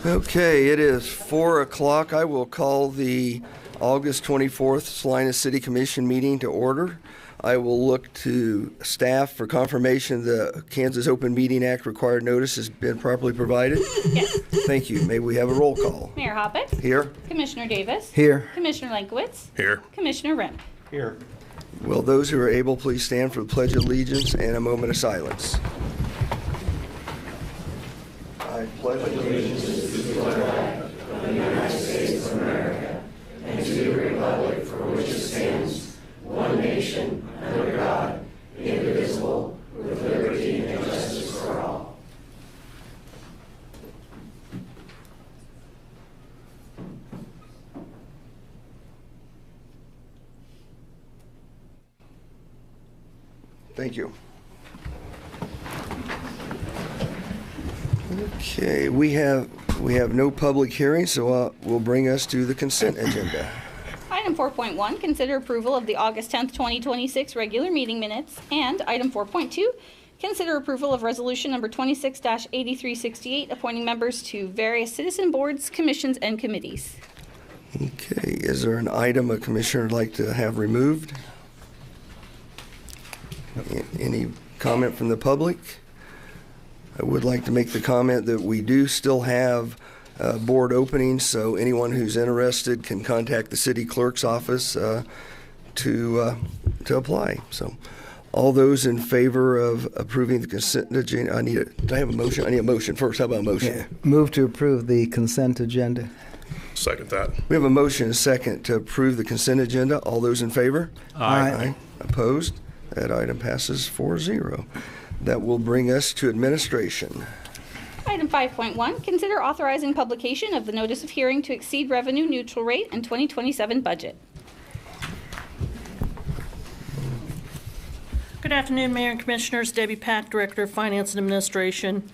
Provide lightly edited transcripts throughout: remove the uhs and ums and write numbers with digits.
Okay, it is 4 o'clock. I will call the August 24th Salina City Commission meeting to order. I will look to staff for confirmation the Kansas Open Meeting Act required notice has been properly provided. Yes. Thank you. May we have a roll call? Mayor Hoppett. Here. Commissioner Davis. Here. Commissioner Lankowitz. Here. Commissioner Rim. Here. Will those who are able please stand for the Pledge of Allegiance and a moment of silence. I pledge allegiance to the flag of the United States of America and to the republic for which it stands, one nation, under God, indivisible, with liberty and justice for all. Thank you. Okay, we have no public hearing, so we'll bring us to the consent agenda. Item 4.1, consider approval of the August 10th, 2026 regular meeting minutes. And item 4.2, consider approval of resolution number 26-8368, appointing members to various citizen boards, commissions, and committees. Okay, is there an item a commissioner would like to have removed? Any comment from the public? I would like to make the comment that we do still have board openings, so anyone who's interested can contact the city clerk's office to apply. So all those in favor of approving the consent agenda, do I have a motion? I need a motion first. How about a motion? Yeah. Move to approve the consent agenda. Second that. We have a motion and a second to approve the consent agenda. All those in favor? Aye. Opposed? That item passes 4-0. That will bring us to administration. Item 5.1, consider authorizing publication of the notice of hearing to exceed revenue neutral rate and 2027 budget. Good afternoon, Mayor and Commissioners. Debbie Pack, Director of Finance and Administration.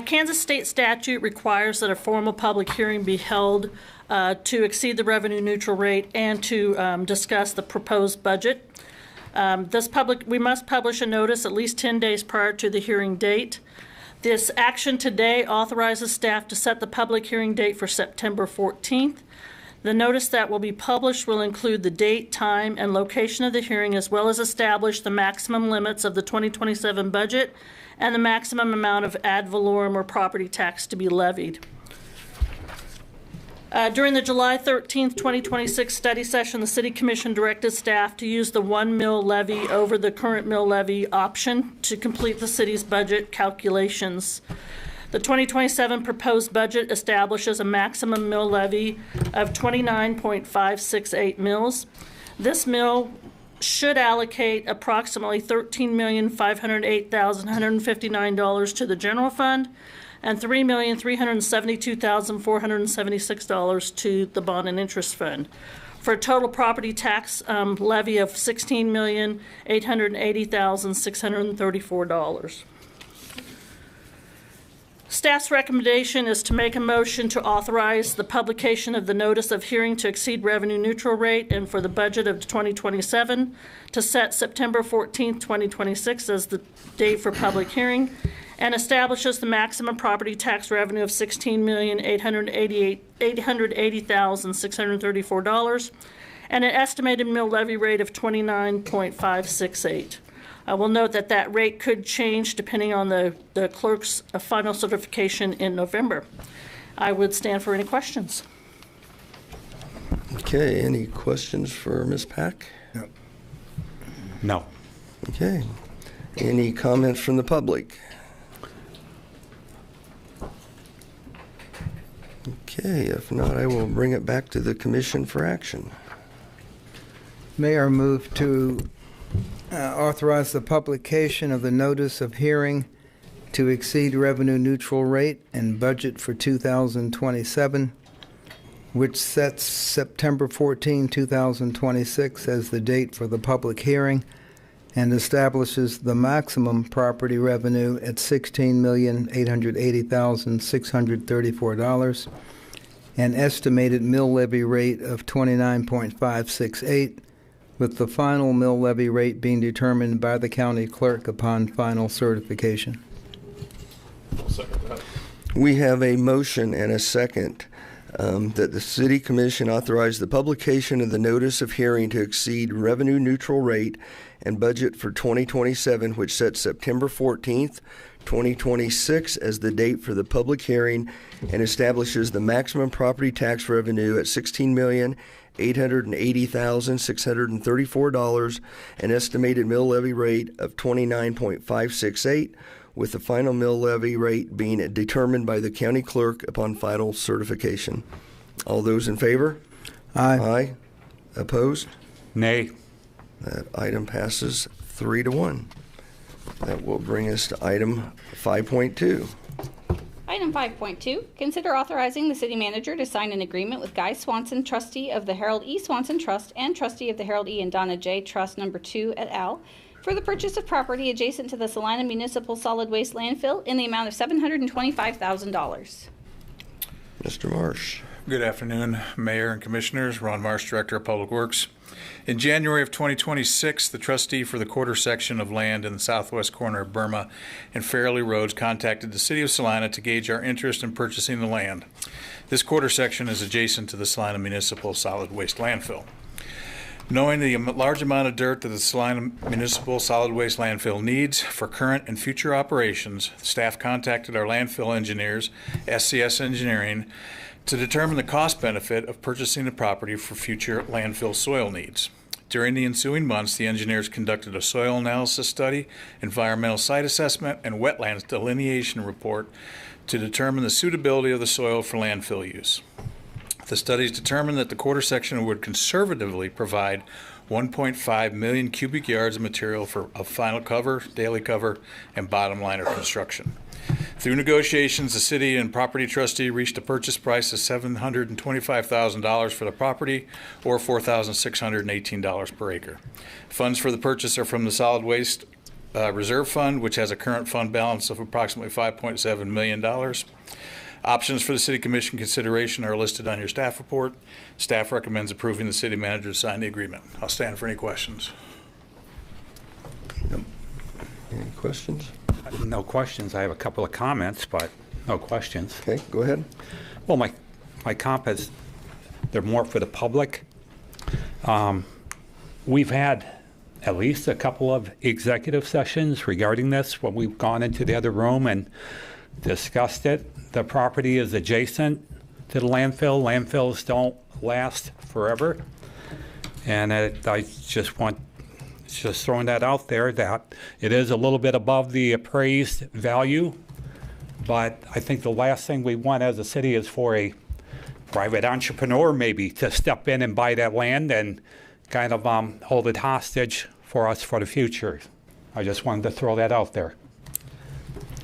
Kansas state statute requires that a formal public hearing be held to exceed the revenue neutral rate and to discuss the proposed budget. We must publish a notice at least 10 days prior to the hearing date. This action today authorizes staff to set the public hearing date for September 14th. The notice that will be published will include the date, time, and location of the hearing, as well as establish the maximum limits of the 2027 budget and the maximum amount of ad valorem or property tax to be levied. During the July 13th, 2026 study session, the City Commission directed staff to use the 1 mill levy over the current mill levy option to complete the city's budget calculations. The 2027 proposed budget establishes a maximum mill levy of 29.568 mills. This mill should allocate approximately $13,508,159 to the general fund and $3,372,476 to the bond and interest fund, for a total property tax levy of $16,880,634. Staff's recommendation is to make a motion to authorize the publication of the notice of hearing to exceed revenue neutral rate and for the budget of 2027 to set September 14th, 2026 as the date for public hearing, and establishes the maximum property tax revenue of $16,880,634 and an estimated mill levy rate of 29.568. I will note that that rate could change depending on the clerk's final certification in November. I would stand for any questions. Okay, any questions for Ms. Pack? No. Okay. Any comments from the public? Okay, if not, I will bring it back to the commission for action. Mayor, move to authorize the publication of the notice of hearing to exceed revenue neutral rate and budget for 2027, which sets September 14, 2026 as the date for the public hearing and establishes the maximum property revenue at $16,880,634, an estimated mill levy rate of 29.568, with the final mill levy rate being determined by the county clerk upon final certification. I'll second that. We have a motion and a second that the City Commission authorize the publication of the notice of hearing to exceed revenue neutral rate and budget for 2027, which sets September 14th, 2026 as the date for the public hearing and establishes the maximum property tax revenue at $16,880,634, an estimated mill levy rate of 29.568, with the final mill levy rate being determined by the county clerk upon final certification. All those in favor? Aye. Aye. Opposed? Nay. That item passes 3-1. That will bring us to item 5.2. Item 5.2, consider authorizing the city manager to sign an agreement with Guy Swanson, trustee of the Harold E. Swanson Trust and trustee of the Harold E. and Donna J. Trust Number 2 et al., for the purchase of property adjacent to the Salina Municipal Solid Waste Landfill in the amount of $725,000. Mr. Marsh. Good afternoon, Mayor and Commissioners. Ron Marsh, Director of Public Works. In January of 2026, the trustee for the quarter section of land in the southwest corner of Burma and Fairley Roads contacted the City of Salina to gauge our interest in purchasing the land. This quarter section is adjacent to the Salina Municipal Solid Waste Landfill. Knowing the large amount of dirt that the Salina Municipal Solid Waste Landfill needs for current and future operations, staff contacted our landfill engineers, SCS Engineering, to determine the cost benefit of purchasing the property for future landfill soil needs. During the ensuing months, the engineers conducted a soil analysis study, environmental site assessment, and wetlands delineation report to determine the suitability of the soil for landfill use. The studies determined that the quarter section would conservatively provide 1.5 million cubic yards of material for a final cover, daily cover, and bottom liner construction. Through negotiations, the city and property trustee reached a purchase price of $725,000 for the property, or $4,618 per acre. Funds for the purchase are from the Solid Waste Reserve Fund, which has a current fund balance of approximately $5.7 million. Options for the City Commission consideration are listed on your staff report. Staff recommends approving the city manager to sign the agreement. I'll stand for any questions. Any questions? No questions. I have a couple of comments, but no questions. Okay, go ahead. Well, my comments, they're more for the public. We've had at least a couple of executive sessions regarding this when we've gone into the other room and discussed it. The property is adjacent to the landfill. Landfills don't last forever. And I just throwing that out there that it is a little bit above the appraised value. But I think the last thing we want as a city is for a private entrepreneur maybe to step in and buy that land and kind of hold it hostage for us for the future. I just wanted to throw that out there.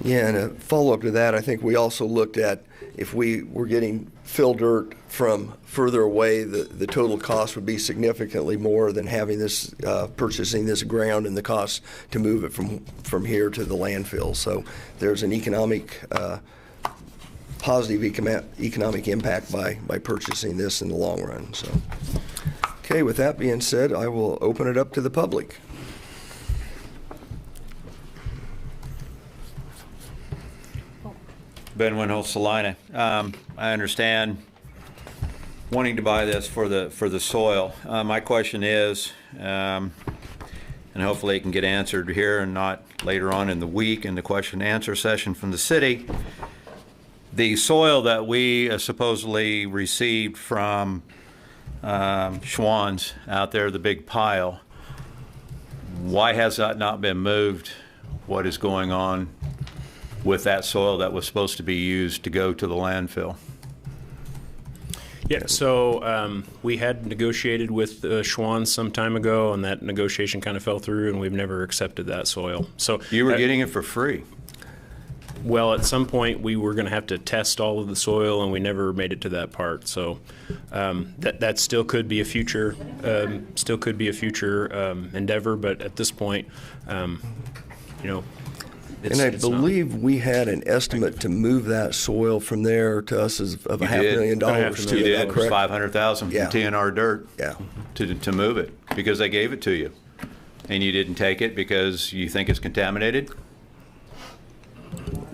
Yeah, and a follow-up to that, I think we also looked at if we were getting fill dirt from further away, the total cost would be significantly more than having this, purchasing this ground and the cost to move it from here to the landfill. So there's an positive economic impact by purchasing this in the long run. So, okay, with that being said, I will open it up to the public. Ben Winholt, Salina. I understand wanting to buy this for the soil. My question is, and hopefully it can get answered here and not later on in the week in the question and answer session from the city. The soil that we supposedly received from Schwann's out there, the big pile, why has that not been moved? What is going on with that soil that was supposed to be used to go to the landfill? Yeah, so we had negotiated with Schwann some time ago, and that negotiation kind of fell through, and we've never accepted that soil. So you were getting it for free. Well, at some point we were going to have to test all of the soil, and we never made it to that part. So that still could be a future endeavor, but at this point, And I believe we had an estimate to move that soil from there to us of $500,000 too. You did. Is that correct? $500,000 from Yeah. TNR Dirt. Yeah. To move it because they gave it to you, and you didn't take it because you think it's contaminated.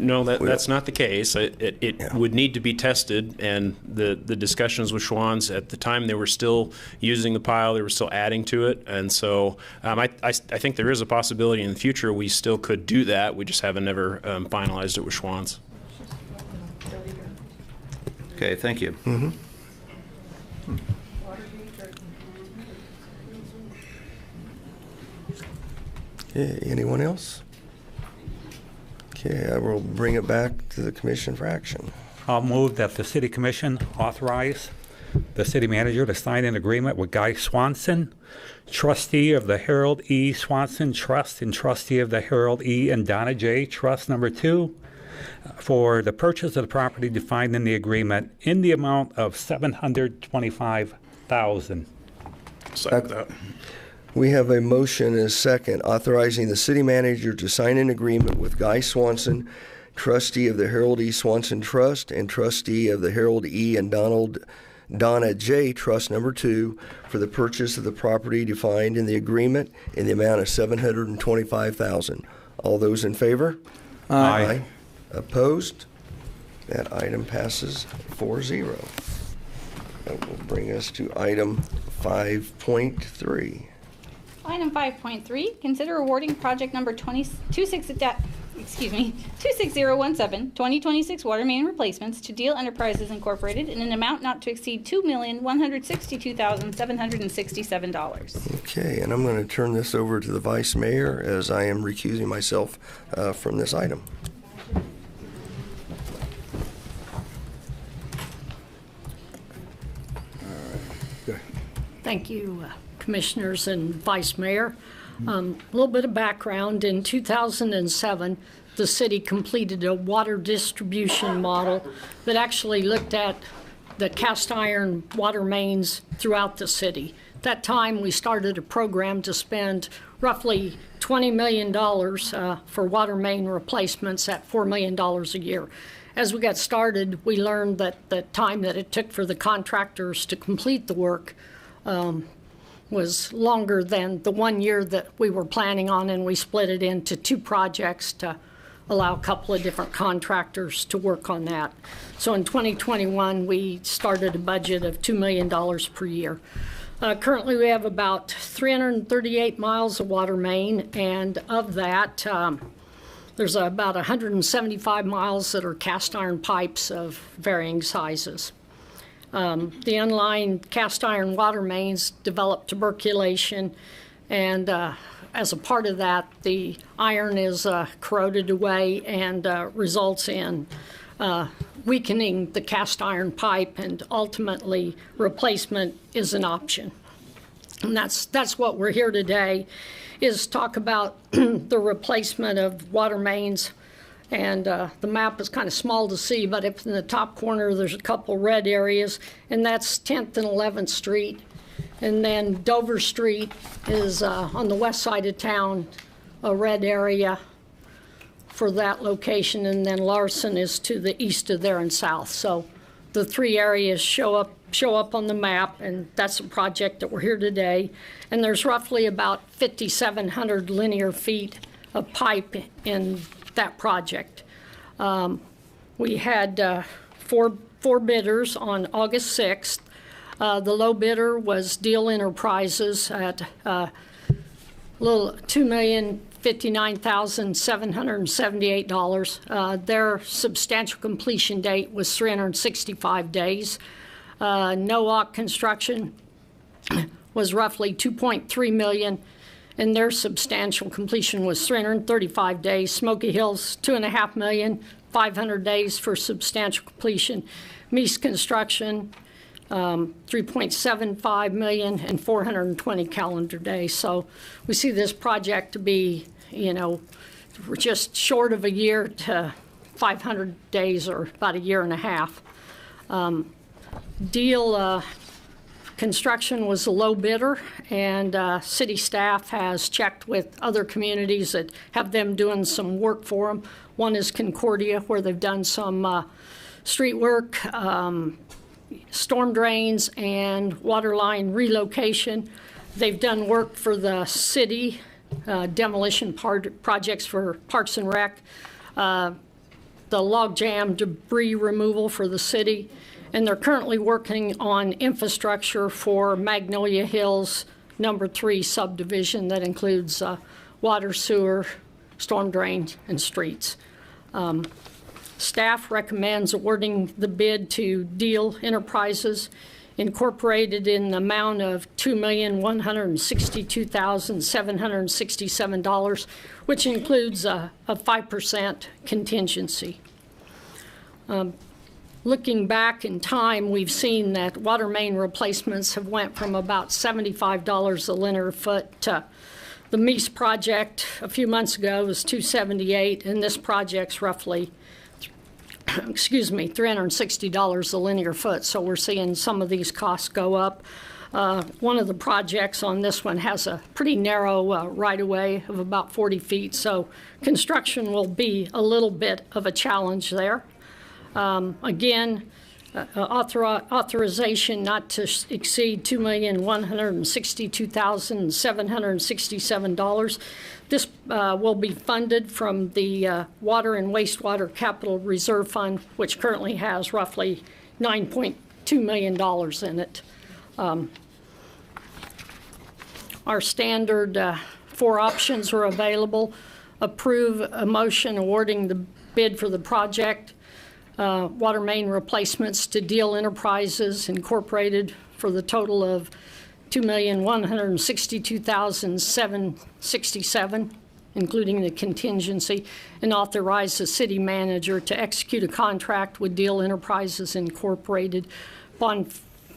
No, that's not the case. It would need to be tested, and the discussions with Schwann's at the time, they were still using the pile, they were still adding to it, and so I think there is a possibility in the future we still could do that. We just haven't never finalized it with Schwann's. Okay, thank you. Okay, anyone else? Okay, I will bring it back to the commission for action. I'll move that the city commission authorize the city manager to sign an agreement with Guy Swanson, trustee of the Harold E. Swanson Trust and trustee of the Harold E. and Donna J. Trust number 2, for the purchase of the property defined in the agreement in the amount of $725,000. Second that. We have a motion and a second authorizing the city manager to sign an agreement with Guy Swanson, trustee of the Harold E. Swanson Trust and trustee of the Harold E. and Donna J. Trust number 2 for the purchase of the property defined in the agreement in the amount of $725,000. All those in favor? Aye. Opposed? That item passes 4-0. That will bring us to item 5.3. Item 5.3, consider awarding project number 26017, 2026 water main replacements to Deal Enterprises Incorporated in an amount not to exceed $2,162,767. Okay, and I'm going to turn this over to the Vice Mayor as I am recusing myself from this item. Thank you, Commissioners and Vice Mayor. A little bit of background. In 2007, the city completed a water distribution model that actually looked at the cast iron water mains throughout the city. At that time, we started a program to spend roughly $20 million for water main replacements at $4 million a year. As we got started, we learned that the time that it took for the contractors to complete the work was longer than the 1 year that we were planning on, and we split it into 2 projects to allow a couple of different contractors to work on that. So in 2021, we started a budget of $2 million per year. Currently, we have about 338 miles of water main, and of that, there's about 175 miles that are cast iron pipes of varying sizes. The unlined cast iron water mains develop tuberculation, and as a part of that, the iron is corroded away and results in weakening the cast iron pipe, and ultimately replacement is an option. And that's what we're here today, is talk about the replacement of water mains. And the map is kind of small to see, but up in the top corner, there's a couple red areas, and that's 10th and 11th Street. And then Dover Street is on the west side of town, a red area for that location, and then Larson is to the east of there and south. So the 3 areas show up on the map, and that's a project that we're here today. And there's roughly about 5,700 linear feet of pipe in that project. We had 4 bidders on August 6th. The low bidder was Deal Enterprises at $2,059,778. Their substantial completion date was 365 days. NOAC Construction was roughly $2.3 million, and their substantial completion was 335 days. Smoky Hills, $2.5 million, 500 days for substantial completion. Meese Construction, $3.75 million and 420 calendar days. So we see this project to be, we're just short of a year to 500 days, or about a year and a half. Deal Construction was a low bidder, and city staff has checked with other communities that have them doing some work for them. One is Concordia, where they've done some street work, storm drains, and water line relocation. They've done work for the city, demolition projects for Parks and Rec. the logjam debris removal for the city, and they're currently working on infrastructure for Magnolia Hills number 3 subdivision that includes water, sewer, storm drain, and streets. Staff recommends awarding the bid to Deal Enterprises Incorporated in the amount of $2,162,767, which includes a 5% contingency. Looking back in time, we've seen that water main replacements have went from about $75 a linear foot to the Meese project a few months ago was $278, and this project's roughly, $360 a linear foot. So we're seeing some of these costs go up. One of the projects on this one has a pretty narrow right-of-way of about 40 feet, so construction will be a little bit of a challenge there. Again, authorization not to exceed $2,162,767. This will be funded from the Water and Wastewater Capital Reserve Fund, which currently has roughly $9.2 million in it. Our standard 4 options are available. Approve a motion awarding the bid for the project. Water main replacements to Deal Enterprises Incorporated for the total of $2,162,767, including the contingency, and authorize the city manager to execute a contract with Deal Enterprises Incorporated upon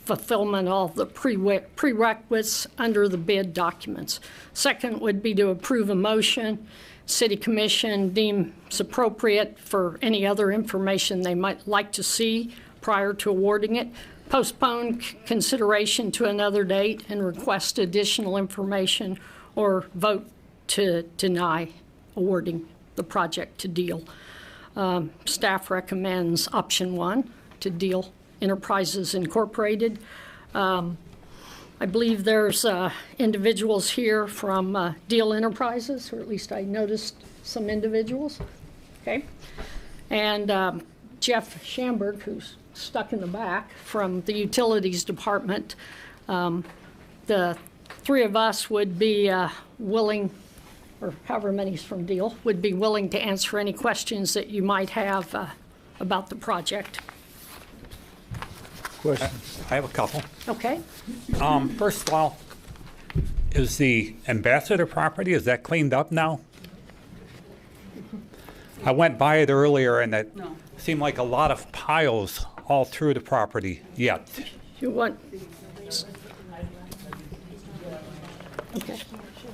fulfillment of the prerequisites under the bid documents. Second would be to approve a motion City Commission deems appropriate for any other information they might like to see prior to awarding it, postpone consideration to another date and request additional information, or vote to deny awarding the project to Deal. Staff recommends option 1 to Deal Enterprises Incorporated. I believe there's individuals here from Deal Enterprises, or at least I noticed some individuals. Okay. And Jeff Schamberg, who's stuck in the back, from the Utilities Department. The 3 of us would be willing, or however many's from Deal, would be willing to answer any questions that you might have about the project. Questions? I have a couple. Okay. First of all, is the Ambassador property, is that cleaned up now? I went by it earlier and it seemed like a lot of piles all through the property yet. You want? Okay.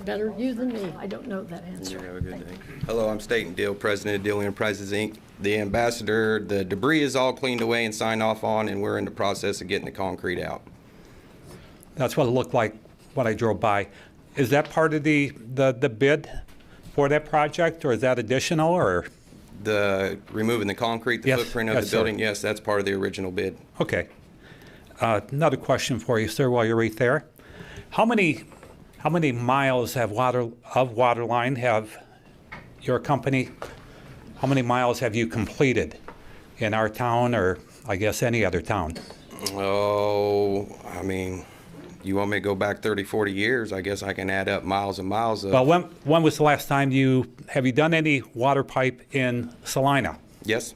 Better you than me. I don't know that answer. Have a good day. Hello, I'm Staten Deal, President of Deal Enterprises, Inc. The Ambassador, the debris is all cleaned away and signed off on, and we're in the process of getting the concrete out. That's what it looked like when I drove by. Is that part of the bid for that project, or is that additional, or? The removing the concrete, the footprint of the building, sir. yes, that's part of the original bid. Okay. Another question for you, sir, while you're right there. How many miles of water line have your company, how many miles have you completed in our town, or I guess any other town? Oh, I mean, you want me to go back 30, 40 years? I guess I can add up miles and miles of... Well, when was the last time have you done any water pipe in Salina? Yes.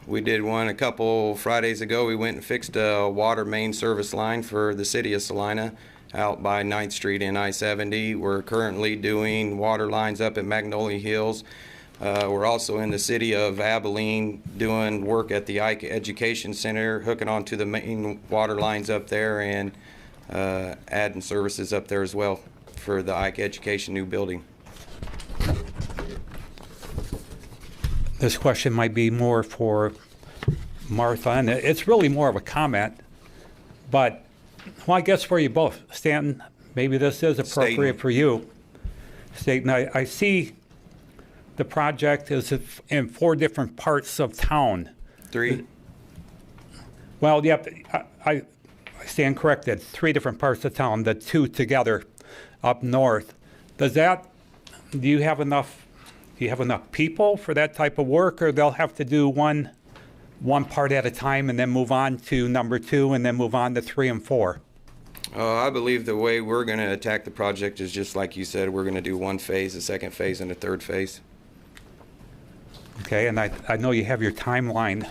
We did one a couple Fridays ago. We went and fixed a water main service line for the city of Salina out by 9th Street and I-70. We're currently doing water lines up at Magnolia Hills. We're also in the city of Abilene doing work at the Ike Education Center, hooking onto the main water lines up there, and adding services up there as well for the Ike Education new building. This question might be more for Martha, and it's really more of a comment, but well, I guess for you both. Stanton, maybe this is appropriate for you. Stanton, I see the project is in 4 different parts of town. 3? Well, yep, I stand corrected. 3 different parts of town, the 2 together up north. Do you have enough you have enough people for that type of work, or they'll have to do one part at a time and then move on to number 2 and then move on to 3 and 4? I believe the way we're going to attack the project is just like you said. We're going to do one phase, a second phase, and a third phase. Okay, and I know you have your timeline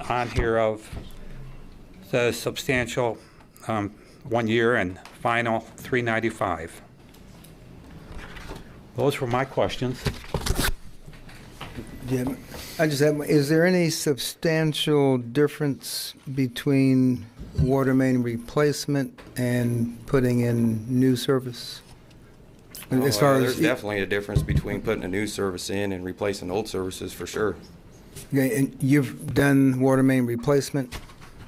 on here of the substantial 1 year and final 395. Those were my questions. Jim, I just have, is there any substantial difference between water main replacement and putting in new service? As far There's as definitely a difference between putting a new service in and replacing old services for sure. Okay, and you've done water main replacement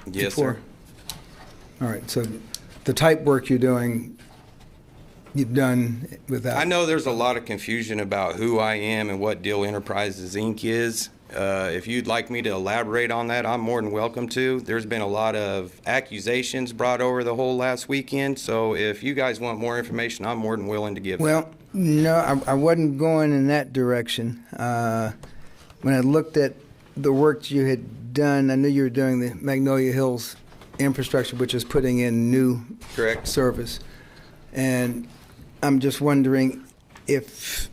Yes, before? sir. All right, so the type work you're doing, you've done without. I know there's a lot of confusion about who I am and what Deal Enterprises Inc. is. If you'd like me to elaborate on that, I'm more than welcome to. There's been a lot of accusations brought over the whole last weekend, so if you guys want more information, I'm more than willing to give it. Well, no, I wasn't going in that direction. When I looked at the work you had done, I knew you were doing the Magnolia Hills infrastructure, which is putting in new Correct. service. And I'm just wondering if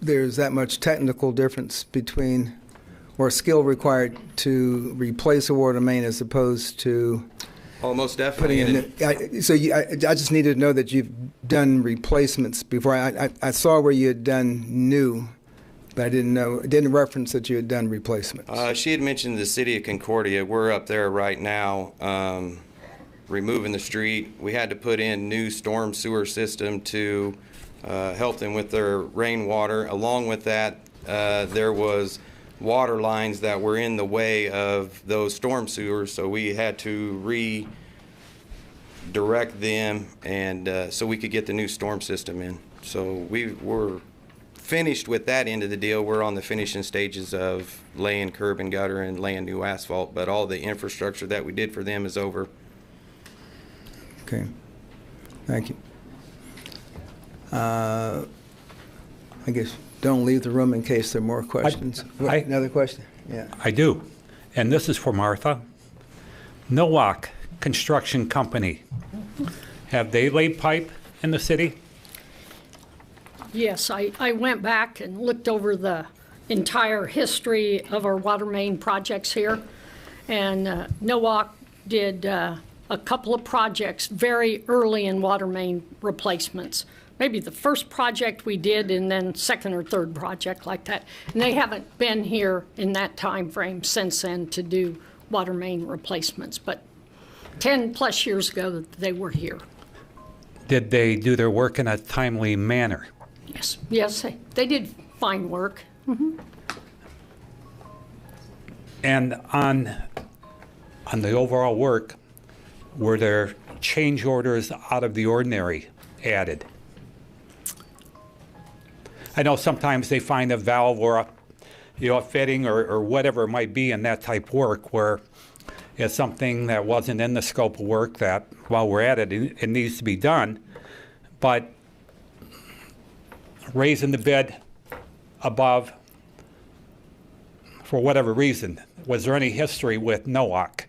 there's that much technical difference between, or skill required to replace a water main as opposed to Almost putting definitely. in. I just needed to know that you've done replacements before. I saw where you had done new, but I didn't know. It didn't reference that you had done replacements. She had mentioned the city of Concordia. We're up there right now removing the street. We had to put in new storm sewer system to help them with their rainwater. Along with that, there was water lines that were in the way of those storm sewers, so we had to redirect them, and so we could get the new storm system in. So we were finished with that end of the deal. We're on the finishing stages of laying curb and gutter and laying new asphalt, but all the infrastructure that we did for them is over. Okay. Thank you. I guess don't leave the room in case there are more questions. Another question? Yeah. I do, and this is for Martha. Nowak Construction Company, have they laid pipe in the city? Yes, I went back and looked over the entire history of our water main projects here, and Nowak did a couple of projects very early in water main replacements. Maybe the first project we did, and then second or third project like that. And they haven't been here in that time frame since then to do water main replacements. But 10 plus years ago, they were here. Did they do their work in a timely manner? Yes, yes, they did fine work. Mm-hmm. And on the overall work, were there change orders out of the ordinary added? I know sometimes they find a valve or a fitting or whatever it might be in that type of work where it's something that wasn't in the scope of work that while we're at it, it needs to be done. But raising the bid above for whatever reason, was there any history with NOAC?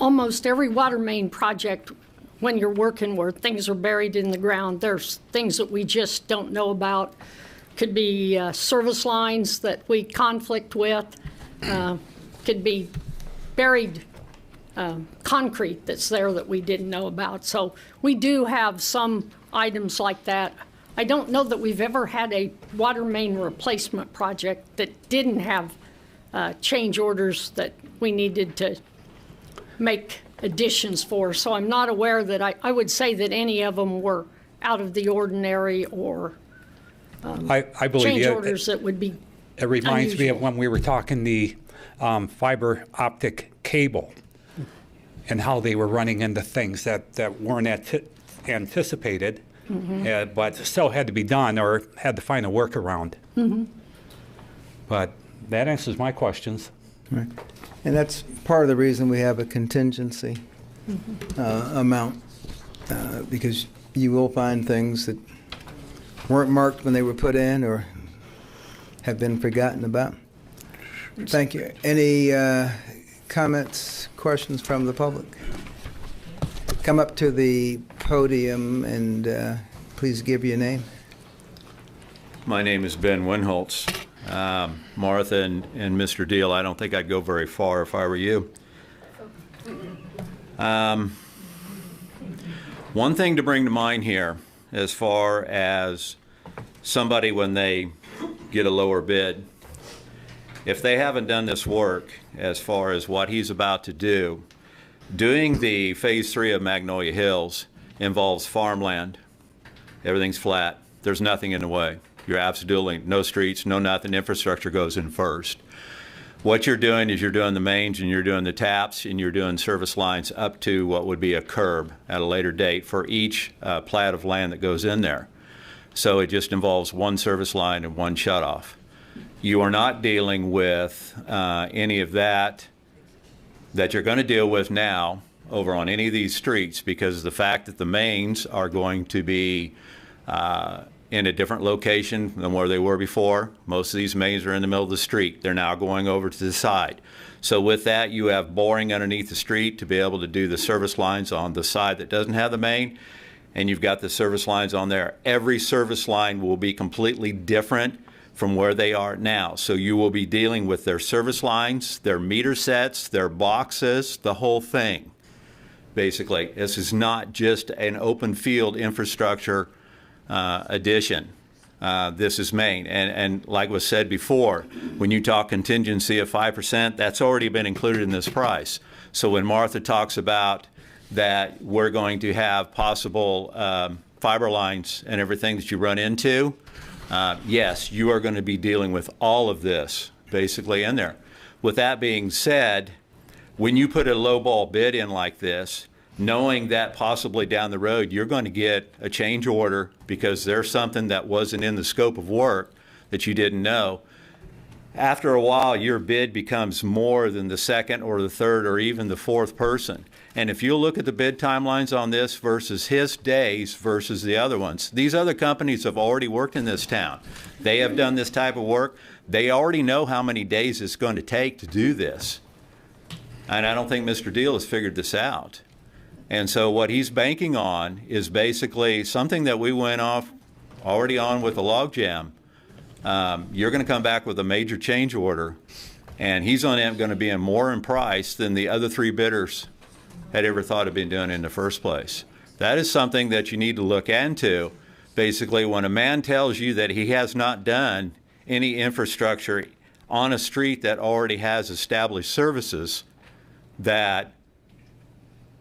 Almost every water main project, when you're working where things are buried in the ground, there's things that we just don't know about. Could be service lines that we conflict with. Could be buried concrete that's there that we didn't know about. So we do have some items like that. I don't know that we've ever had a water main replacement project that didn't have change orders that we needed to make additions for. So I'm not aware that I would say that any of them were out of the ordinary or I believe change orders that would be It reminds me of unusual. when we were talking the fiber optic cable and how they were running into things that weren't anticipated, but still had to be done or had to find a workaround. But that answers my questions. Right. And that's part of the reason we have a contingency amount, because you will find things that weren't marked when they were put in or have been forgotten about. Thank you. Any comments, questions from the public? Come up to the podium and please give your name. My name is Ben Winholtz. Martha and Mr. Deal, I don't think I'd go very far if I were you. One thing to bring to mind here, as far as somebody when they get a lower bid, if they haven't done this work as far as what he's about to do, doing the Phase 3 of Magnolia Hills involves farmland. Everything's flat. There's nothing in the way. You're absolutely no streets, no nothing. Infrastructure goes in first. What you're doing is you're doing the mains and you're doing the taps and you're doing service lines up to what would be a curb at a later date for each plat of land that goes in there. So it just involves one service line and one shutoff. You are not dealing with any of that you're going to deal with now over on any of these streets, because the fact that the mains are going to be in a different location than where they were before. Most of these mains are in the middle of the street. They're now going over to the side. So with that, you have boring underneath the street to be able to do the service lines on the side that doesn't have the main, and you've got the service lines on there. Every service line will be completely different from where they are now. So you will be dealing with their service lines, their meter sets, their boxes, the whole thing. Basically, this is not just an open field infrastructure addition. This is main. And like was said before, when you talk contingency of 5%, that's already been included in this price. So when Martha talks about that we're going to have possible fiber lines and everything that you run into, yes, you are going to be dealing with all of this basically in there. With that being said, when you put a lowball bid in like this, knowing that possibly down the road you're going to get a change order because there's something that wasn't in the scope of work that you didn't know, after a while your bid becomes more than the second or the third or even the fourth person. And if you look at the bid timelines on this versus his days versus the other ones, these other companies have already worked in this town. They have done this type of work. They already know how many days it's going to take to do this. And I don't think Mr. Deal has figured this out. And so what he's banking on is basically something that we went off already on with the logjam. You're going to come back with a major change order, and he's on going to be more in price than the other three bidders had ever thought of being doing in the first place. That is something that you need to look into. Basically, when a man tells you that he has not done any infrastructure on a street that already has established services, that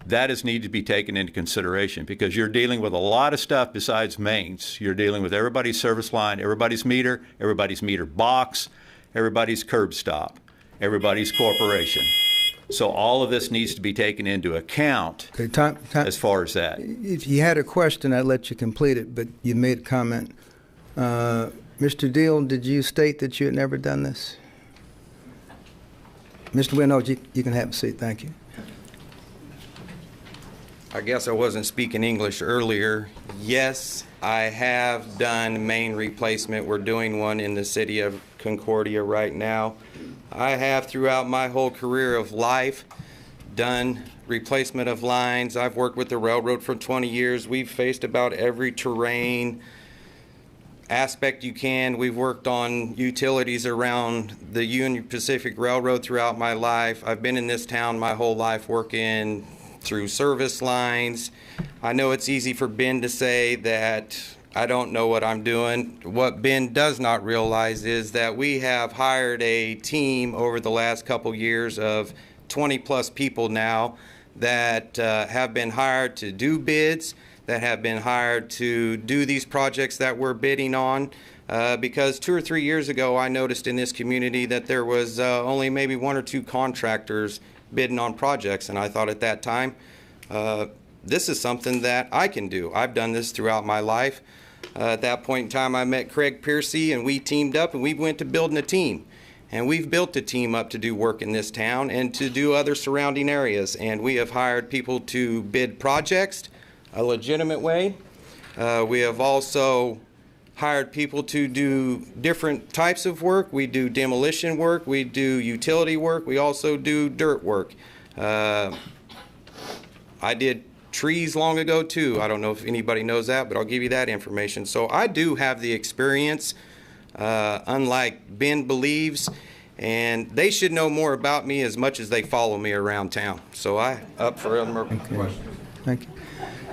is need to be taken into consideration, because you're dealing with a lot of stuff besides mains. You're dealing with everybody's service line, everybody's meter box, everybody's curb stop, everybody's corporation. So all of this needs to be taken into account. Okay, as far as that. If you had a question, I'd let you complete it, but you made a comment. Mr. Deal, did you state that you had never done this? Mr. Winholtz, you can have a seat. Thank you. I guess I wasn't speaking English earlier. Yes, I have done main replacement. We're doing one in the city of Concordia right now. I have throughout my whole career of life done replacement of lines. I've worked with the railroad for 20 years. We've faced about every terrain aspect you can. We've worked on utilities around the Union Pacific Railroad throughout my life. I've been in this town my whole life working through service lines. I know it's easy for Ben to say that I don't know what I'm doing. What Ben does not realize is that we have hired a team over the last couple years of 20 plus people now that have been hired to do bids, that have been hired to do these projects that we're bidding on. Because 2 or 3 years ago I noticed in this community that there was only maybe 1 or 2 contractors bidding on projects, and I thought at that time, this is something that I can do. I've done this throughout my life. At that point in time, I met Craig Piercy, and we teamed up, and we went to building a team. And we've built a team up to do work in this town and to do other surrounding areas. And we have hired people to bid projects a legitimate way. We have also hired people to do different types of work. We do demolition work, we do utility work, we also do dirt work. I did trees long ago too. I don't know if anybody knows that, but I'll give you that information. So I do have the experience, unlike Ben believes, and they should know more about me as much as they follow me around town. So I up for other questions. Thank you.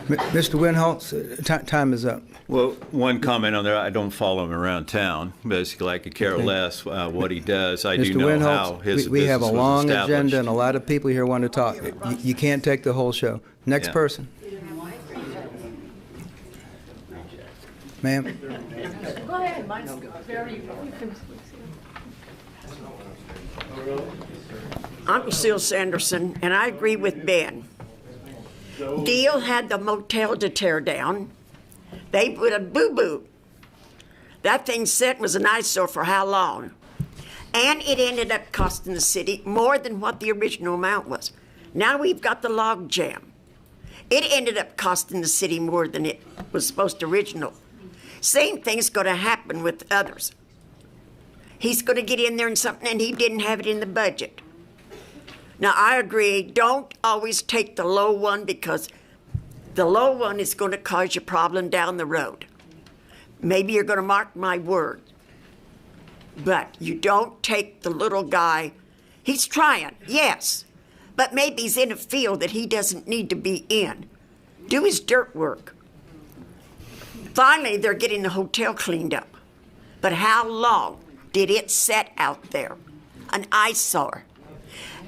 Mr. Winholtz, time is up. Well, one comment on there, I don't follow him around town. Basically, I could care less what he does. I do Mr. know how Winholtz, his we have a business was long established. agenda and a lot of people here want to talk. You can't take the whole show. Next Yeah. person. Ma'am? Go ahead, mine's very, I'm Lucille Sanderson, and I agree with Ben. Deal had the motel to tear down. They put a boo-boo. That thing set was an eyesore for how long? And it ended up costing the city more than what the original amount was. Now we've got the log jam. It ended up costing the city more than it was supposed to original. Same thing's going to happen with others. He's going to get in there and something, and he didn't have it in the budget. Now, I agree, don't always take the low one, because the low one is going to cause you a problem down the road. Maybe you're going to mark my word. But you don't take the little guy. He's trying, yes, but maybe he's in a field that he doesn't need to be in. Do his dirt work. Finally, they're getting the hotel cleaned up. But how long did it set out there? An eyesore.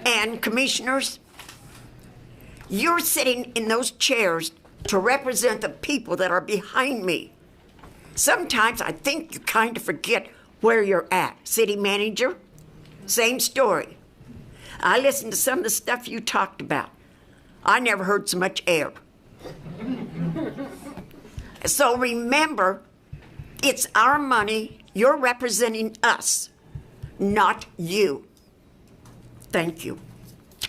And commissioners, you're sitting in those chairs to represent the people that are behind me. Sometimes I think you kind of forget where you're at. City manager, same story. I listened to some of the stuff you talked about. I never heard so much air. So remember, it's our money. You're representing us, not you. Thank you.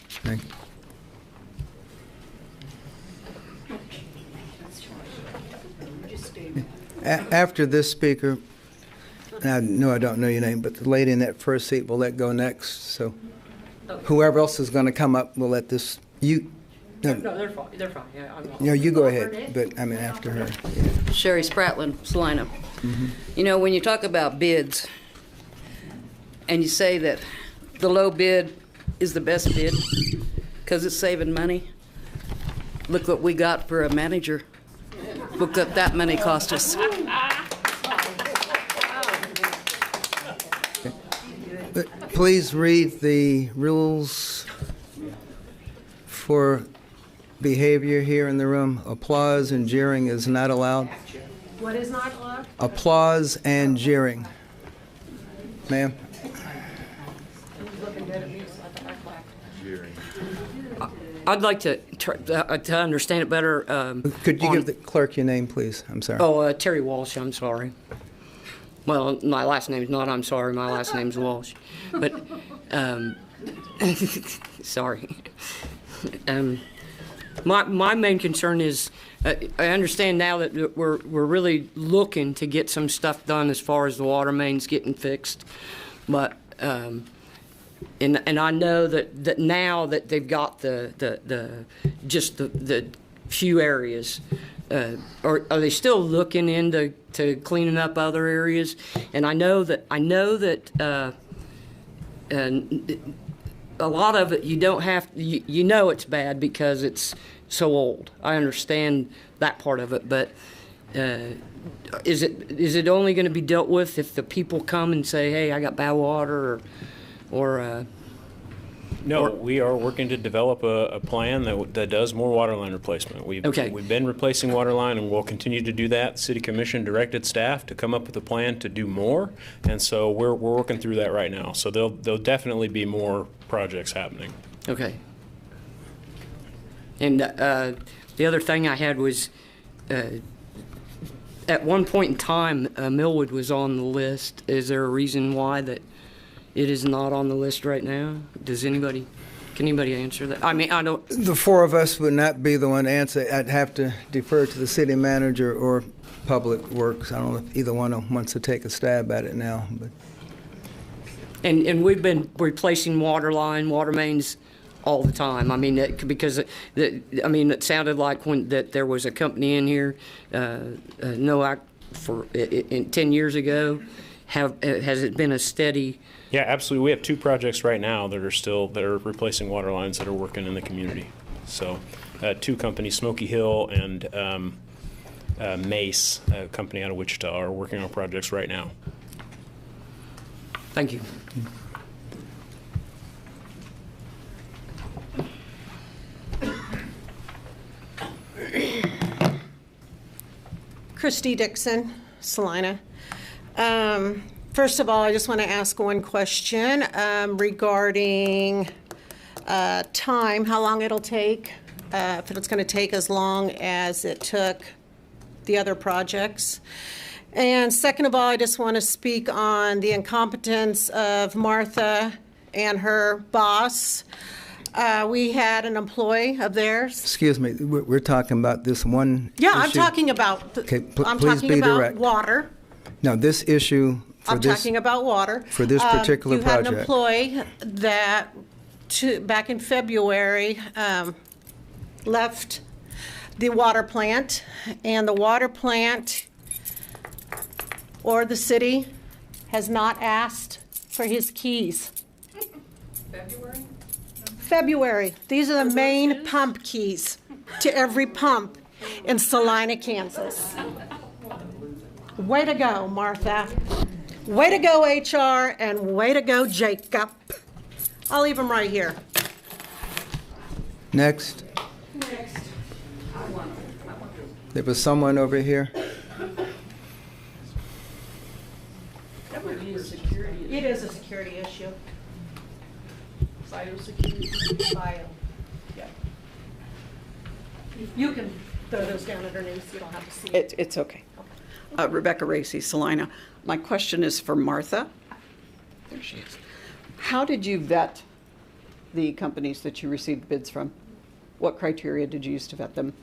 Thank you. After this speaker, and I know I don't know your name, but the lady in that first seat will let go next. So whoever else is going to come up, we'll let this, you. No, they're fine. They're fine. Yeah, I'm not. No, you go ahead, but I mean after her. Yeah. Sherry Spratlin, Salina. You know, when you talk about bids and you say that the low bid is the best bid because it's saving money, look what we got for a manager. Look what that money cost us. Please read the rules for behavior here in the room. Applause and jeering is not allowed. What is not allowed? Applause and jeering. Ma'am? I'd like to understand it better. Could you give the clerk your name, please? I'm sorry. Oh, Terry Walsh, I'm sorry. Well, my last name's not I'm sorry, my last name's Walsh. But, sorry. My main concern is, I understand now that we're really looking to get some stuff done as far as the water mains getting fixed. But, and I know that now that they've got the few areas, are they still looking into cleaning up other areas? And I know that a lot of it you don't have you know it's bad because it's so old. I understand that part of it, but is it only going to be dealt with if the people come and say, "Hey, I got bad water," or No, we are working to develop a plan that does more water line replacement. We've been replacing water line, and we'll continue to do that. City Commission directed staff to come up with a plan to do more, and so we're working through that right now. So there'll definitely be more projects happening. Okay. And the other thing I had was, at one point in time, Millwood was on the list. Is there a reason why that it is not on the list right now? Can anybody answer that? I mean, I don't. The four of us would not be the one to answer. I'd have to defer to the city manager or Public Works. I don't know if either one of them wants to take a stab at it now, but And we've been replacing water mains all the time. I mean, because it sounded like that there was a company in here, NOAC, for 10 years ago. Has it been a steady? Yeah, absolutely. We have 2 projects right now that are replacing water lines that are working in the community. So 2 companies, Smoky Hill and Mace, a company out of Wichita, are working on projects right now. Thank you. Christy Dixon, Salina. First of all, I just want to ask one question regarding time, how long it'll take, if it's going to take as long as it took the other projects. And second of all, I just want to speak on the incompetence of Martha and her boss. We had an employee of theirs. excuse me, we're talking about this one Yeah, I'm issue. talking about, Okay, I'm please talking be about direct. water. Now, this issue for I'm this, talking about water. for this particular You had an project. employee that, back in February, left the water plant, and the water plant or the city has not asked for his keys. February. These are the main pump keys to every pump in Salina, Kansas. Way to go, Martha. Way to go, HR, and way to go, Jacob. I'll leave them right here. next. There was someone over here. It is a security issue. Biosecurity. Bio. Yeah. You can throw those down underneath. You don't have to see it. It's okay. Rebecca Racy, Salina. My question is for Martha. There she is. How did you vet the companies that you received bids from? What criteria did you use to vet them?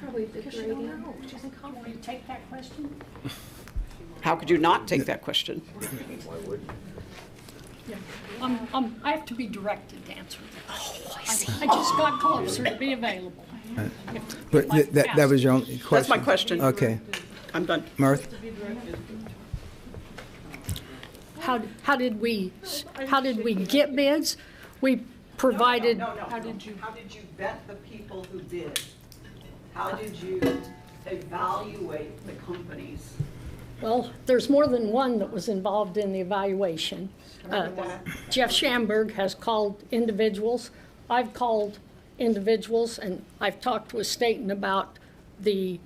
Probably the grading. Take that question. How could you not take that question? Yeah. I have to be directed to answer that. Oh, I see. I just got closer to be available. But that was your only question? That's my question. Okay. I'm done. Martha? How did we get bids? We provided. How did you vet the people who bid? How did you evaluate the companies? Well, there's more than one that was involved in the evaluation. Jeff Schamberg has called individuals. I've called individuals, and I've talked with Staten about the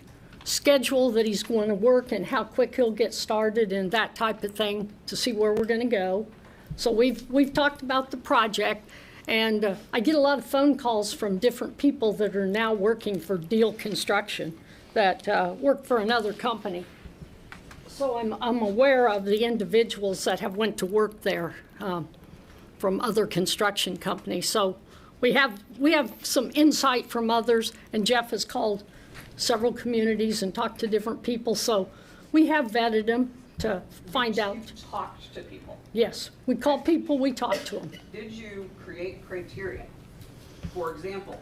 schedule that he's going to work and how quick he'll get started and that type of thing to see where we're going to go. So we've talked about the project, and I get a lot of phone calls from different people that are now working for Deal Construction that work for another company. So I'm aware of the individuals that have went to work there from other construction companies. So we have some insight from others, and Jeff has called several communities and talked to different people. So we have vetted them to find out. You talked to people. Yes, we call people, we talk to them. Did you create criteria? For example,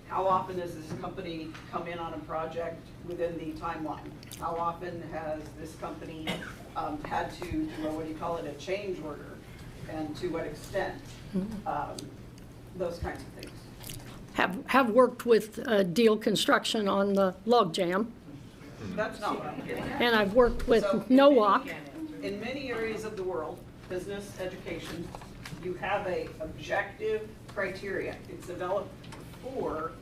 how often does this company come in on a project within the timeline? How often has this company had to do a change order, and to what extent? Those kinds of things. Have worked with Deal Construction on the log jam, That's not what I'm getting at. and I've worked with So, NOAC. In many areas of the world, business, education, you have a objective criteria. It's developed before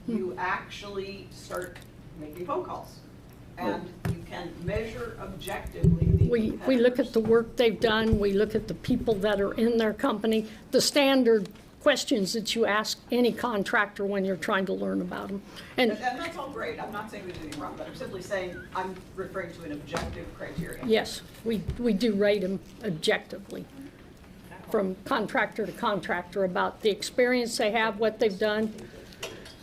you actually start making phone calls. And you can measure objectively the We look at the work they've done, we look at the people that are in their company, the standard questions that you ask any contractor when you're trying to learn about them. And that's all great. I'm not saying there's anything wrong, but I'm simply saying I'm referring to an objective criteria. Yes, we do rate them objectively. from contractor to contractor about the experience they have, what they've done,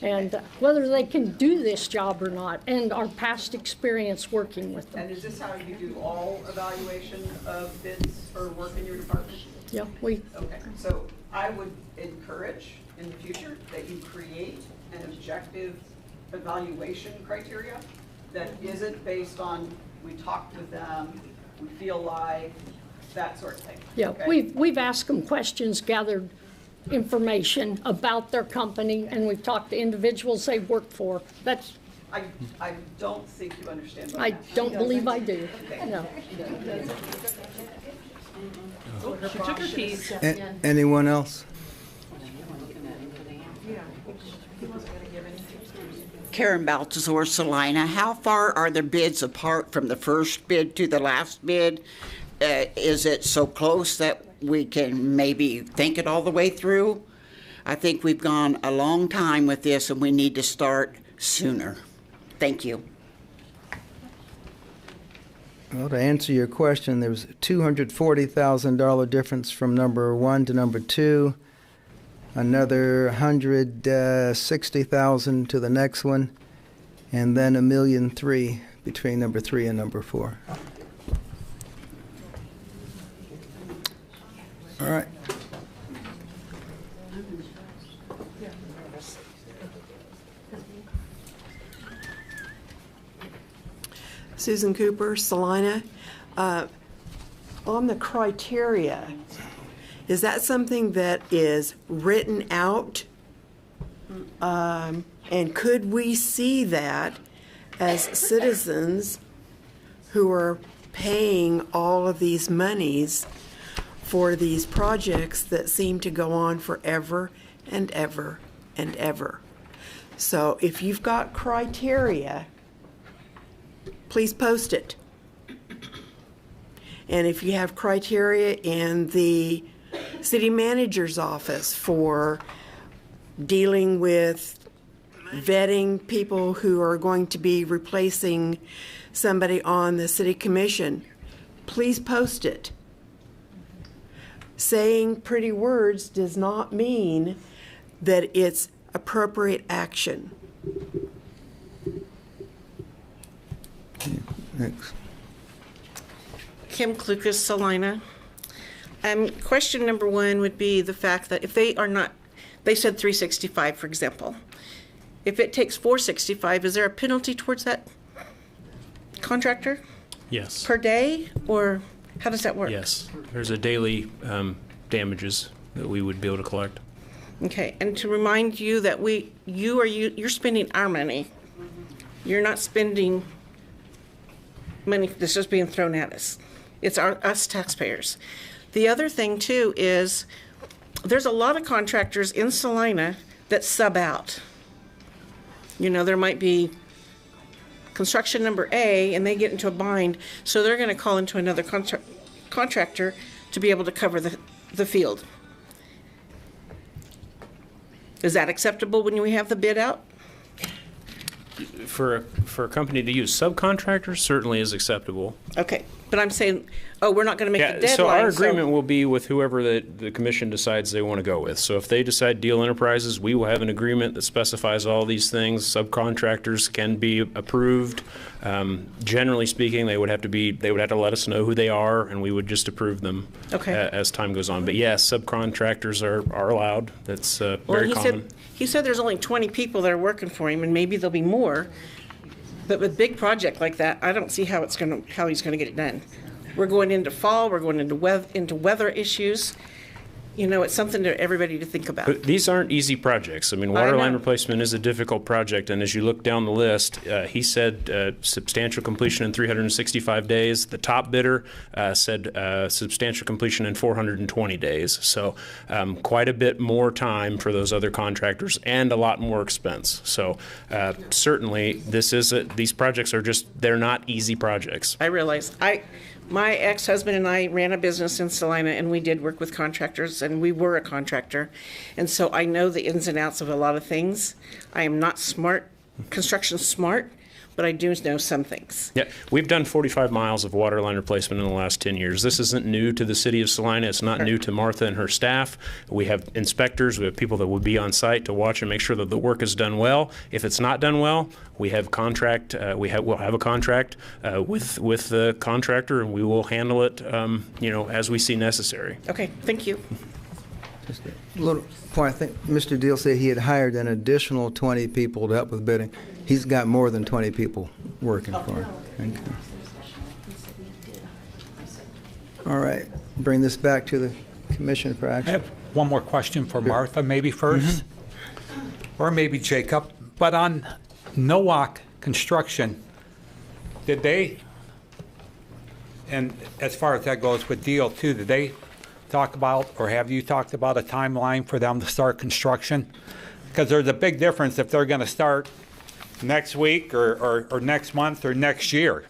and whether they can do this job or not, and our past experience working with them. And is this how you do all evaluation of bids or work in your department? Yeah, Okay, so I would encourage in the future that you create an objective evaluation criteria that isn't based on, we talked with them, we feel like, that sort of thing. Yeah, okay? we've asked them questions, gathered information about their company, and we've talked to individuals they've worked for. That's. I don't think you understand what I I'm asking. don't believe I do. Okay. No. Oh, she took her keys. Anyone else? Karen Baltazar, Salina. How far are the bids apart from the first bid to the last bid? Is it so close that we can maybe think it all the way through? I think we've gone a long time with this and we need to start sooner. Thank you. Well, to answer your question, there was a $240,000 difference from number 1 to number 2, another $160,000 to the next one, and then $1.3 million between number 3 and number 4. All right. Susan Cooper, Salina. On the criteria, is that something that is written out? And could we see that as citizens who are paying all of these monies for these projects that seem to go on forever and ever and ever? So if you've got criteria, please post it. And if you have criteria in the city manager's office for dealing with vetting people who are going to be replacing somebody on the city commission, please post it. Saying pretty words does not mean that it's appropriate action. Next. Kim Klukas, Salina. Question number 1 would be the fact that if they are not, they said 365, for example. If it takes 465, is there a penalty towards that contractor? Yes. Per day, or how does that work? Yes. There's a daily damages that we would be able to collect. Okay, and to remind you that you're spending our money. You're not spending money that's just being thrown at us. It's us taxpayers. The other thing too is there's a lot of contractors in Salina that sub out. You know, there might be construction number A and they get into a bind, so they're going to call into another contractor to be able to cover the field. Is that acceptable when we have the bid out? For a company to use subcontractors certainly is acceptable. Okay, but I'm saying, we're not going to make the deadline. So our agreement will be with whoever the commission decides they want to go with. So if they decide Deal Enterprises, we will have an agreement that specifies all these things. Subcontractors can be approved. Generally speaking, they would have to let us know who they are, and we would just approve them as time goes on. But yes, subcontractors are allowed. That's very common. He said there's only 20 people that are working for him, and maybe there'll be more. But with a big project like that, I don't see how he's going to get it done. We're going into fall. We're going into weather issues. You know, it's something to everybody to think about. But these aren't easy projects. I mean, water line replacement is a difficult project, and as you look down the list, he said substantial completion in 365 days. The top bidder said substantial completion in 420 days. So quite a bit more time for those other contractors and a lot more expense. So certainly these projects they're not easy projects. I realize. My ex-husband and I ran a business in Salina, and we did work with contractors, and we were a contractor. And so I know the ins and outs of a lot of things. I am not construction smart, but I do know some things. Yeah, we've done 45 miles of water line replacement in the last 10 years. This isn't new to the city of Salina. It's not new to Martha and her staff. We have inspectors. We have people that will be on site to watch and make sure that the work is done well. If it's not done well, we have contract. We'll have a contract with the contractor, and we will handle it, as we see necessary. Okay, thank you. Just a little point, I think Mr. Deal said he had hired an additional 20 people to help with bidding. He's got more than 20 people working for him. Okay. All right, bring this back to the commission for action. I have one more question for Martha, maybe first, or maybe Jacob. But on Nowak Construction, did they, and as far as that goes with Deal too, did they talk about, or have you talked about a timeline for them to start construction? Because there's a big difference if they're going to start next week or next month or next year.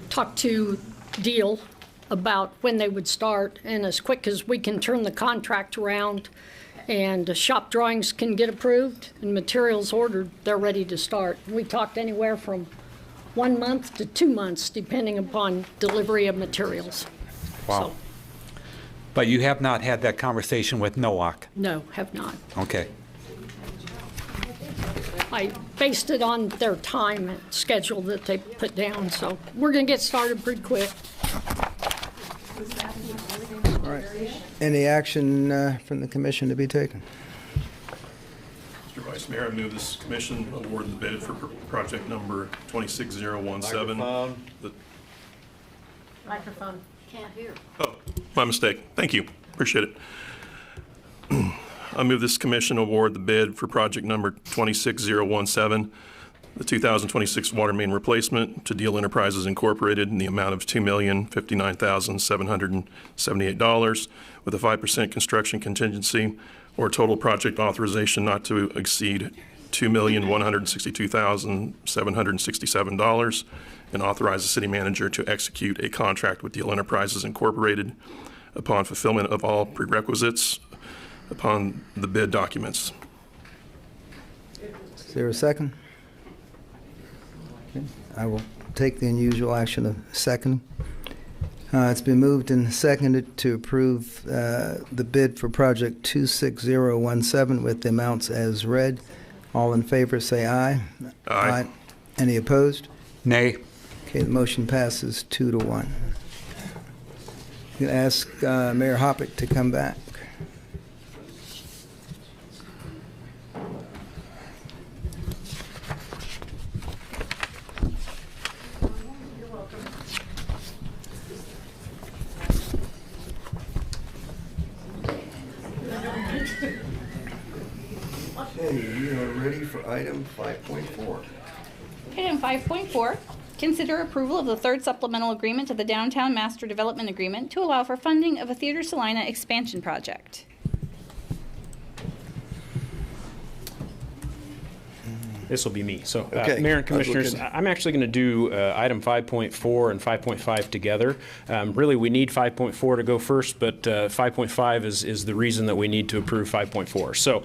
Talk to Deal about when they would start, and as quick as we can turn the contract around and shop drawings can get approved and materials ordered, they're ready to start. We talked anywhere from 1 month to 2 months, depending upon delivery of materials. Wow. So, but you have not had that conversation with Nowak? no, have not. Okay. I based it on their time schedule that they put down, so we're going to get started pretty quick. All right. Any action from the commission to be taken? Mr. Vice Mayor, I move this commission award the bid for project number 26017. Microphone. Can't hear. Oh, my mistake. Thank you. Appreciate it. I move this commission award the bid for project number 26017, the 2026 water main replacement to Deal Enterprises Incorporated in the amount of $2,059,778 with a 5% construction contingency or total project authorization not to exceed $2,162,767 and authorize the city manager to execute a contract with Deal Enterprises Incorporated upon fulfillment of all prerequisites upon the bid documents. Is there a second? Okay. I will take the unusual action of second. It's been moved and seconded to approve the bid for project 26017 with the amounts as read. All in favor say aye. Aye. Any opposed? Nay. Okay, the motion passes 2-1. I'm going to ask Mayor Hoppick to come back. Okay, we are ready for item 5.4. Item 5.4, consider approval of the third supplemental agreement to the Downtown Master Development Agreement to allow for funding of a Theater Salina expansion project. This will be me. So, Okay. Mayor and I was Commissioners, looking- I'm actually going to do item 5.4 and 5.5 together. Really, we need 5.4 to go first, but 5.5 is the reason that we need to approve 5.4. So,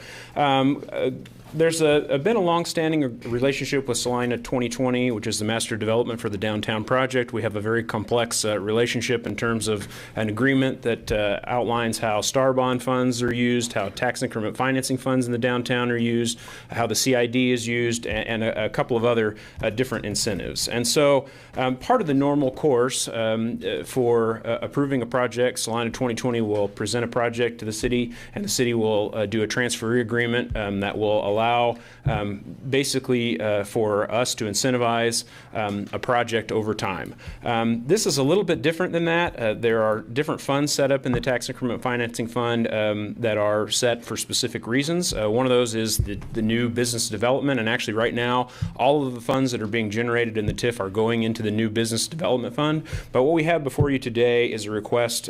there's been a long-standing relationship with Salina 2020, which is the master development for the downtown project. We have a very complex relationship in terms of an agreement that outlines how STAR bond funds are used, how tax increment financing funds in the downtown are used, how the CID is used, and a couple of other different incentives. And so part of the normal course for approving a project, Salina 2020 will present a project to the city, and the city will do a transferee agreement that will allow basically for us to incentivize a project over time. This is a little bit different than that. There are different funds set up in the tax increment financing fund that are set for specific reasons. One of those is the new business development, and actually right now all of the funds that are being generated in the TIF are going into the new business development fund. But what we have before you today is a request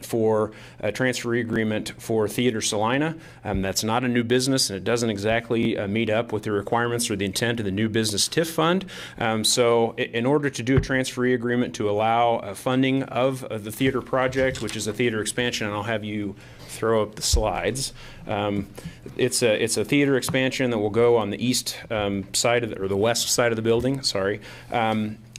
for a transferee agreement for Theater Salina. That's not a new business, and it doesn't exactly meet up with the requirements or the intent of the new business TIF fund. So in order to do a transferee agreement to allow funding of the theater project, which is a theater expansion, and I'll have you throw up the slides. It's a theater expansion that will go on the east side of or the west side of the building. Sorry.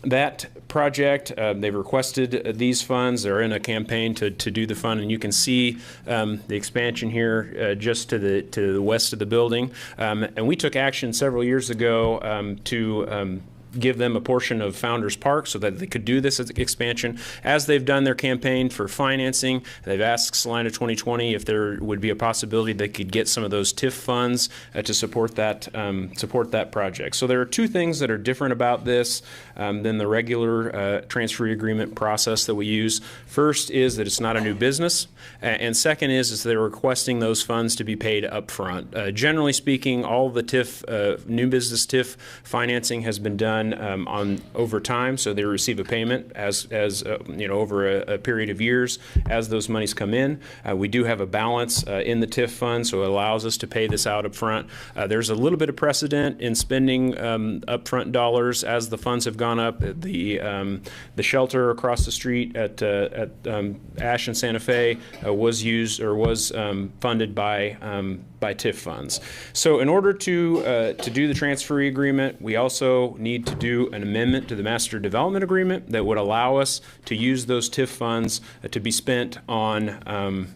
That project, they've requested these funds. They're in a campaign to do the fund, and you can see the expansion here just to the west of the building. And we took action several years ago to give them a portion of Founders Park so that they could do this expansion. As they've done their campaign for financing, they've asked Salina 2020 if there would be a possibility they could get some of those TIF funds to support that project. So there are two things that are different about this than the regular transfer agreement process that we use. First is that it's not a new business, and second is they're requesting those funds to be paid up front. Generally speaking, all the TIF, new business TIF financing has been done on over time, so they receive a payment as over a period of years as those monies come in. We do have a balance in the TIF fund, so it allows us to pay this out up front. There's a little bit of precedent in spending upfront dollars as the funds have gone up. The shelter across the street at Ash and Santa Fe was used or was funded by TIF funds. So in order to do the transferee agreement, we also need to do an amendment to the master development agreement that would allow us to use those TIF funds to be spent on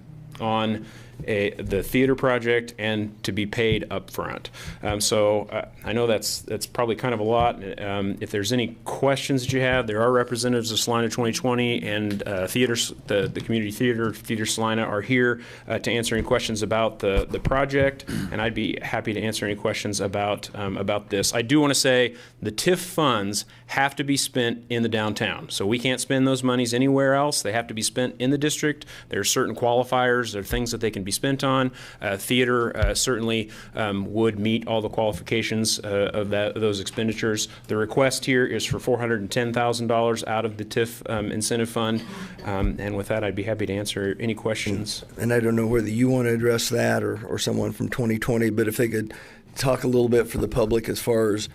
the theater project and to be paid up front. So I know that's probably kind of a lot. If there's any questions that you have, there are representatives of Salina 2020 and theaters, the community Theater Salina are here to answer any questions about the project, and I'd be happy to answer any questions about this. I do want to say the TIF funds have to be spent in the downtown, so we can't spend those monies anywhere else. They have to be spent in the district. There are certain qualifiers, there are things that they can be spent on. Theater certainly would meet all the qualifications of those expenditures. The request here is for $410,000 out of the TIF incentive fund, and with that I'd be happy to answer any questions. And I don't know whether you want to address that or someone from 2020, but if they could talk a little bit for the public as far as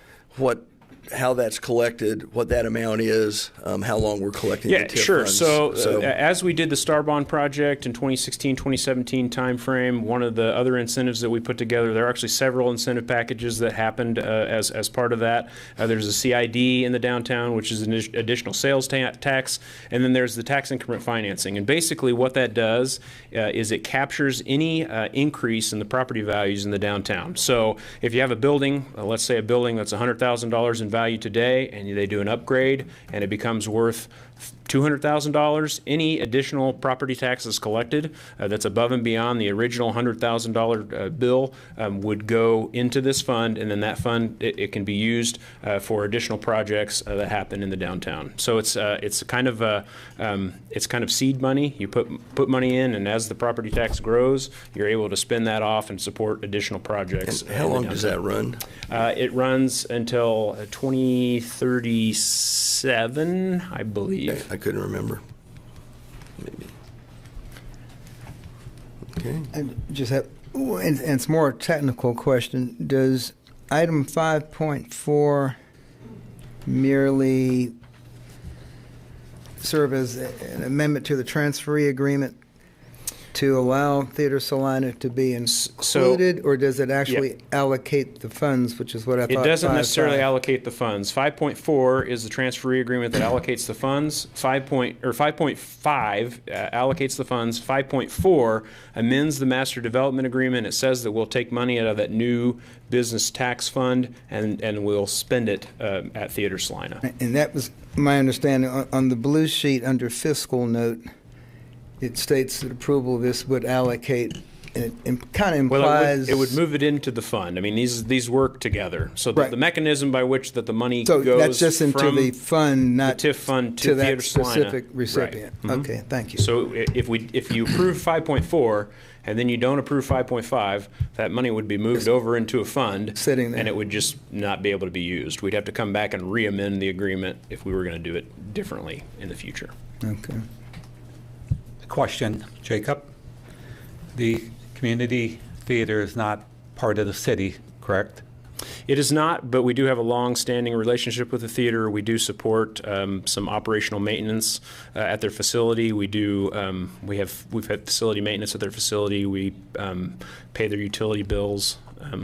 how that's collected, what that amount is, how long we're collecting the TIF sure. funds. So as we did the Star Bond project in 2016-2017 timeframe, one of the other incentives that we put together, there are actually several incentive packages that happened as part of that. There's a CID in the downtown, which is an additional sales tax, and then there's the tax increment financing. And basically what that does is it captures any increase in the property values in the downtown. So if you have a building, let's say a building that's $100,000 in value today, and they do an upgrade and it becomes worth $200,000, any additional property taxes collected that's above and beyond the original $100,000 bill would go into this fund, and then that fund it can be used for additional projects that happen in the downtown. So it's kind of seed money. You put money in, and as the property tax grows, you're able to spend that off and support additional projects. And how long does that run? It runs until 2037, I believe. I couldn't remember. Maybe. Okay. I just have, and it's more a technical question. Does item 5.4 merely serve as an amendment to the transferee agreement to allow Theater Salina to be included, or does it actually allocate the funds, which is what I thought? It doesn't necessarily allocate the funds. 5.4 is the transferee agreement that allocates the funds. 5.5 allocates the funds. 5.4 amends the master development agreement. It says that we'll take money out of that new business tax fund and we'll spend it at Theater Salina. And that was my understanding. On the blue sheet under fiscal note, it states that approval of this would allocate, and it kind of implies... Well, it would move it into the fund. I mean, these work together. So the mechanism by which that the money goes that's just into from the fund, not the TIF fund to that Theater Salina. specific recipient. Right. Okay, thank you. So if you approve 5.4 and then you don't approve 5.5, that money would be moved over into a fund, sitting there, and it would just not be able to be used. We'd have to come back and re-amend the agreement if we were going to do it differently in the future. Okay. Question, Jacob. The community theater is not part of the city, correct? It is not, but we do have a long-standing relationship with the theater. We do support some operational maintenance at their facility. We've had facility maintenance at their facility. We pay their utility bills,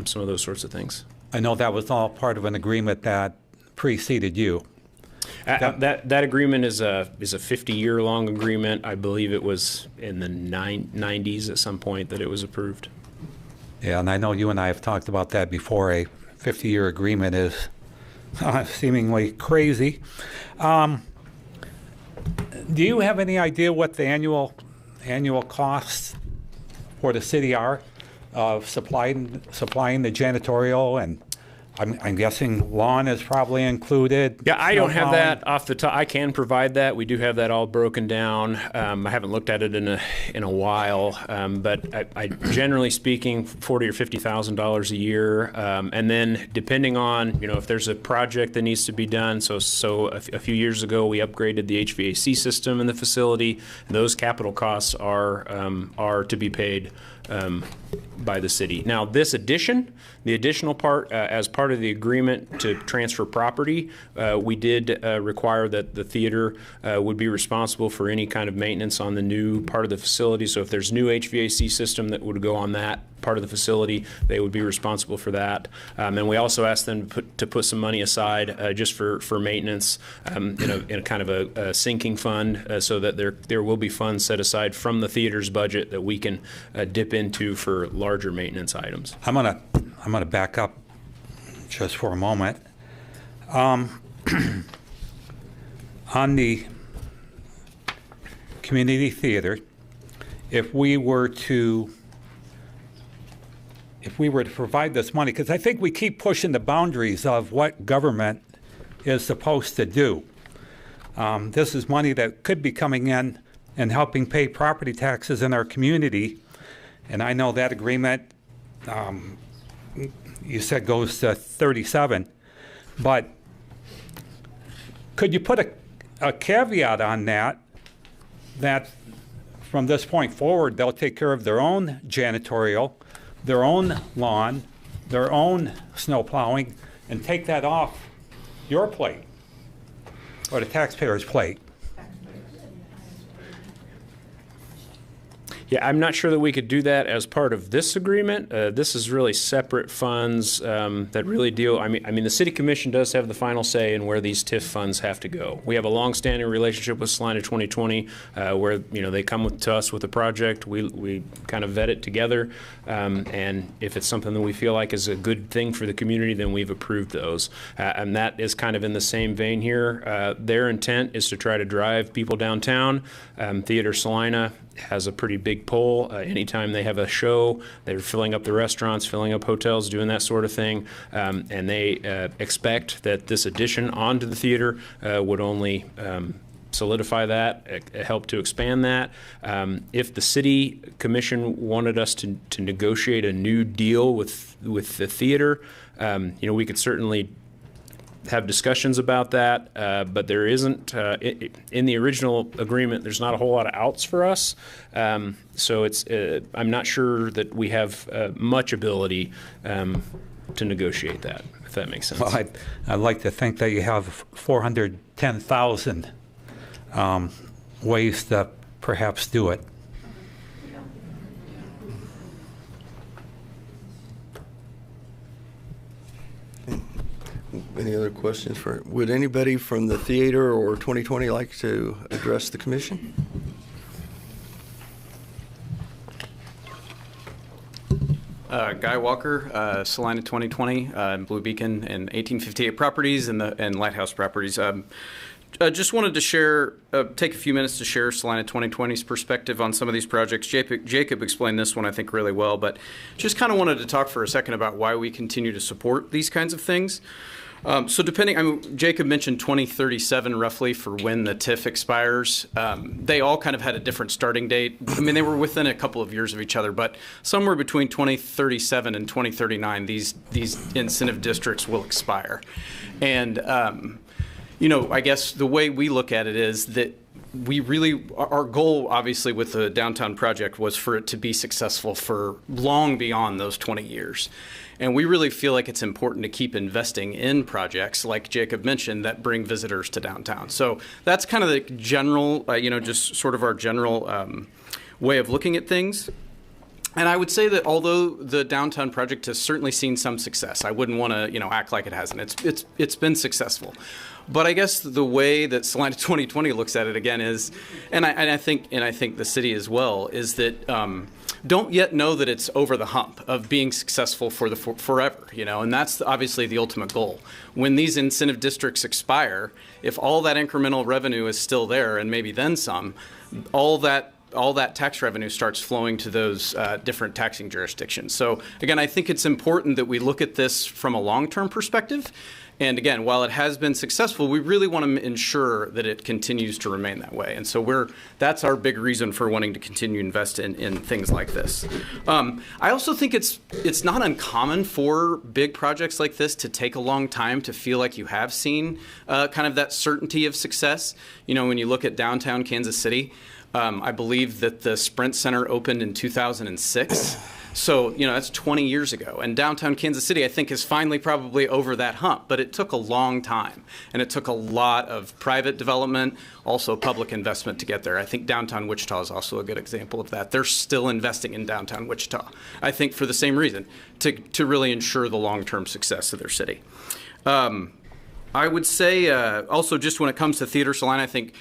some of those sorts of things. I know that was all part of an agreement that preceded you. That agreement is a 50-year-long agreement. I believe it was in the 90s at some point that it was approved. Yeah, and I know you and I have talked about that before. A 50-year agreement is seemingly crazy. Do you have any idea what the annual costs for the city are of supplying the janitorial? And I'm guessing lawn is probably included. Yeah, I don't have that off the top. I can provide that. We do have that all broken down. I haven't looked at it in a while, but I generally speaking, $40,000 or $50,000 a year, and then depending on if there's a project that needs to be done. So a few years ago we upgraded the HVAC system in the facility. And those capital costs are to be paid by the city. Now, the additional part, as part of the agreement to transfer property, we did require that the theater would be responsible for any kind of maintenance on the new part of the facility. So if there's new HVAC system that would go on that part of the facility, they would be responsible for that. And we also asked them to put some money aside just for maintenance in a kind of a sinking fund, so that there will be funds set aside from the theater's budget that we can dip into for larger maintenance items. I'm gonna back up just for a moment. On the community theater, if we were to provide this money, because I think we keep pushing the boundaries of what government is supposed to do. This is money that could be coming in and helping pay property taxes in our community. And I know that agreement, you said goes to 37, but could you put a caveat on that from this point forward, they'll take care of their own janitorial, their own lawn, their own snow plowing, and take that off your plate or the taxpayer's plate? Yeah, I'm not sure that we could do that as part of this agreement. This is really separate funds that really deal. I mean, the City Commission does have the final say in where these TIF funds have to go. We have a long-standing relationship with Salina 2020, where they come to us with a project. We kind of vet it together, and if it's something that we feel like is a good thing for the community, then we've approved those. And that is kind of in the same vein here. Their intent is to try to drive people downtown. Theater Salina has a pretty big pull. Anytime they have a show, they're filling up the restaurants, filling up hotels, doing that sort of thing. And they expect that this addition onto the theater would only solidify that, help to expand that. If the City Commission wanted us to negotiate a new deal with the theater, we could certainly have discussions about that, but there isn't, in the original agreement, there's not a whole lot of outs for us. So I'm not sure that we have much ability to negotiate that, if that makes sense. Well, I'd like to think that you have 410,000 ways to perhaps do it. Any other questions would anybody from the theater or 2020 like to address the commission? Guy Walker, Salina 2020, Blue Beacon, and 1858 Properties and Lighthouse Properties. I just wanted to share, take a few minutes to share Salina 2020's perspective on some of these projects. Jacob explained this one, I think, really well, but just kind of wanted to talk for a second about why we continue to support these kinds of things. So Jacob mentioned 2037 roughly for when the TIF expires. They all kind of had a different starting date. I mean, they were within a couple of years of each other, but somewhere between 2037 and 2039, these incentive districts will expire. And, I guess the way we look at it is that we really, our goal obviously with the downtown project was for it to be successful for long beyond those 20 years. And we really feel like it's important to keep investing in projects, like Jacob mentioned, that bring visitors to downtown. So that's kind of the general, just sort of our general way of looking at things. And I would say that although the downtown project has certainly seen some success, I wouldn't want to, act like it hasn't. It's been successful. But I guess the way that Salina 2020 looks at it again is, and I think the city as well, is that don't yet know that it's over the hump of being successful for forever, and that's obviously the ultimate goal. When these incentive districts expire, if all that incremental revenue is still there, and maybe then some, all that tax revenue starts flowing to those different taxing jurisdictions. So again, I think it's important that we look at this from a long-term perspective. And again, while it has been successful, we really want to ensure that it continues to remain that way. And so that's our big reason for wanting to continue to invest in things like this. I also think it's not uncommon for big projects like this to take a long time to feel like you have seen kind of that certainty of success. When you look at downtown Kansas City, I believe that the Sprint Center opened in 2006. So, that's 20 years ago. And downtown Kansas City, I think, is finally probably over that hump. But it took a long time. And it took a lot of private development, also public investment to get there. I think downtown Wichita is also a good example of that. They're still investing in downtown Wichita, I think, for the same reason, to really ensure the long-term success of their city. I would say also just when it comes to Theater Salina, I think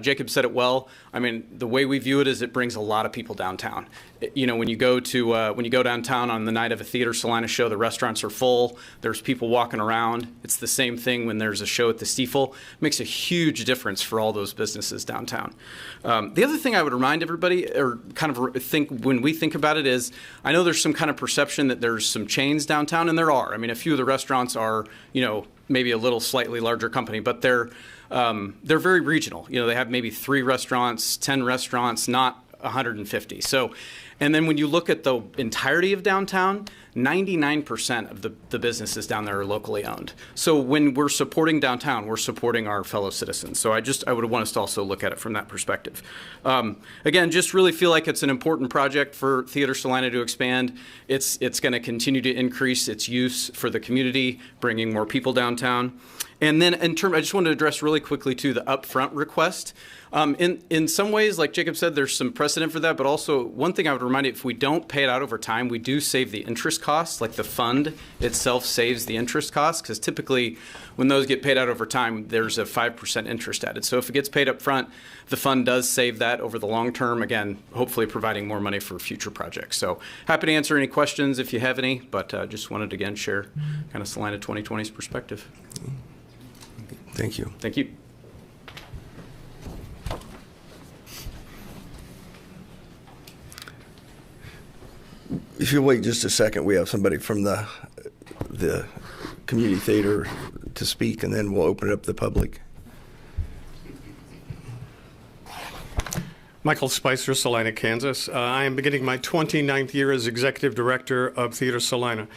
Jacob said it well. I mean, the way we view it is it brings a lot of people downtown. When you go downtown on the night of a Theater Salina show, the restaurants are full. There's people walking around. It's the same thing when there's a show at the Stiefel. It makes a huge difference for all those businesses downtown. The other thing I would remind everybody, or kind of think when we think about it, is I know there's some kind of perception that there's some chains downtown, and there are. I mean, a few of the restaurants are, maybe a little slightly larger company, but they're very regional. They have maybe 3 restaurants, 10 restaurants, not 150. So, and then when you look at the entirety of downtown, 99% of the businesses down there are locally owned. So when we're supporting downtown, we're supporting our fellow citizens. So I would want us to also look at it from that perspective. Again, just really feel like it's an important project for Theater Salina to expand. It's going to continue to increase its use for the community, bringing more people downtown. And then I just want to address really quickly too the upfront request. In some ways, like Jacob said, there's some precedent for that, but also one thing I would remind you, if we don't pay it out over time, we do save the interest costs, like the fund itself saves the interest costs, because typically when those get paid out over time, there's a 5% interest added. So if it gets paid up front, the fund does save that over the long term, again, hopefully providing more money for future projects. So happy to answer any questions if you have any, but just wanted to again share kind of Salina 2020's perspective. Thank you. Thank you. If you'll wait just a second, we have somebody from the community theater to speak, and then we'll open it up to the public. Michael Spicer, Salina, Kansas. I am beginning my 29th year as Executive Director of Theater Salina.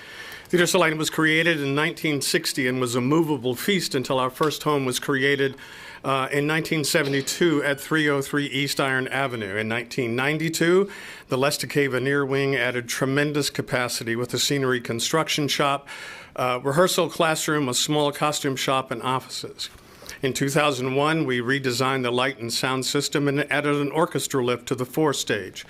Theater Salina was created in 1960 and was a movable feast until our first home was created in 1972 at 303 East Iron Avenue. In 1992, the Lestakay Veneer Wing added tremendous capacity with a scenery construction shop, rehearsal classroom, a small costume shop, and offices. In 2001, we redesigned the light and sound system and added an orchestra lift to the forestage.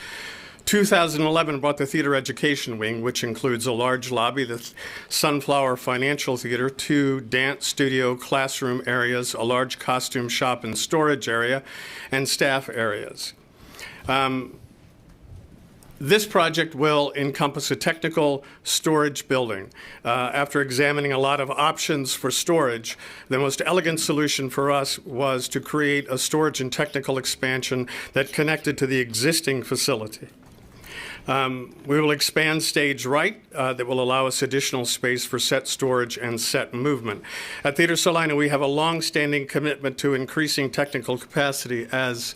2011 brought the Theater Education Wing, which includes a large lobby, the Sunflower Financial Theater, 2 dance studio classroom areas, a large costume shop and storage area, and staff areas. This project will encompass a technical storage building. After examining a lot of options for storage, the most elegant solution for us was to create a storage and technical expansion that connected to the existing facility. We will expand stage right that will allow us additional space for set storage and set movement. At Theater Salina, we have a long-standing commitment to increasing technical capacity as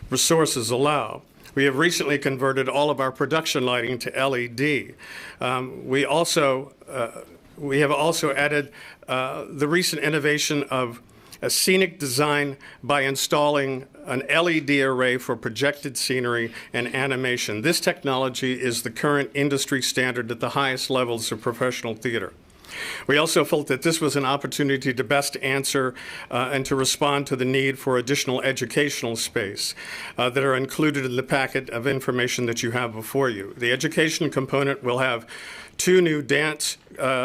resources allow. We have recently converted all of our production lighting to LED. We have also added the recent innovation of a scenic design by installing an LED array for projected scenery and animation. This technology is the current industry standard at the highest levels of professional theater. We also felt that this was an opportunity to best answer and to respond to the need for additional educational space that are included in the packet of information that you have before you. The education component will have 2 new dance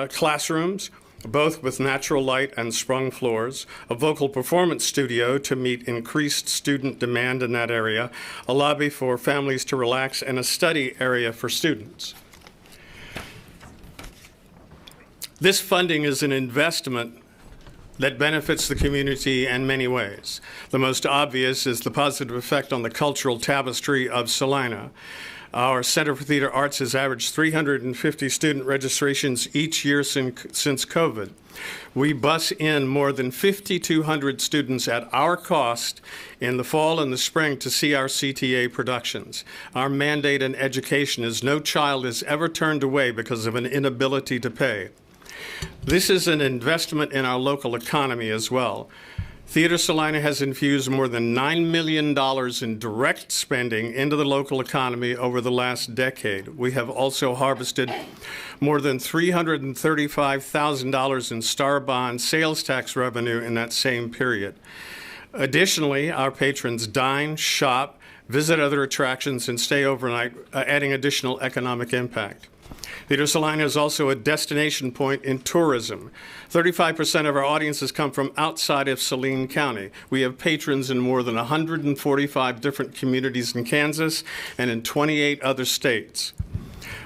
classrooms, both with natural light and sprung floors, a vocal performance studio to meet increased student demand in that area, a lobby for families to relax, and a study area for students. This funding is an investment that benefits the community in many ways. The most obvious is the positive effect on the cultural tapestry of Salina. Our Center for Theater Arts has averaged 350 student registrations each year since COVID. We bus in more than 5,200 students at our cost in the fall and the spring to see our CTA productions. Our mandate in education is no child is ever turned away because of an inability to pay. This is an investment in our local economy as well. Theater Salina has infused more than $9 million in direct spending into the local economy over the last decade. We have also harvested more than $335,000 in Star Bond sales tax revenue in that same period. Additionally, our patrons dine, shop, visit other attractions, and stay overnight, adding additional economic impact. Theater Salina is also a destination point in tourism. 35% of our audiences come from outside of Saline County. We have patrons in more than 145 different communities in Kansas and in 28 other states.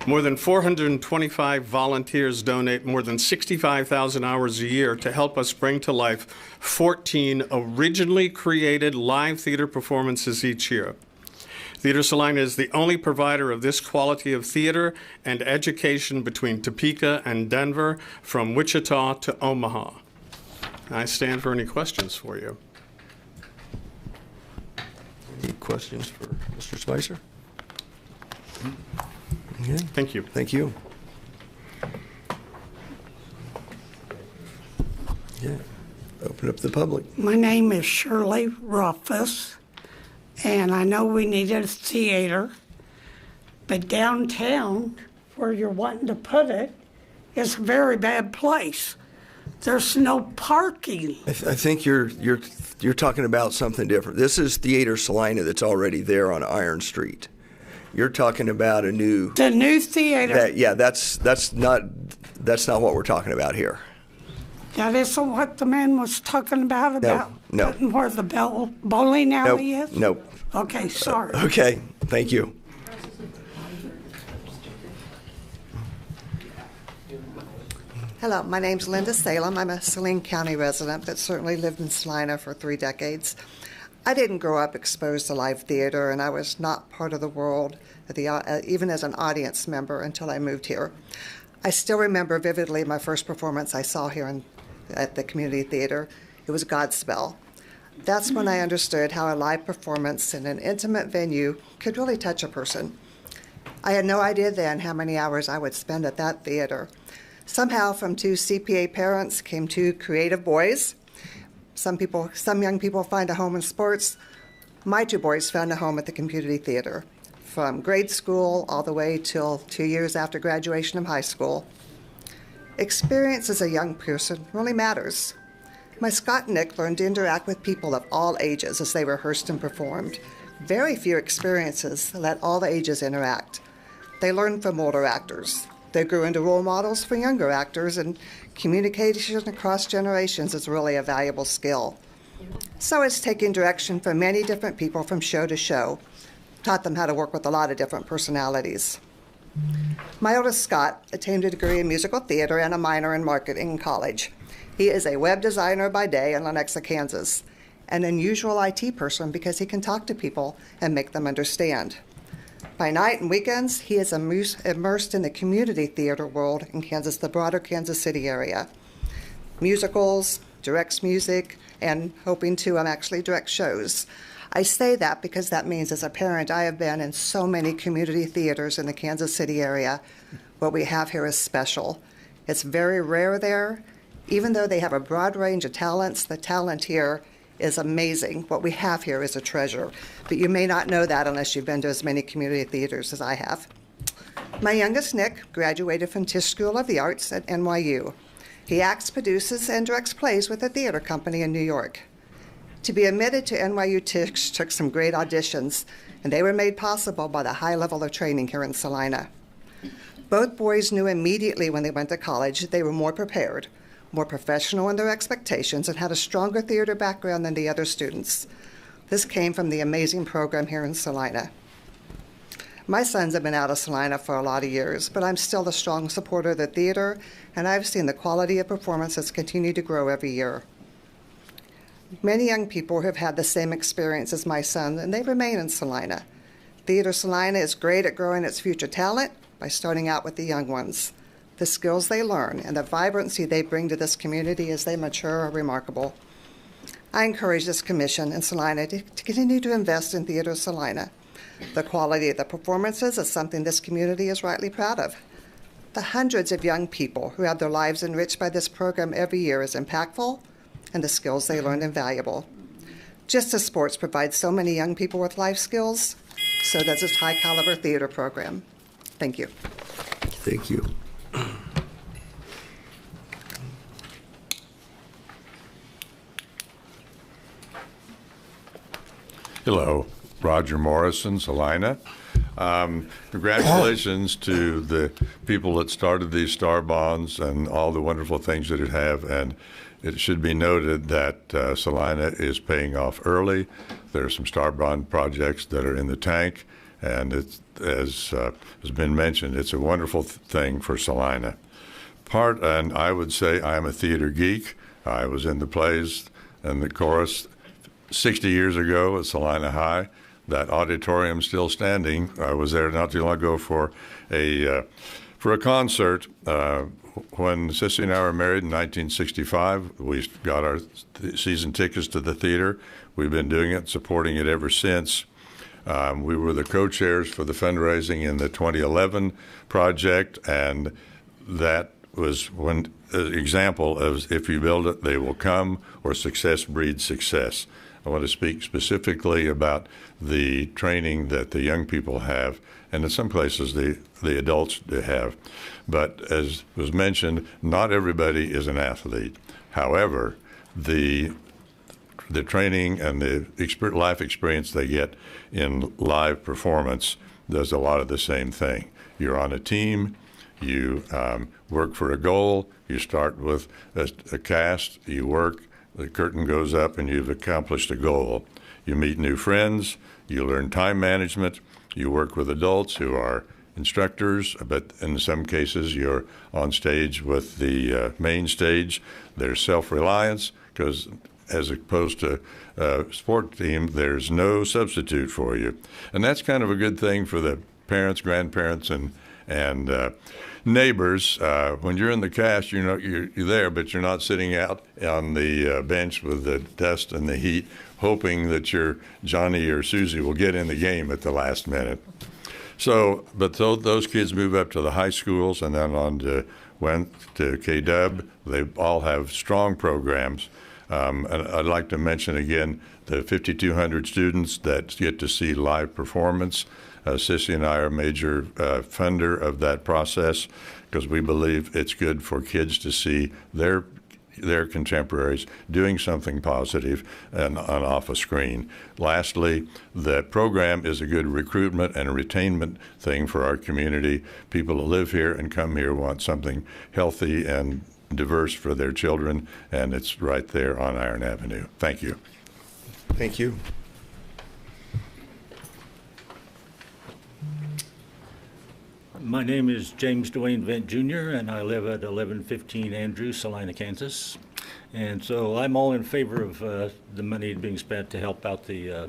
More than 425 volunteers donate more than 65,000 hours a year to help us bring to life 14 originally created live theater performances each year. Theater Salina is the only provider of this quality of theater and education between Topeka and Denver, from Wichita to Omaha. I stand for any questions for you. Any questions for Mr. Spicer? Okay. Thank you. Thank you. Yeah. Open up the public. My name is Shirley Ruffus, and I know we need a theater, but downtown, where you're wanting to put it, is a very bad place. There's no parking. I think you're talking about something different. This is Theater Salina that's already there on Iron Street. You're talking about a new. The new theater. That's not what we're talking about here. That isn't what the man was talking about No. where the bowling alley is? Nope. Okay, sorry. Okay, thank you. Hello, my name's Linda Salem. I'm a Saline County resident, but certainly lived in Salina for 3 decades. I didn't grow up exposed to live theater, and I was not part of the world, even as an audience member, until I moved here. I still remember vividly my first performance I saw here at the community theater. It was Godspell. That's when I understood how a live performance in an intimate venue could really touch a person. I had no idea then how many hours I would spend at that theater. Somehow, from 2 CPA parents came 2 creative boys. Some young people find a home in sports. My 2 boys found a home at the community theater, from grade school all the way till 2 years after graduation of high school. Experience as a young person really matters. My Scott and Nick learned to interact with people of all ages as they rehearsed and performed. Very few experiences let all the ages interact. They learned from older actors. They grew into role models for younger actors, and communication across generations is really a valuable skill. So it's taking direction from many different people from show to show. Taught them how to work with a lot of different personalities. My oldest, Scott, attained a degree in musical theater and a minor in marketing in college. He is a web designer by day in Lenexa, Kansas, an unusual IT person because he can talk to people and make them understand. By night and weekends, he is immersed in the community theater world in Kansas, the broader Kansas City area. Musicals, directs music, and hoping to actually direct shows. I say that because that means as a parent, I have been in so many community theaters in the Kansas City area. What we have here is special. It's very rare there. Even though they have a broad range of talents, the talent here is amazing. What we have here is a treasure, but you may not know that unless you've been to as many community theaters as I have. My youngest, Nick, graduated from Tisch School of the Arts at NYU. He acts, produces, and directs plays with a theater company in New York. To be admitted to NYU Tisch took some great auditions, and they were made possible by the high level of training here in Salina. Both boys knew immediately when they went to college they were more prepared, more professional in their expectations, and had a stronger theater background than the other students. This came from the amazing program here in Salina. My sons have been out of Salina for a lot of years, but I'm still a strong supporter of the theater, and I've seen the quality of performances continue to grow every year. Many young people have had the same experience as my son, and they remain in Salina. Theater Salina is great at growing its future talent by starting out with the young ones. The skills they learn and the vibrancy they bring to this community as they mature are remarkable. I encourage this commission and Salina to continue to invest in Theater Salina. The quality of the performances is something this community is rightly proud of. The hundreds of young people who have their lives enriched by this program every year is impactful, and the skills they learn invaluable. Just as sports provides so many young people with life skills, so does this high-caliber theater program. Thank you. Thank you. Hello, Roger Morrison, Salina. Congratulations to the people that started these star bonds and all the wonderful things that it have. And it should be noted that Salina is paying off early. There are some star bond projects that are in the tank, and it's, as has been mentioned, it's a wonderful thing for Salina. And I would say I'm a theater geek. I was in the plays and the chorus 60 years ago at Salina High. That auditorium still standing. I was there not too long ago for a concert. When Sissy and I were married in 1965, we got our season tickets to the theater. We've been doing it, supporting it ever since. We were the co-chairs for the fundraising in the 2011 project, and that was one example of if you build it, they will come, or success breeds success. I want to speak specifically about the training that the young people have, and in some places the adults have. But as was mentioned, not everybody is an athlete. However, the training and the life experience they get in live performance does a lot of the same thing. You're on a team, you work for a goal, you start with a cast, you work, the curtain goes up, and you've accomplished a goal. You meet new friends, you learn time management, you work with adults who are instructors, but in some cases you're on stage with the main stage. There's self-reliance, because as opposed to a sport team, there's no substitute for you. And that's kind of a good thing for the parents, grandparents, and neighbors. When you're in the cast, you're there, but you're not sitting out on the bench with the dust and the heat, hoping that your Johnny or Susie will get in the game at the last minute. So, but those kids move up to the high schools and then went to KW. They all have strong programs. And I'd like to mention again the 5,200 students that get to see live performance. Sissy and I are a major funder of that process because we believe it's good for kids to see their contemporaries doing something positive and on off a screen. Lastly, the program is a good recruitment and a retainment thing for our community. People who live here and come here want something healthy and diverse for their children, and it's right there on Iron Avenue. Thank you. Thank you. My name is James Dwayne Vent Jr., and I live at 1115 Andrews, Salina, Kansas. And so I'm all in favor of the money being spent to help out the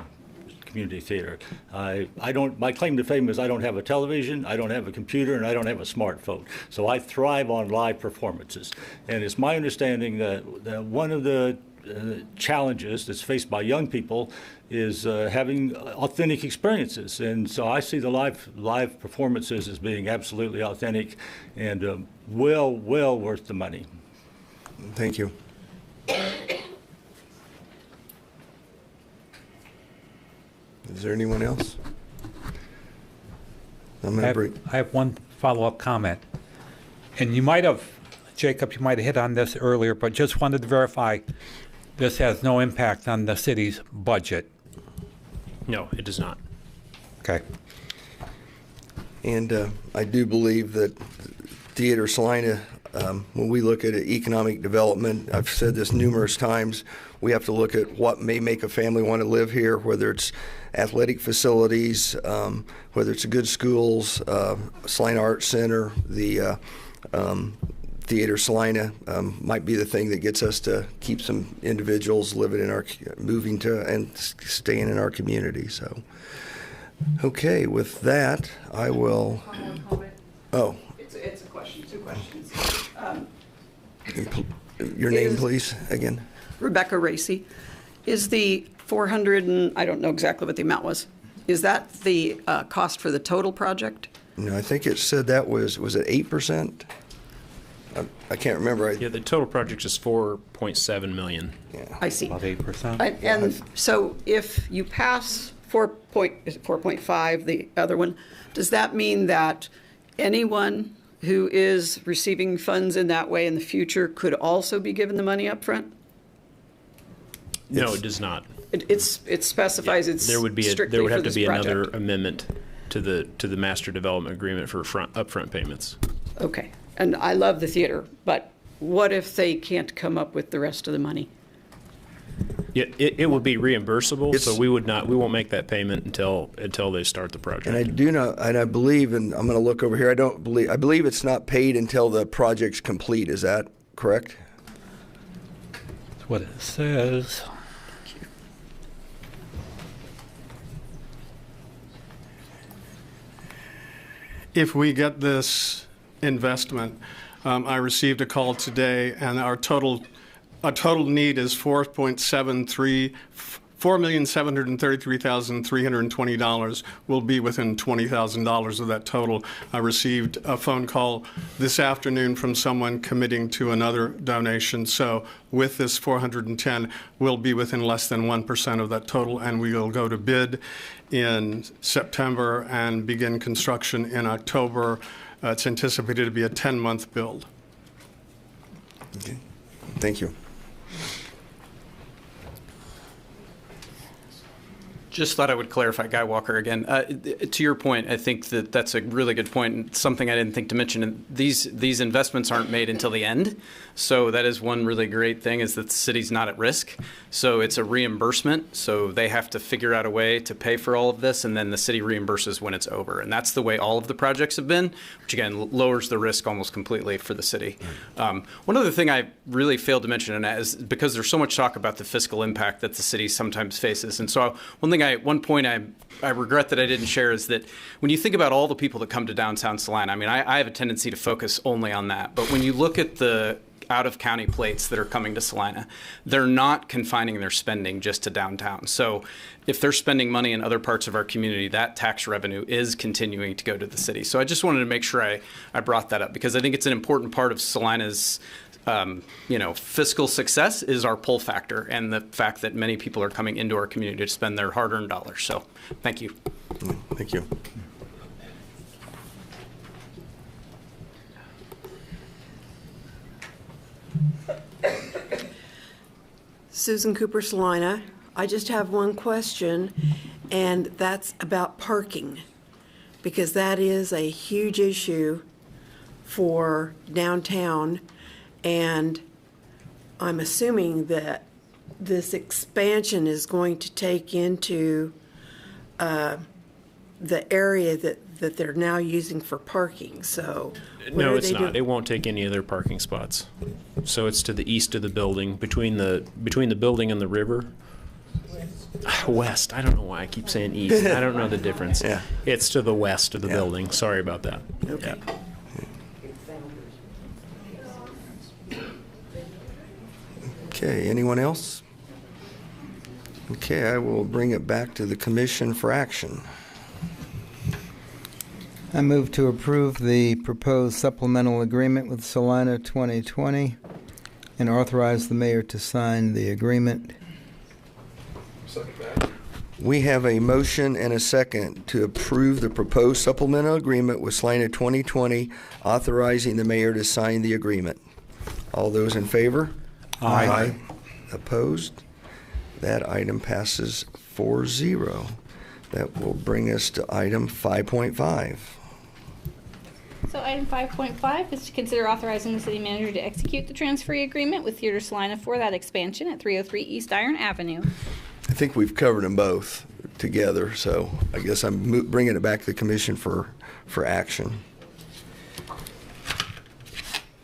community theater. My claim to fame is I don't have a television, I don't have a computer, and I don't have a smartphone. So I thrive on live performances. And it's my understanding that one of the challenges that's faced by young people is having authentic experiences, and so I see the live performances as being absolutely authentic and well worth the money. Thank you. Is there anyone else? I have one follow-up comment. And you might have, Jacob, you might have hit on this earlier, but just wanted to verify this has no impact on the city's budget. No, it does not. Okay. And I do believe that Theater Salina, when we look at economic development, I've said this numerous times, we have to look at what may make a family want to live here, whether it's athletic facilities, whether it's good schools, Salina Arts Center, the Theater Salina might be the thing that gets us to keep some individuals living in our, moving to and staying in our community. So, okay, with that, I will. Oh. It's a question, two questions. Your name, please, again. Rebecca Racy. Is the 400 and I don't know exactly what the amount was. Is that the cost for the total project? No, I think it said that was it 8%? I can't remember. Yeah, the total project is 4.7 million. Yeah. I see. About 8%. And so if you pass 4.5, the other one, does that mean that anyone who is receiving funds in that way in the future could also be given the money up front? No, it does not. It specifies it's there would be strictly there would have for to this be project. another amendment to the master development agreement for upfront payments. Okay. And I love the theater, but what if they can't come up with the rest of the money? Yeah, it would be reimbursable, so we won't make that payment until they start the project. And I do know, and I believe, and I'm going to look over here. I believe it's not paid until the project's complete. Is that correct? That's what it says. If we get this investment, I received a call today, and our total need is $4,733,320. Will be within $20,000 of that total. I received a phone call this afternoon from someone committing to another donation. So with this 410, we'll be within less than 1% of that total, and we will go to bid in September and begin construction in October. It's anticipated to be a 10-month build. Okay. Thank you. Just thought I would clarify, Guy Walker again. To your point, I think that's a really good point, and something I didn't think to mention. These investments aren't made until the end, so that is one really great thing, is that the city's not at risk. So it's a reimbursement, so they have to figure out a way to pay for all of this, and then the city reimburses when it's over. And that's the way all of the projects have been, which again lowers the risk almost completely for the city. One other thing I really failed to mention, and that is because there's so much talk about the fiscal impact that the city sometimes faces. And so one point I regret that I didn't share is that when you think about all the people that come to downtown Salina, I mean, I have a tendency to focus only on that. But when you look at the out-of-county plates that are coming to Salina, they're not confining their spending just to downtown. So if they're spending money in other parts of our community, that tax revenue is continuing to go to the city. So I just wanted to make sure I brought that up, because I think it's an important part of Salina's fiscal success is our pull factor, and the fact that many people are coming into our community to spend their hard-earned dollars. So thank you. Thank you. Susan Cooper Salina. I just have one question, and that's about parking, because that is a huge issue for downtown, and I'm assuming that this expansion is going to take into the area that they're now using for parking. So no, it's not. It won't take any of their parking spots. So it's to the east of the building, between the building and the river. West. I don't know why I keep saying east. I don't know the difference. Yeah. It's to the west of the building. Sorry about that. Okay. Yeah. Okay, anyone else? Okay, I will bring it back to the commission for action. I move to approve the proposed supplemental agreement with Salina 2020 and authorize the mayor to sign the agreement. We have a motion and a second to approve the proposed supplemental agreement with Salina 2020, authorizing the mayor to sign the agreement. All those in favor? Aye. Opposed? That item passes 4-0. That will bring us to item 5.5. So item 5.5 is to consider authorizing the city manager to execute the transferee agreement with Theater Salina for that expansion at 303 East Iron Avenue. I think we've covered them both together, so I guess I'm bringing it back to the commission for action.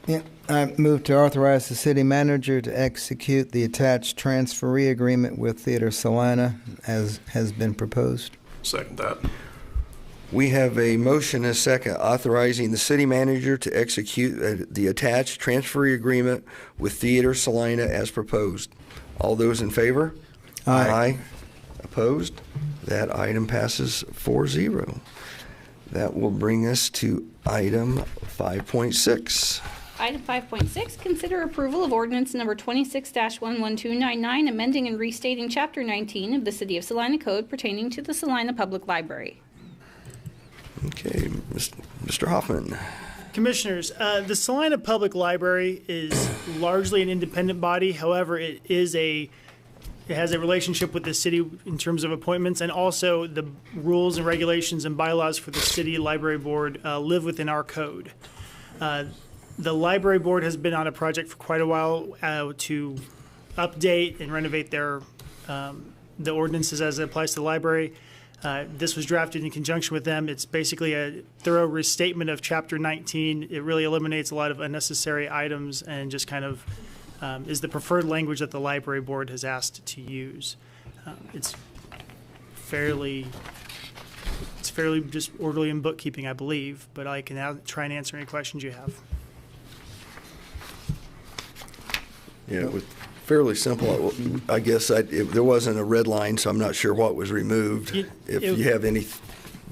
Yeah, I move to authorize the city manager to execute the attached transferee agreement with Theater Salina as has been proposed. Second that. We have a motion and a second authorizing the city manager to execute the attached transferee agreement with Theater Salina as proposed. All those in favor? Aye. Opposed? That item passes 4-0. That will bring us to item 5.6. Item 5.6, consider approval of ordinance number 26-11299, amending and restating Chapter 19 of the City of Salina Code pertaining to the Salina Public Library. Okay, Mr. Hoffman. Commissioners, the Salina Public Library is largely an independent body. However, it has a relationship with the city in terms of appointments, and also the rules and regulations and bylaws for the city library board live within our code. The library board has been on a project for quite a while to update and renovate their the ordinances as it applies to the library. This was drafted in conjunction with them. It's basically a thorough restatement of Chapter 19. It really eliminates a lot of unnecessary items and just kind of is the preferred language that the library board has asked to use. It's fairly just orderly in bookkeeping, I believe, but I can now try and answer any questions you have. Yeah, it was fairly simple. I guess there wasn't a red line, so I'm not sure what was removed. If you have any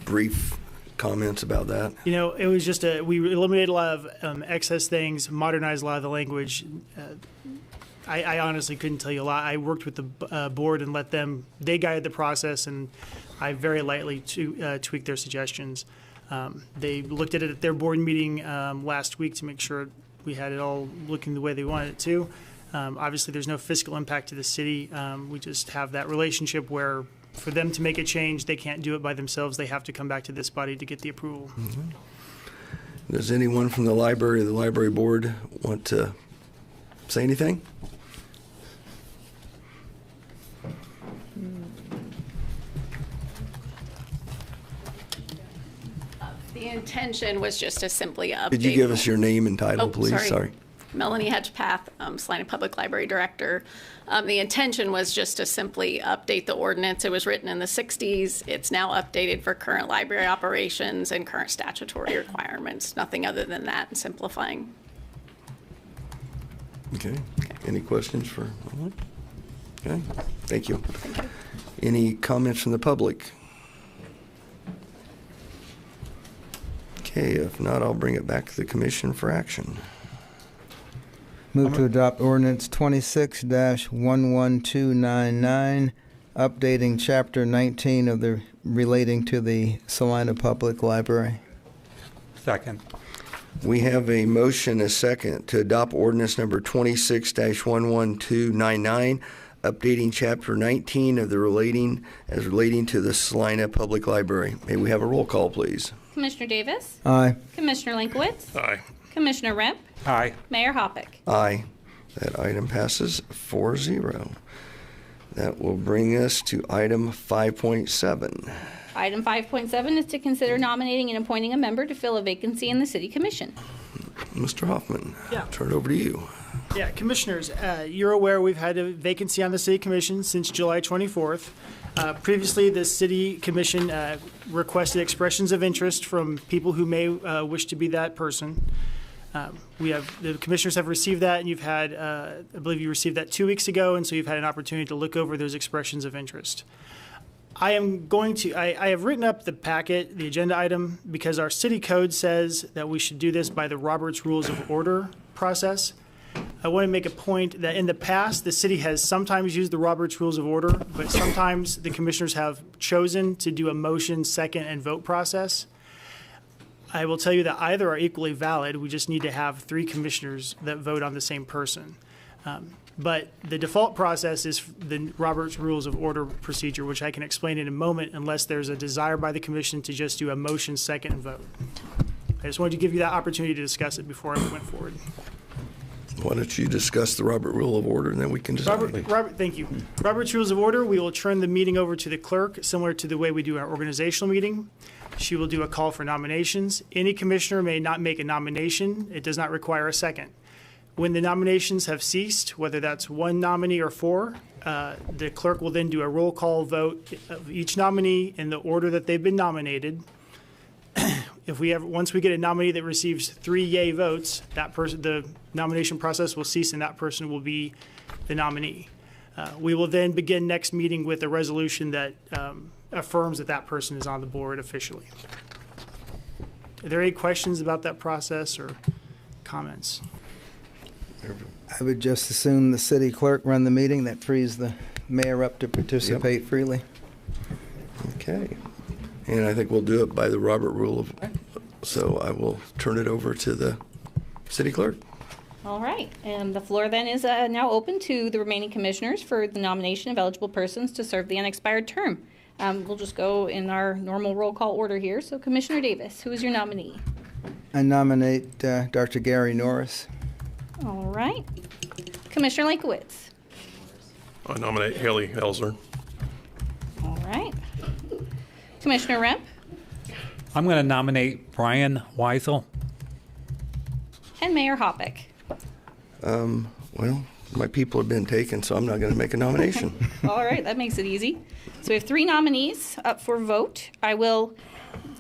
brief comments about that. You know, it was just we eliminated a lot of excess things, modernized a lot of the language. I honestly couldn't tell you a lot. I worked with the board and they guided the process, and I very lightly tweaked their suggestions. They looked at it at their board meeting last week to make sure we had it all looking the way they wanted it to. Obviously, there's no fiscal impact to the city. We just have that relationship where for them to make a change, they can't do it by themselves. They have to come back to this body to get the approval. Mm-hmm. Does anyone from the library or the library board want to say anything? The intention was just to simply update. Could you give us your name and title, please? Sorry. Melanie Hedgepath, Salina Public Library Director. The intention was just to simply update the ordinance. It was written in the 60s. It's now updated for current library operations and current statutory requirements. Nothing other than that, and simplifying. Okay. Any questions for Melanie? Okay. Thank you. Any comments from the public? Okay, if not, I'll bring it back to the commission for action. Move to adopt ordinance 26-11299, updating Chapter 19 of the relating to the Salina Public Library. Second. We have a motion, a second, to adopt ordinance number 26-11299, updating Chapter 19 of the relating to the Salina Public Library. May we have a roll call, please? Commissioner Davis? Aye. Commissioner Linkowitz? Aye. Commissioner Remp? Aye. Mayor Hoppick? Aye. That item passes 4-0. That will bring us to item 5.7. Item 5.7 is to consider nominating and appointing a member to fill a vacancy in the City Commission. Mr. Hoffman, Yeah. turn it over to you. Yeah, Commissioners, you're aware we've had a vacancy on the City Commission since July 24th. Previously, the City Commission requested expressions of interest from people who may wish to be that person. The commissioners have received that, and you've had, I believe you received that 2 weeks ago, and so you've had an opportunity to look over those expressions of interest. I have written up the packet, the agenda item, because our city code says that we should do this by the Roberts Rules of Order process. I want to make a point that in the past, the city has sometimes used the Robert's Rules of Order, but sometimes the commissioners have chosen to do a motion, second, and vote process. I will tell you that either are equally valid. We just need to have 3 commissioners that vote on the same person. But the default process is the Robert's Rules of Order procedure, which I can explain in a moment, unless there's a desire by the commission to just do a motion, second, and vote. I just wanted to give you that opportunity to discuss it before I went forward. Why don't you discuss the Robert Rule of Order, and then we can decide. Robert, thank you. Robert's Rules of Order, we will turn the meeting over to the clerk, similar to the way we do our organizational meeting. She will do a call for nominations. Any commissioner may not make a nomination. It does not require a second. When the nominations have ceased, whether that's 1 nominee or 4, the clerk will then do a roll call vote of each nominee in the order that they've been nominated. Once we get a nominee that receives 3 yay votes, the nomination process will cease and that person will be the nominee. We will then begin next meeting with a resolution that affirms that that person is on the board officially. Are there any questions about that process or comments? I would just assume the city clerk run the meeting. That frees the mayor up to participate freely. Okay. And I think we'll do it by the Robert Rule of, so I will turn it over to the city clerk. All right, and the floor then is now open to the remaining commissioners for the nomination of eligible persons to serve the unexpired term. We'll just go in our normal roll call order here. So Commissioner Davis, who is your nominee? I nominate Dr. Gary Norris. All right. Commissioner Lankowitz. I nominate Haley Elser. All right. Commissioner Remp. I'm going to nominate Brian Weisel. And Mayor Hoppick. Well, my people have been taken, so I'm not going to make a nomination. All right, that makes it easy. So we have 3 nominees up for vote. I will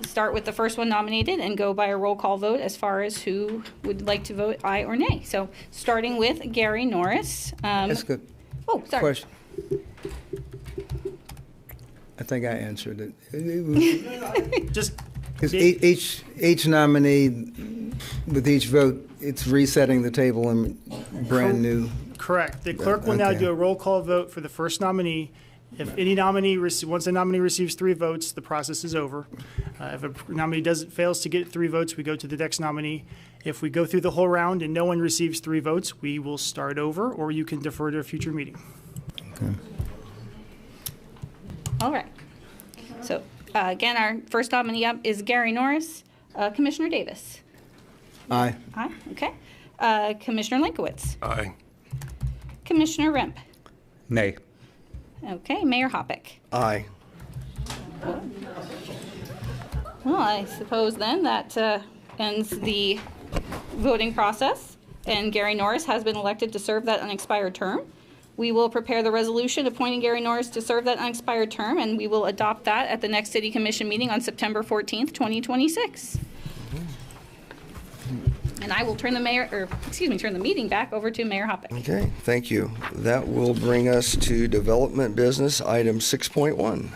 start with the first one nominated and go by a roll call vote as far as who would like to vote aye or nay. So starting with Gary Norris. That's good. Oh, sorry. Question. I think I answered it. Just because each nominee, with each vote, it's resetting the table and brand new. Correct. The clerk will now do a roll call vote for the first nominee. If any nominee, once a nominee receives 3 votes, the process is over. If a nominee fails to get 3 votes, we go to the next nominee. If we go through the whole round and no one receives 3 votes, we will start over, or you can defer to a future meeting. Okay. All right. So again, our first nominee up is Gary Norris. Commissioner Davis. Aye. Aye. Okay. Commissioner Lankowitz. Aye. Commissioner Remp. Nay. Okay. Mayor Hoppick. Aye. Well, I suppose then that ends the voting process, and Gary Norris has been elected to serve that unexpired term. We will prepare the resolution appointing Gary Norris to serve that unexpired term, and we will adopt that at the next City Commission meeting on September 14th, 2026. And I will turn the meeting back over to Mayor Hoppick. Okay, thank you. That will bring us to development business, item 6.1.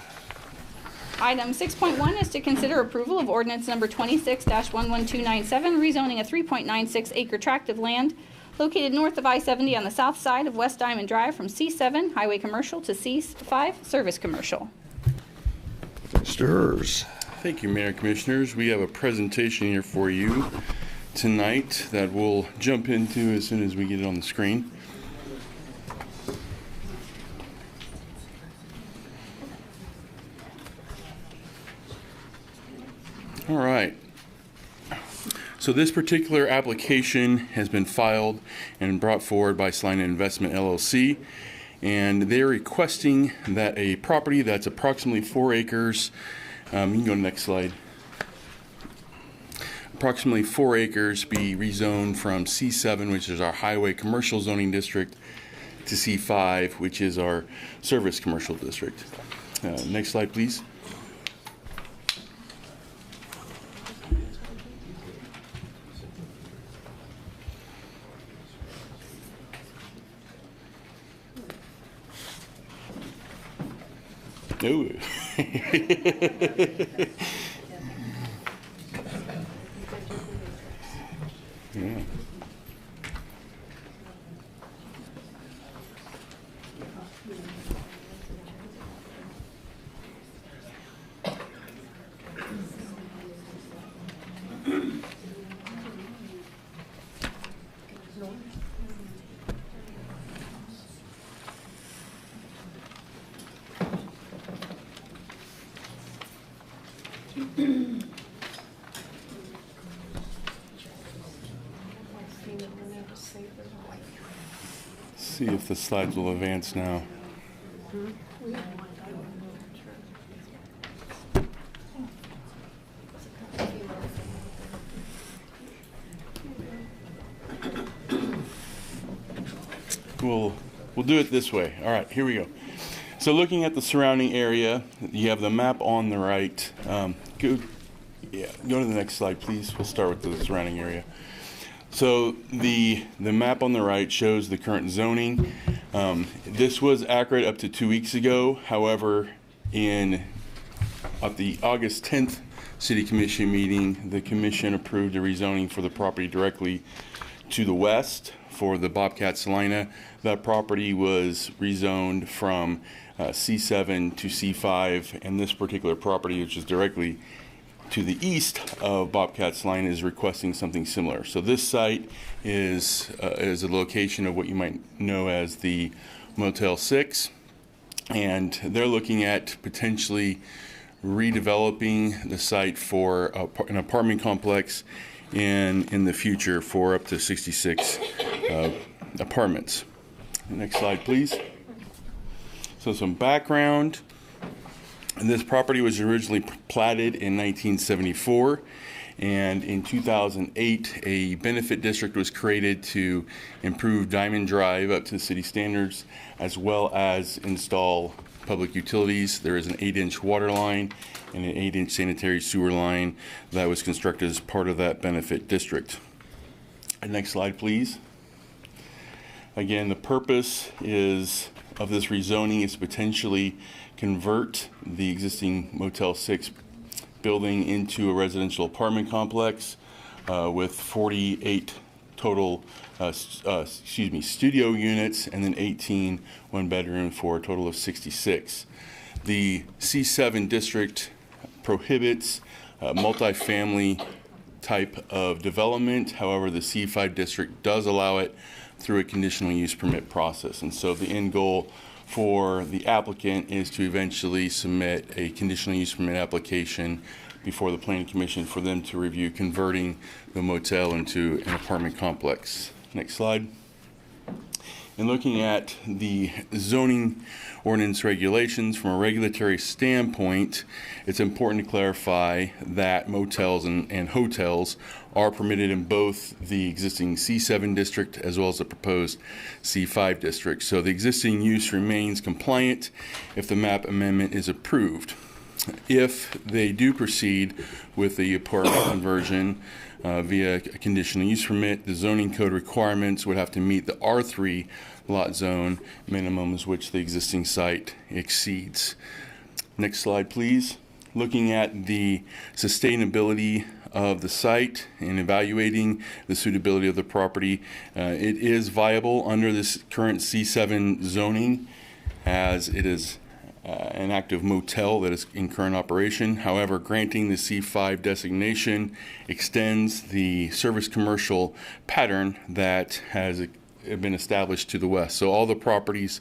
Item 6.1 is to consider approval of ordinance number 26-11297, rezoning a 3.96 acre tract of land located north of I-70 on the south side of West Diamond Drive from C7 Highway Commercial to C5 Service Commercial. Mr. Hers. Thank you, Mayor and Commissioners. We have a presentation here for you tonight that we'll jump into as soon as we get it on the screen. All right. So this particular application has been filed and brought forward by Salina Investment LLC, and they're requesting that a property that's approximately 4 acres, you can go to the next slide, approximately 4 acres be rezoned from C7, which is our highway commercial zoning district, to C5, which is our service commercial district. Next slide, please. Ooh. Yeah. See if the slides will advance now. We'll do it this way. All right, here we go. So looking at the surrounding area, you have the map on the right. Go to the next slide, please. We'll start with the surrounding area. So the map on the right shows the current zoning. This was accurate up to 2 weeks ago. However, at the August 10th City Commission meeting, the Commission approved a rezoning for the property directly to the west for the Bobcat Salina. That property was rezoned from C7 to C5, and this particular property, which is directly to the east of Bobcat Salina, is requesting something similar. So this site is a location of what you might know as the Motel 6, and they're looking at potentially redeveloping the site for an apartment complex in the future for up to 66 apartments. Next slide, please. So some background. This property was originally platted in 1974, and in 2008 a benefit district was created to improve Diamond Drive up to city standards, as well as install public utilities. There is an 8-inch water line and an 8-inch sanitary sewer line that was constructed as part of that benefit district. Next slide, please. Again, the purpose of this rezoning is to potentially convert the existing Motel 6 building into a residential apartment complex with 48 total studio units, and then 18 one-bedroom for a total of 66. The C7 district prohibits multifamily type of development. However, the C5 district does allow it through a conditional use permit process. And so the end goal for the applicant is to eventually submit a conditional use permit application before the Planning Commission for them to review converting the motel into an apartment complex. Next slide. In looking at the zoning ordinance regulations from a regulatory standpoint, it's important to clarify that motels and hotels are permitted in both the existing C7 district as well as the proposed C5 district. So the existing use remains compliant if the map amendment is approved. If they do proceed with the apartment conversion via a conditional use permit, the zoning code requirements would have to meet the R3 lot zone minimums, which the existing site exceeds. Next slide, please. Looking at the sustainability of the site and evaluating the suitability of the property, it is viable under this current C7 zoning, as it is an active motel that is in current operation. However, granting the C5 designation extends the service commercial pattern that has been established to the west. So all the properties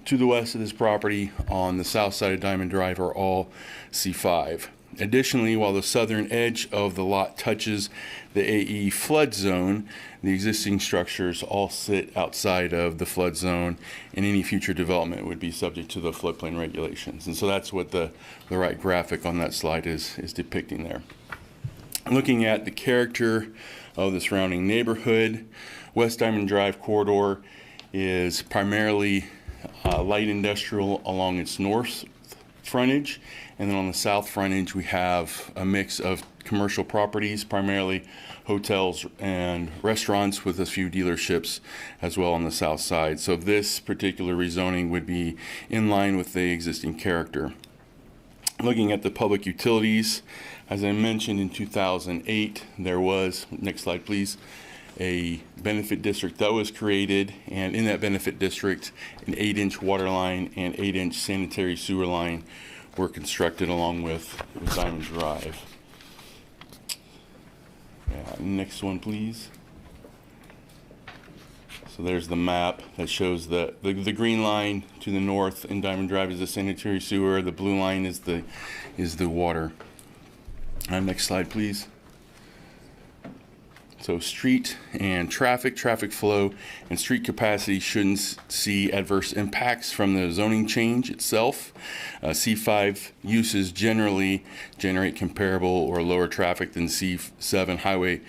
to the west of this property on the south side of Diamond Drive are all C5. Additionally, while the southern edge of the lot touches the AE flood zone, the existing structures all sit outside of the flood zone, and any future development would be subject to the floodplain regulations. And so that's what the right graphic on that slide is depicting there. Looking at the character of the surrounding neighborhood, West Diamond Drive corridor is primarily light industrial along its north frontage, and then on the south frontage we have a mix of commercial properties, primarily hotels and restaurants, with a few dealerships as well on the south side. So this particular rezoning would be in line with the existing character. Looking at the public utilities, as I mentioned, in 2008 there was, next slide please, a benefit district that was created, and in that benefit district an 8-inch water line and 8-inch sanitary sewer line were constructed along with Diamond Drive. Next one please. So there's the map that shows the green line to the north in Diamond Drive is the sanitary sewer, the blue line is the water. Next slide, please. So street and traffic flow, and street capacity shouldn't see adverse impacts from the zoning change itself. C5 uses generally generate comparable or lower traffic than C7 highway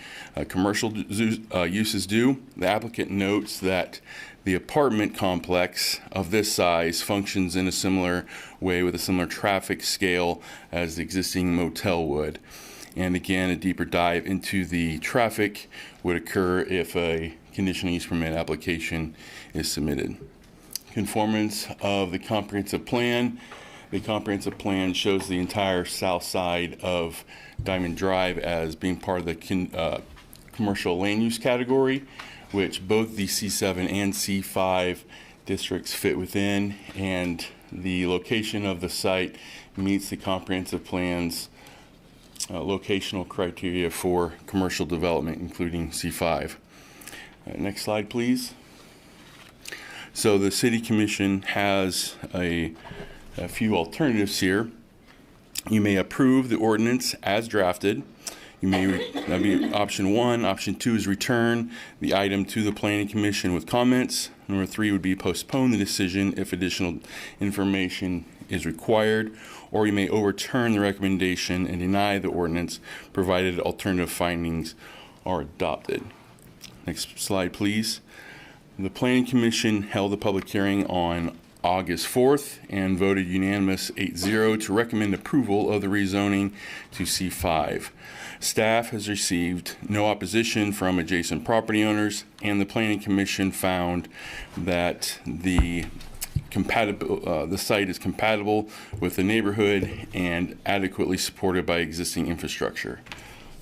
commercial uses do. The applicant notes that the apartment complex of this size functions in a similar way with a similar traffic scale as the existing motel would. And again, a deeper dive into the traffic would occur if a conditional use permit application is submitted. Conformance of the comprehensive plan. The comprehensive plan shows the entire south side of Diamond Drive as being part of the commercial land use category, which both the C7 and C5 districts fit within, and the location of the site meets the comprehensive plan's locational criteria for commercial development, including C5. Next slide, please. So the City Commission has a few alternatives here. You may approve the ordinance as drafted. You may, that'd be option 1. Option 2 is return the item to the Planning Commission with comments. Number 3 would be postpone the decision if additional information is required, or you may overturn the recommendation and deny the ordinance provided alternative findings are adopted. Next slide, please. The Planning Commission held a public hearing on August 4th and voted unanimous 8-0 to recommend approval of the rezoning to C5. Staff has received no opposition from adjacent property owners, and the Planning Commission found that the site is compatible with the neighborhood and adequately supported by existing infrastructure.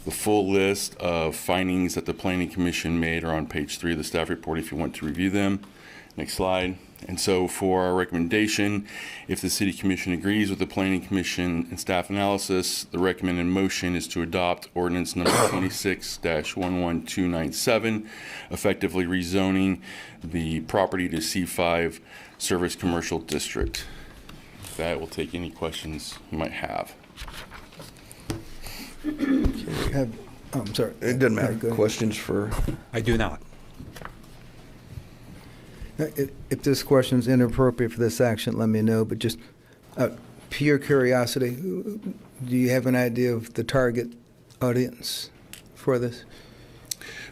The full list of findings that the Planning Commission made are on page 3 of the staff report if you want to review them. Next slide. And so for our recommendation, if the City Commission agrees with the Planning Commission and staff analysis, the recommended motion is to adopt Ordinance Number 26-11297, effectively rezoning the property to C5 Service Commercial District. With that, we'll take any questions you might have. I'm sorry. It doesn't matter. Questions for? I do not. If this question is inappropriate for this action, let me know. But just pure curiosity, do you have an idea of the target audience for this?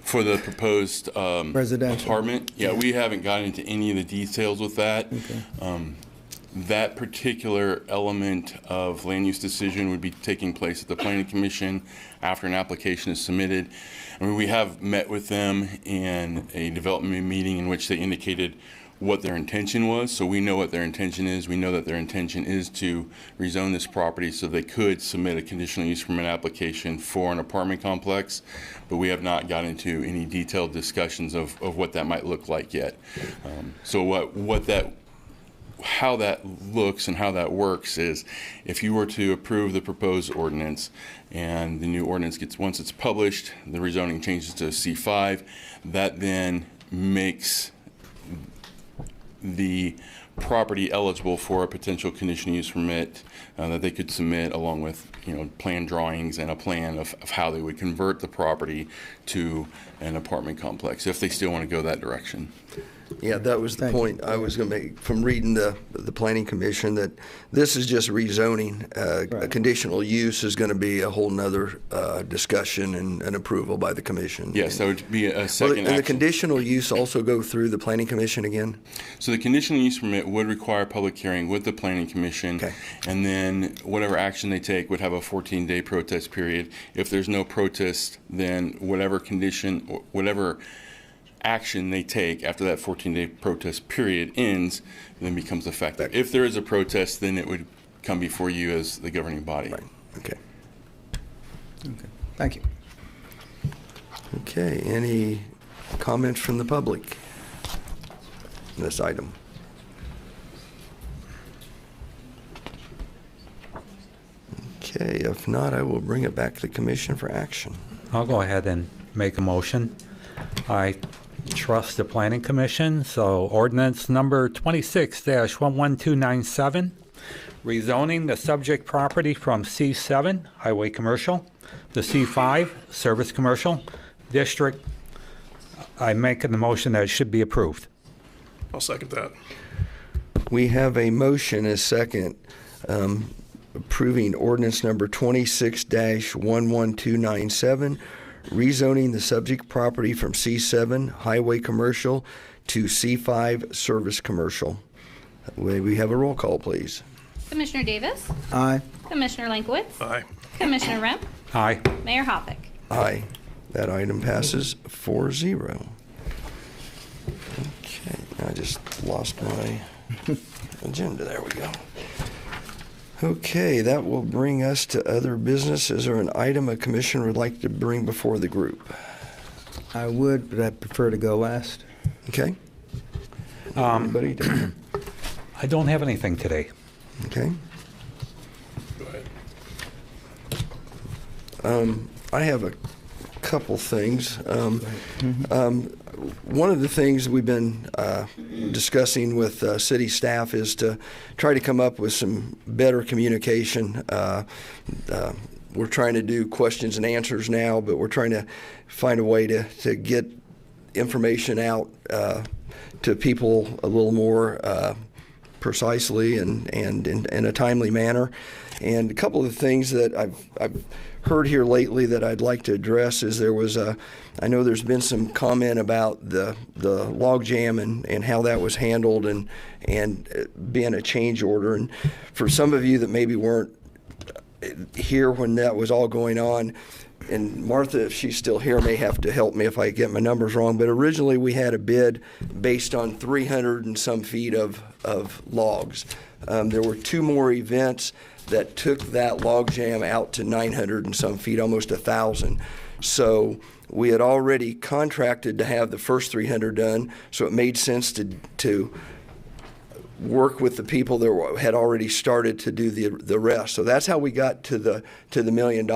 For the proposed residential apartment? Yeah, we haven't gotten into any of the details with that. Okay. That particular element of land use decision would be taking place at the Planning Commission after an application is submitted. I mean, we have met with them in a development meeting in which they indicated what their intention was. So we know what their intention is. We know that their intention is to rezone this property so they could submit a conditional use permit application for an apartment complex, but we have not gotten into any detailed discussions of what that might look like yet. So how that looks and how that works is if you were to approve the proposed ordinance and the new ordinance once it's published, the rezoning changes to C5, that then makes the property eligible for a potential conditional use permit that they could submit along with plan drawings and a plan of how they would convert the property to an apartment complex if they still want to go that direction. Yeah, that was the point I was going to make from reading the Planning Commission, that this is just rezoning. A conditional use is going to be a whole nother discussion and approval by the commission. Yes, that would be a second action. And the conditional use also go through the Planning Commission again? So the conditional use permit would require a public hearing with the Planning Commission, and then whatever action they take would have a 14-day protest period. If there's no protest, then whatever condition or whatever action they take after that 14-day protest period ends, then becomes effective. If there is a protest, then it would come before you as the governing body. Right. Okay. Thank you. Okay. Any comments from the public on this item? Okay. If not, I will bring it back to the commission for action. I'll go ahead and make a motion. I trust the Planning Commission, so ordinance number 26-11297, rezoning the subject property from C7, Highway Commercial, to C5, Service Commercial District. I make the motion that it should be approved. I'll second that. We have a motion, a second, approving ordinance number 26-11297, rezoning the subject property from C7 Highway Commercial to C5 Service Commercial. May we have a roll call, please? Commissioner Davis? Aye. Commissioner Lankwitz? Aye. Commissioner Remp? Aye. Mayor Hoppick? Aye. That item passes 4-0. Okay, I just lost my agenda. There we go. Okay, that will bring us to other business. Is there an item a commissioner would like to bring before the group? I would, but I prefer to go last. Okay. Anybody? I don't have anything today. Okay. Go ahead. I have a couple things. One of the things we've been discussing with city staff is to try to come up with some better communication. We're trying to do questions and answers now, but we're trying to find a way to get information out to people a little more precisely and in a timely manner. And a couple of the things that I've heard here lately that I'd like to address is I know there's been some comment about the log jam and how that was handled and being a change order. And for some of you that maybe weren't here when that was all going on, and Martha, if she's still here, may have to help me if I get my numbers wrong, but originally we had a bid based on 300 and some feet of logs. There were two more events that took that log jam out to 900 and some feet, almost 1,000. So we had already contracted to have the first 300 done, so it made sense to work with the people that had already started to do the rest. So that's how we got to the $1 million.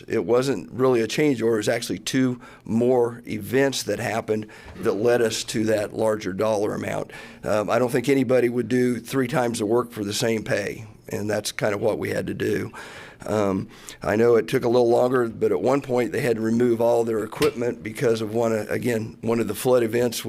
It wasn't really a change order. It was actually two more events that happened that led us to that larger dollar amount. I don't think anybody would do 3 times the work for the same pay, and that's kind of what we had to do. I know it took a little longer, but at one point they had to remove all their equipment because of one of the flood events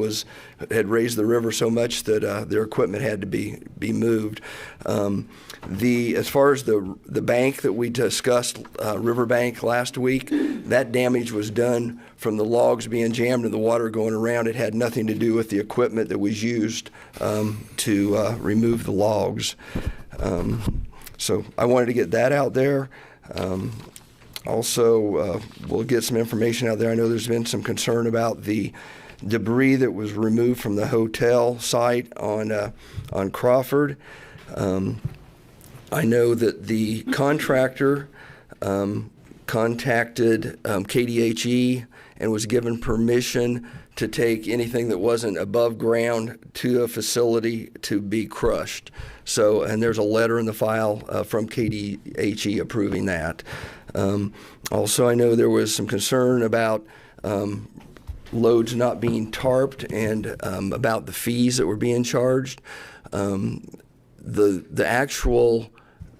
had raised the river so much that their equipment had to be moved. As far as the bank that we discussed, Riverbank last week, that damage was done from the logs being jammed and the water going around. It had nothing to do with the equipment that was used to remove the logs. So I wanted to get that out there. Also, we'll get some information out there. I know there's been some concern about the debris that was removed from the hotel site on Crawford. I know that the contractor contacted KDHE and was given permission to take anything that wasn't above ground to a facility to be crushed. So, and there's a letter in the file from KDHE approving that. Also, I know there was some concern about loads not being tarped and about the fees that were being charged. The actual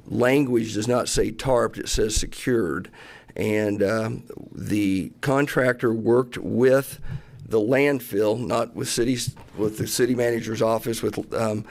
language does not say tarped, it says secured. And the contractor worked with the landfill, not with the city manager's office, with them.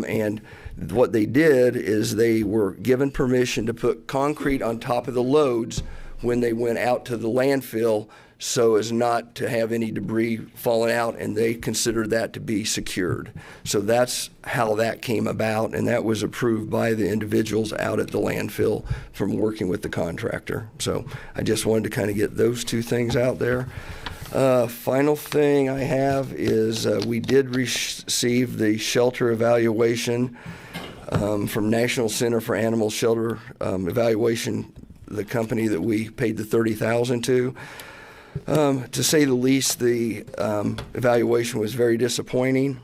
And what they did is they were given permission to put concrete on top of the loads when they went out to the landfill so as not to have any debris falling out, and they considered that to be secured. So that's how that came about, and that was approved by the individuals out at the landfill from working with the contractor. So I just wanted to kind of get those two things out there. Final thing I have is we did receive the shelter evaluation from National Center for Animal Shelter Evaluation, the company that we paid the $30,000 to. To say the least, the evaluation was very disappointing.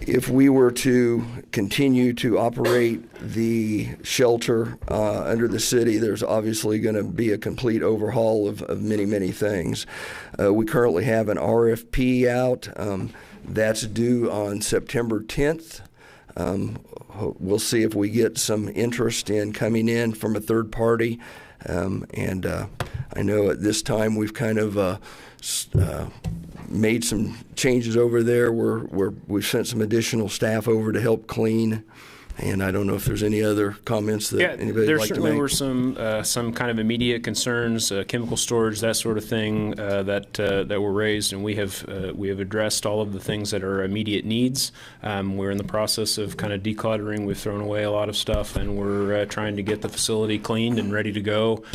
If we were to continue to operate the shelter under the city, there's obviously going to be a complete overhaul of many, many things. We currently have an RFP out that's due on September 10th. We'll see if we get some interest in coming in from a third party. And I know at this time we've kind of made some changes over there where we've sent some additional staff over to help clean. And I don't know if there's any other comments that anybody would like to make. There certainly were some kind of immediate concerns, chemical storage, that sort of thing that were raised, and we have addressed all of the things that are immediate needs. We're in the process of kind of decluttering. We've thrown away a lot of stuff, and we're trying to get the facility cleaned and ready to go,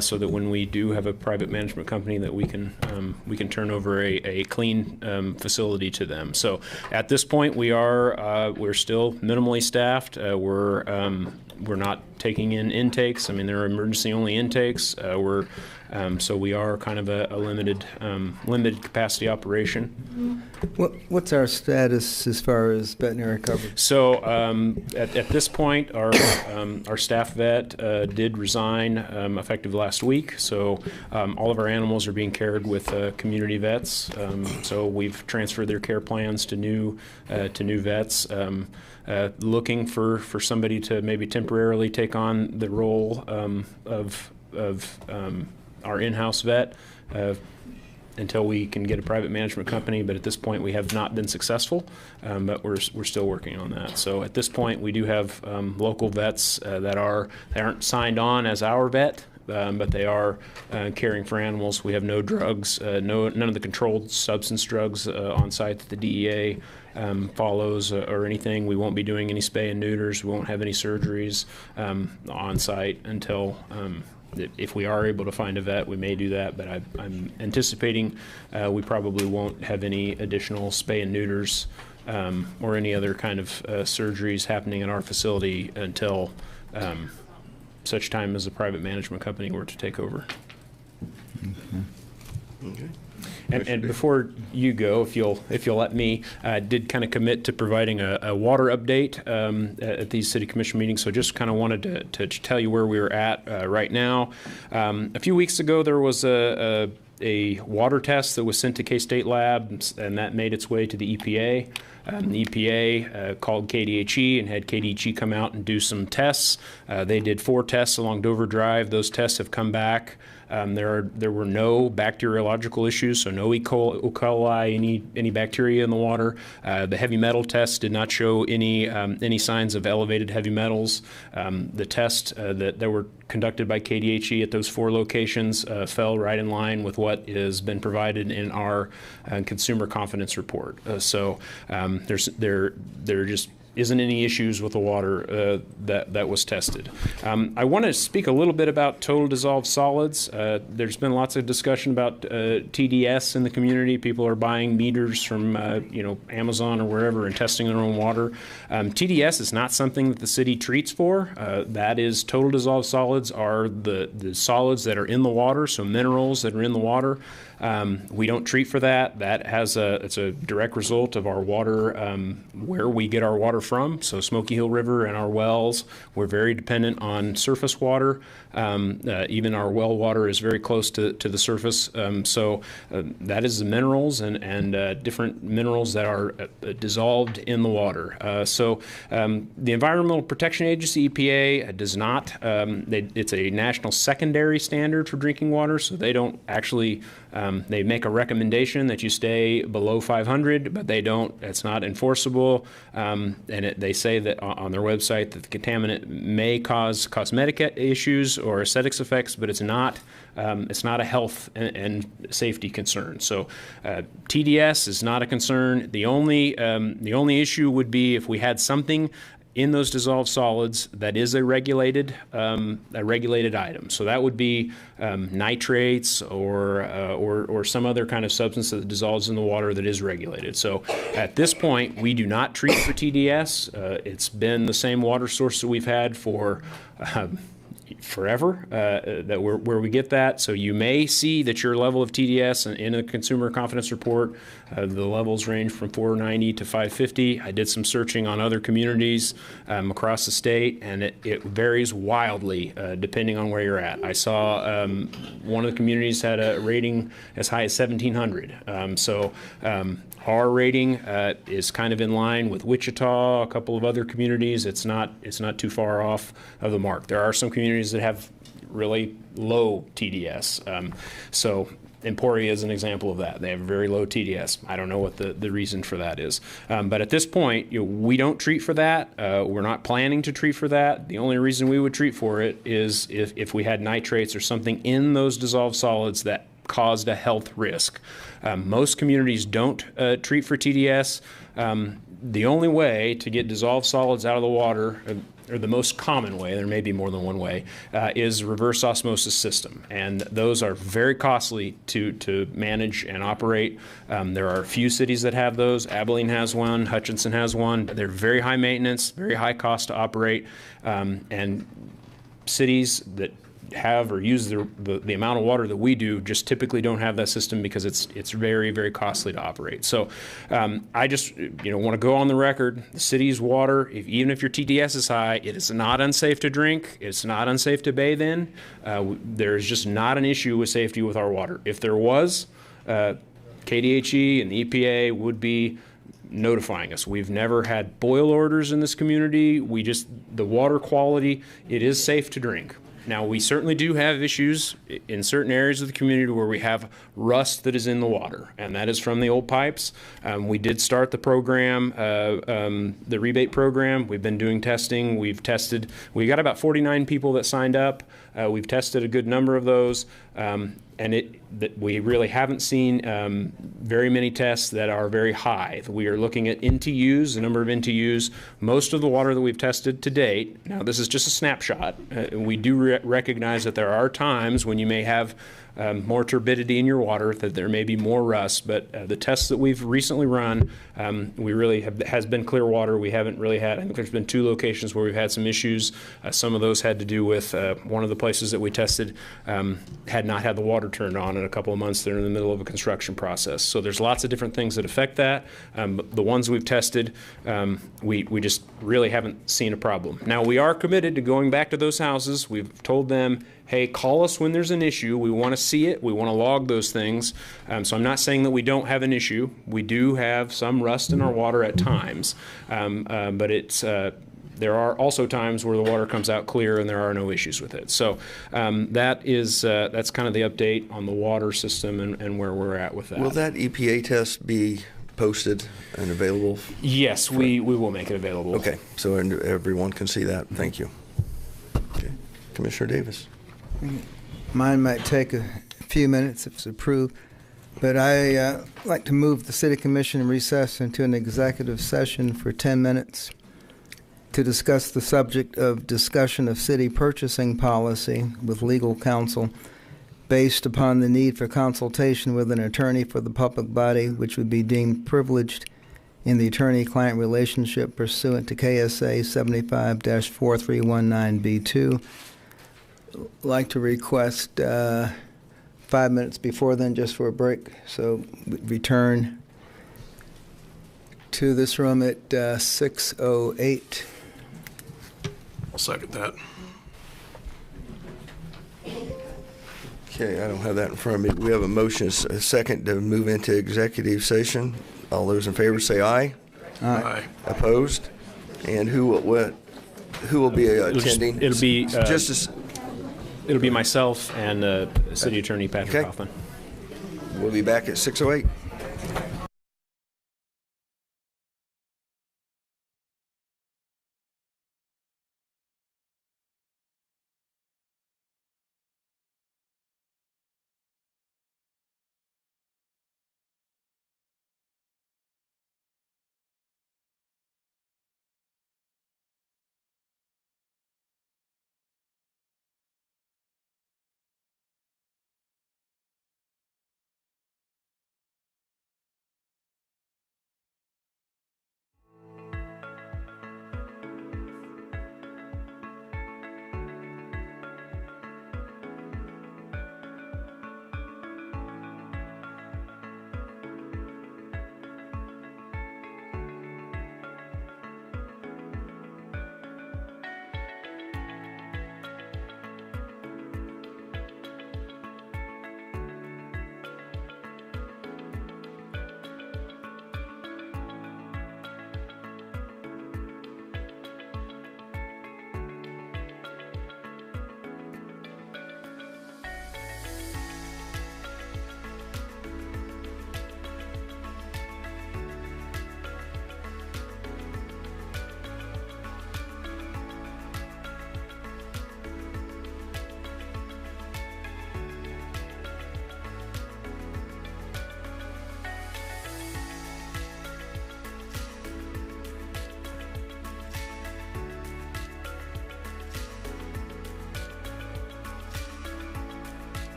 so that when we do have a private management company, that we can turn over a clean facility to them. So at this point, we're still minimally staffed. We're not taking in intakes. I mean, there are emergency-only intakes. So we are kind of a limited capacity operation. What's our status as far as veterinary coverage? So at this point, our staff vet did resign effective last week. So all of our animals are being cared with community vets. So we've transferred their care plans to new vets. Looking for somebody to maybe temporarily take on the role of our in-house vet until we can get a private management company. But at this point, we have not been successful, but we're still working on that. So at this point, we do have local vets they aren't signed on as our vet. But they are caring for animals. We have no drugs, none of the controlled substance drugs on site that the DEA follows or anything. We won't be doing any spay and neuters. We won't have any surgeries on site until, if we are able to find a vet, we may do that. But I'm anticipating we probably won't have any additional spay and neuters or any other kind of surgeries happening in our facility until such time as a private management company were to take over. Okay. And before you go, if you'll let me, I did kind of commit to providing a water update at these city commission meetings. So just kind of wanted to tell you where we were at right now. A few weeks ago, there was a water test that was sent to K-State Lab, and that made its way to the EPA. The EPA called KDHE and had KDHE come out and do some tests. They did 4 tests along Dover Drive. Those tests have come back. There were no bacteriological issues, so no E. coli, any bacteria in the water. The heavy metal test did not show any signs of elevated heavy metals. The tests that were conducted by KDHE at those 4 locations fell right in line with what has been provided in our consumer confidence report. So there just isn't any issues with the water that was tested. I want to speak a little bit about total dissolved solids. There's been lots of discussion about TDS in the community. People are buying meters from Amazon or wherever and testing their own water. TDS is not something that the city treats for. That is, total dissolved solids are the solids that are in the water, so minerals that are in the water. We don't treat for that. It's a direct result of our water, where we get our water from. So Smoky Hill River and our wells, we're very dependent on surface water. Even our well water is very close to the surface. So that is the minerals and different minerals that are dissolved in the water. So the Environmental Protection Agency, EPA, does not, it's a national secondary standard for drinking water, so they don't actually, they make a recommendation that you stay below 500, but they don't, it's not enforceable. And they say that on their website that the contaminant may cause cosmetic issues or aesthetics effects, but it's not a health and safety concern. So TDS is not a concern. The only issue would be if we had something in those dissolved solids that is a regulated item. So that would be nitrates or some other kind of substance that dissolves in the water that is regulated. So at this point, we do not treat for TDS. It's been the same water source that we've had for forever, that where we get that. So you may see that your level of TDS in a consumer confidence report, the levels range from 490 to 550. I did some searching on other communities across the state, and it varies wildly depending on where you're at. I saw one of the communities had a rating as high as 1,700. Our rating is kind of in line with Wichita, a couple of other communities. It's not too far off of the mark. There are some communities that have really low TDS. Emporia is an example of that. They have very low TDS. I don't know what the reason for that is. But at this point, we don't treat for that. We're not planning to treat for that. The only reason we would treat for it is if we had nitrates or something in those dissolved solids that caused a health risk. Most communities don't treat for TDS. The only way to get dissolved solids out of the water, or the most common way, there may be more than one way, is reverse osmosis system. And those are very costly to manage and operate. There are a few cities that have those. Abilene has one, Hutchinson has one. They're very high maintenance, very high cost to operate. And cities that have or use the amount of water that we do just typically don't have that system because it's very, very costly to operate. So I just want to go on the record. The city's water, even if your TDS is high, it is not unsafe to drink. It's not unsafe to bathe in. There's just not an issue with safety with our water. If there was, KDHE and the EPA would be notifying us. We've never had boil orders in this community. The water quality, it is safe to drink. Now, we certainly do have issues in certain areas of the community where we have rust that is in the water, and that is from the old pipes. We did start the program, the rebate program. We've been doing testing. We got about 49 people that signed up. We've tested a good number of those, and we really haven't seen very many tests that are very high. We are looking at NTUs, the number of NTUs. Most of the water that we've tested to date, now this is just a snapshot, we do recognize that there are times when you may have more turbidity in your water, that there may be more rust, but the tests that we've recently run, we really has been clear water. We haven't really had, I think there's been 2 locations where we've had some issues. Some of those had to do with one of the places that we tested had not had the water turned on in a couple of months. They're in the middle of a construction process. So there's lots of different things that affect that. The ones we've tested, we just really haven't seen a problem. Now, we are committed to going back to those houses. We've told them, hey, call us when there's an issue. We want to see it. We want to log those things. So I'm not saying that we don't have an issue. We do have some rust in our water at times, but there are also times where the water comes out clear and there are no issues with it. So that's kind of the update on the water system and where we're at with that. Will that EPA test be posted and available? Yes, we will make it available. Okay, so everyone can see that. Thank you. Okay. Commissioner Davis. Mine might take a few minutes if it's approved, but I like to move the City Commission recess into an executive session for 10 minutes to discuss the subject of discussion of city purchasing policy with legal counsel based upon the need for consultation with an attorney for the public body, which would be deemed privileged in the attorney-client relationship pursuant to KSA 75-4319B2. Like to request 5 minutes before then just for a break, so we return to this room at 6:08. I'll second that. Okay, I don't have that in front of me. We have a motion, a second, to move into executive session. All those in favor say aye. Aye. Opposed? And who will be attending? It'll be myself and City Attorney Patrick Hoffman. We'll be back at 6:08.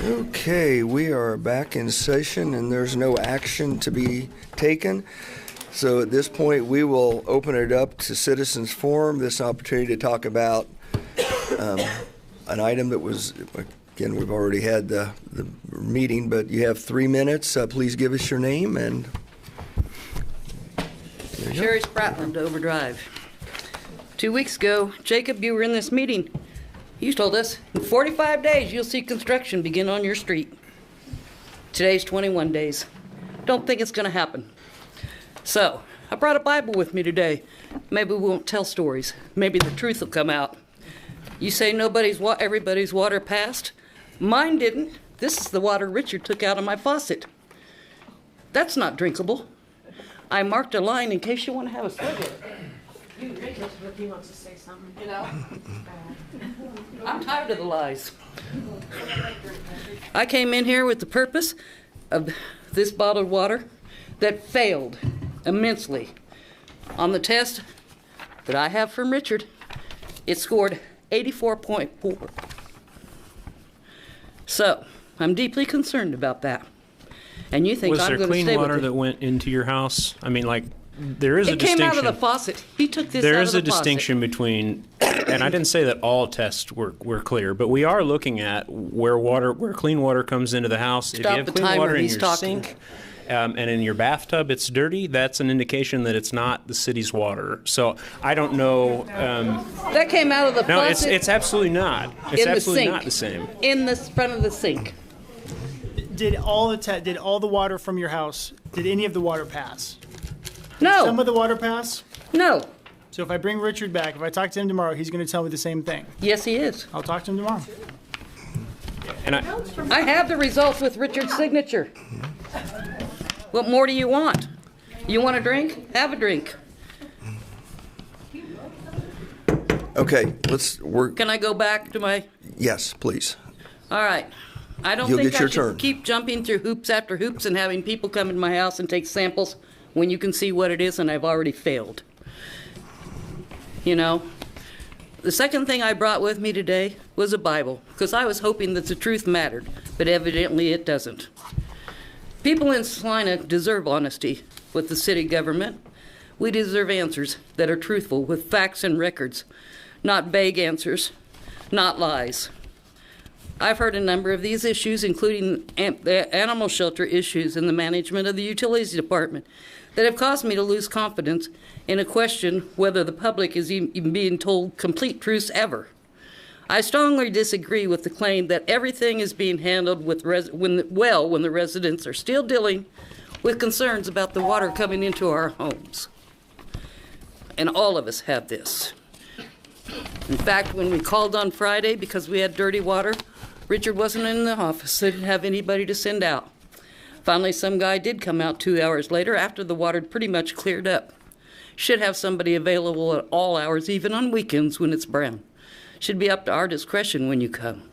Okay, we are back in session and there's no action to be taken. So at this point, we will open it up to citizens forum, this opportunity to talk about an item that was, again, we've already had the meeting, but you have 3 minutes. Please give us your name and... Sherry Spratland, Overdrive. 2 weeks ago, Jacob, you were in this meeting. You told us in 45 days you'll see construction begin on your street. Today's 21 days. Don't think it's going to happen. So, I brought a Bible with me today. Maybe we won't tell stories. Maybe the truth will come out. You say everybody's water passed? Mine didn't. This is the water Richard took out of my faucet. That's not drinkable. I marked a line in case you want to have a swig of it. He wants to say something, you know? I'm tired of the lies. I came in here with the purpose of this bottled water that failed immensely. On the test that I have from Richard, it scored 84.4. So, I'm deeply concerned about that. And you think I'm going to stay with it. Was there clean water that went into your house? I mean, like, there is a distinction. It came out of the faucet. He took this out of the faucet. There is a distinction between, and I didn't say that all tests were clear, but we are looking at where clean water comes into the house. If you have clean water in your sink and in your bathtub, it's dirty, that's an indication that it's not the city's water. So I don't know. That came out of the faucet. No, it's absolutely not. It's absolutely not the same. In the front of the sink. Did all the water from your house, did any of the water pass? No. Some of the water pass? No. So if I bring Richard back, if I talk to him tomorrow, he's going to tell me the same thing? Yes, he is. I'll talk to him tomorrow. And I have the results with Richard's signature. What more do you want? You want a drink? Have a drink. Okay, Can I go back to my... Yes, please. All right. I don't think I should keep jumping through hoops after hoops and having people come in my house and take samples when you can see what it is and I've already failed. You know? The second thing I brought with me today was a Bible, because I was hoping that the truth mattered, but evidently it doesn't. People in Salina deserve honesty with the city government. We deserve answers that are truthful with facts and records, not vague answers, not lies. I've heard a number of these issues, including the animal shelter issues and the management of the utilities department, that have caused me to lose confidence in a question whether the public is even being told complete truths ever. I strongly disagree with the claim that everything is being handled when the residents are still dealing with concerns about the water coming into our homes. And all of us have this. In fact, when we called on Friday because we had dirty water, Richard wasn't in the office. They didn't have anybody to send out. Finally, some guy did come out 2 hours later after the water had pretty much cleared up. Should have somebody available at all hours, even on weekends when it's brown. Should be up to our discretion when you come.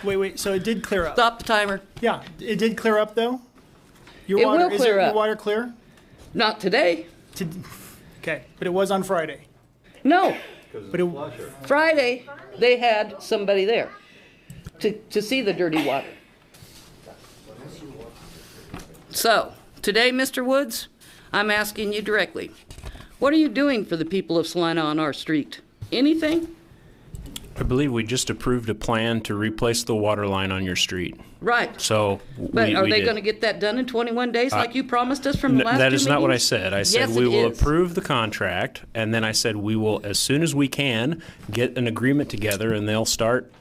Wait, so it did clear up? Stop the timer. Yeah, it did clear up, though? It will clear up. Your water clear? Not today. Okay, but it was on Friday? No. But Friday, they had somebody there to see the dirty water. So, today, Mr. Woods, I'm asking you directly, what are you doing for the people of Salina on our street? Anything? I believe we just approved a plan to replace the water line on your street. Right. So, but are they going to get that done in 21 days like you promised us from the last That is two not what I meetings? said. I said we will approve the contract, and then I said we will, as soon as we can, get an agreement together, and they'll start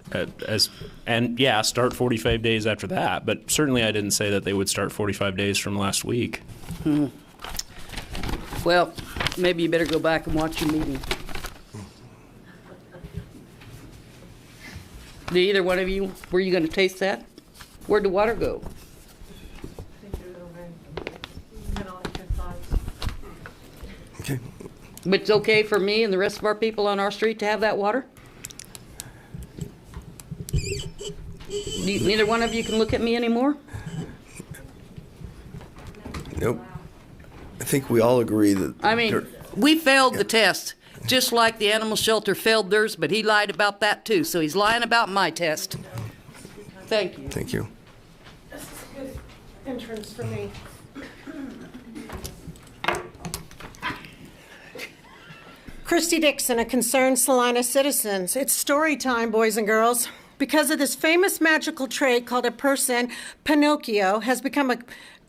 start 45 days after that. But certainly I didn't say that they would start 45 days from last week. Well, maybe you better go back and watch your meeting. Do either one of you, were you going to taste that? Where'd the water go? Okay. But it's okay for me and the rest of our people on our street to have that water? Neither one of you can look at me anymore? Nope. I think we all agree that... I mean, we failed the test, just like the animal shelter failed theirs, but he lied about that too, so he's lying about my test. Thank you. Thank you. This is a good entrance for me. Christy Dixon, a concerned Salina citizen. It's story time, boys and girls. Because of this famous magical trait called a person, Pinocchio, has become a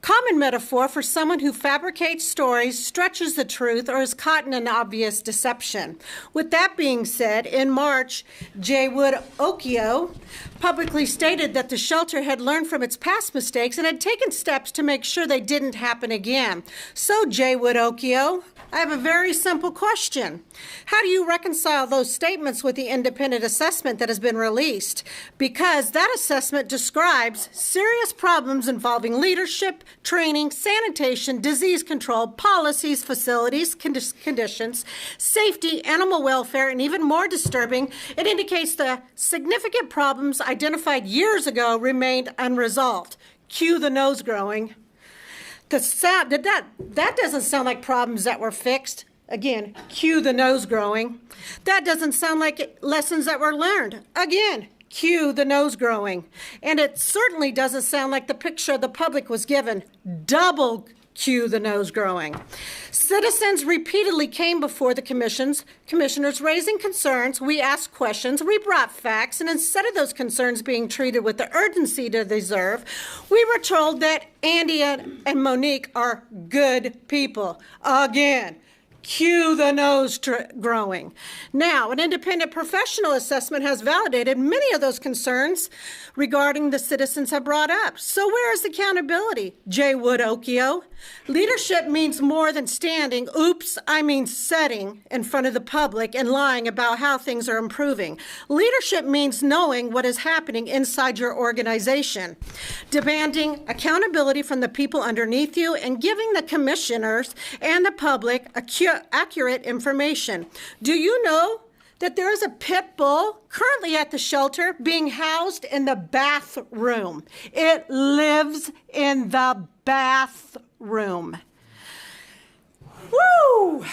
common metaphor for someone who fabricates stories, stretches the truth, or is caught in an obvious deception. With that being said, in March, J. Wood Okio publicly stated that the shelter had learned from its past mistakes and had taken steps to make sure they didn't happen again. So, J. Wood Okio, I have a very simple question. How do you reconcile those statements with the independent assessment that has been released? Because that assessment describes serious problems involving leadership, training, sanitation, disease control, policies, facilities, conditions, safety, animal welfare, and even more disturbing, it indicates the significant problems identified years ago remained unresolved. Cue the nose growing. That doesn't sound like problems that were fixed. Again, cue the nose growing. That doesn't sound like lessons that were learned. Again, cue the nose growing. And it certainly doesn't sound like the picture the public was given. Double cue the nose growing. Citizens repeatedly came before the commissioners raising concerns. We asked questions, we brought facts, and instead of those concerns being treated with the urgency they deserve, we were told that Andy and Monique are good people. Again, cue the nose growing. Now, an independent professional assessment has validated many of those concerns regarding the citizens have brought up. So where is accountability, J. Wood Okio? Leadership means more than standing, setting in front of the public and lying about how things are improving. Leadership means knowing what is happening inside your organization, demanding accountability from the people underneath you, and giving the commissioners and the public accurate information. Do you know that there is a pit bull currently at the shelter being housed in the bathroom? It lives in the bathroom. Woo!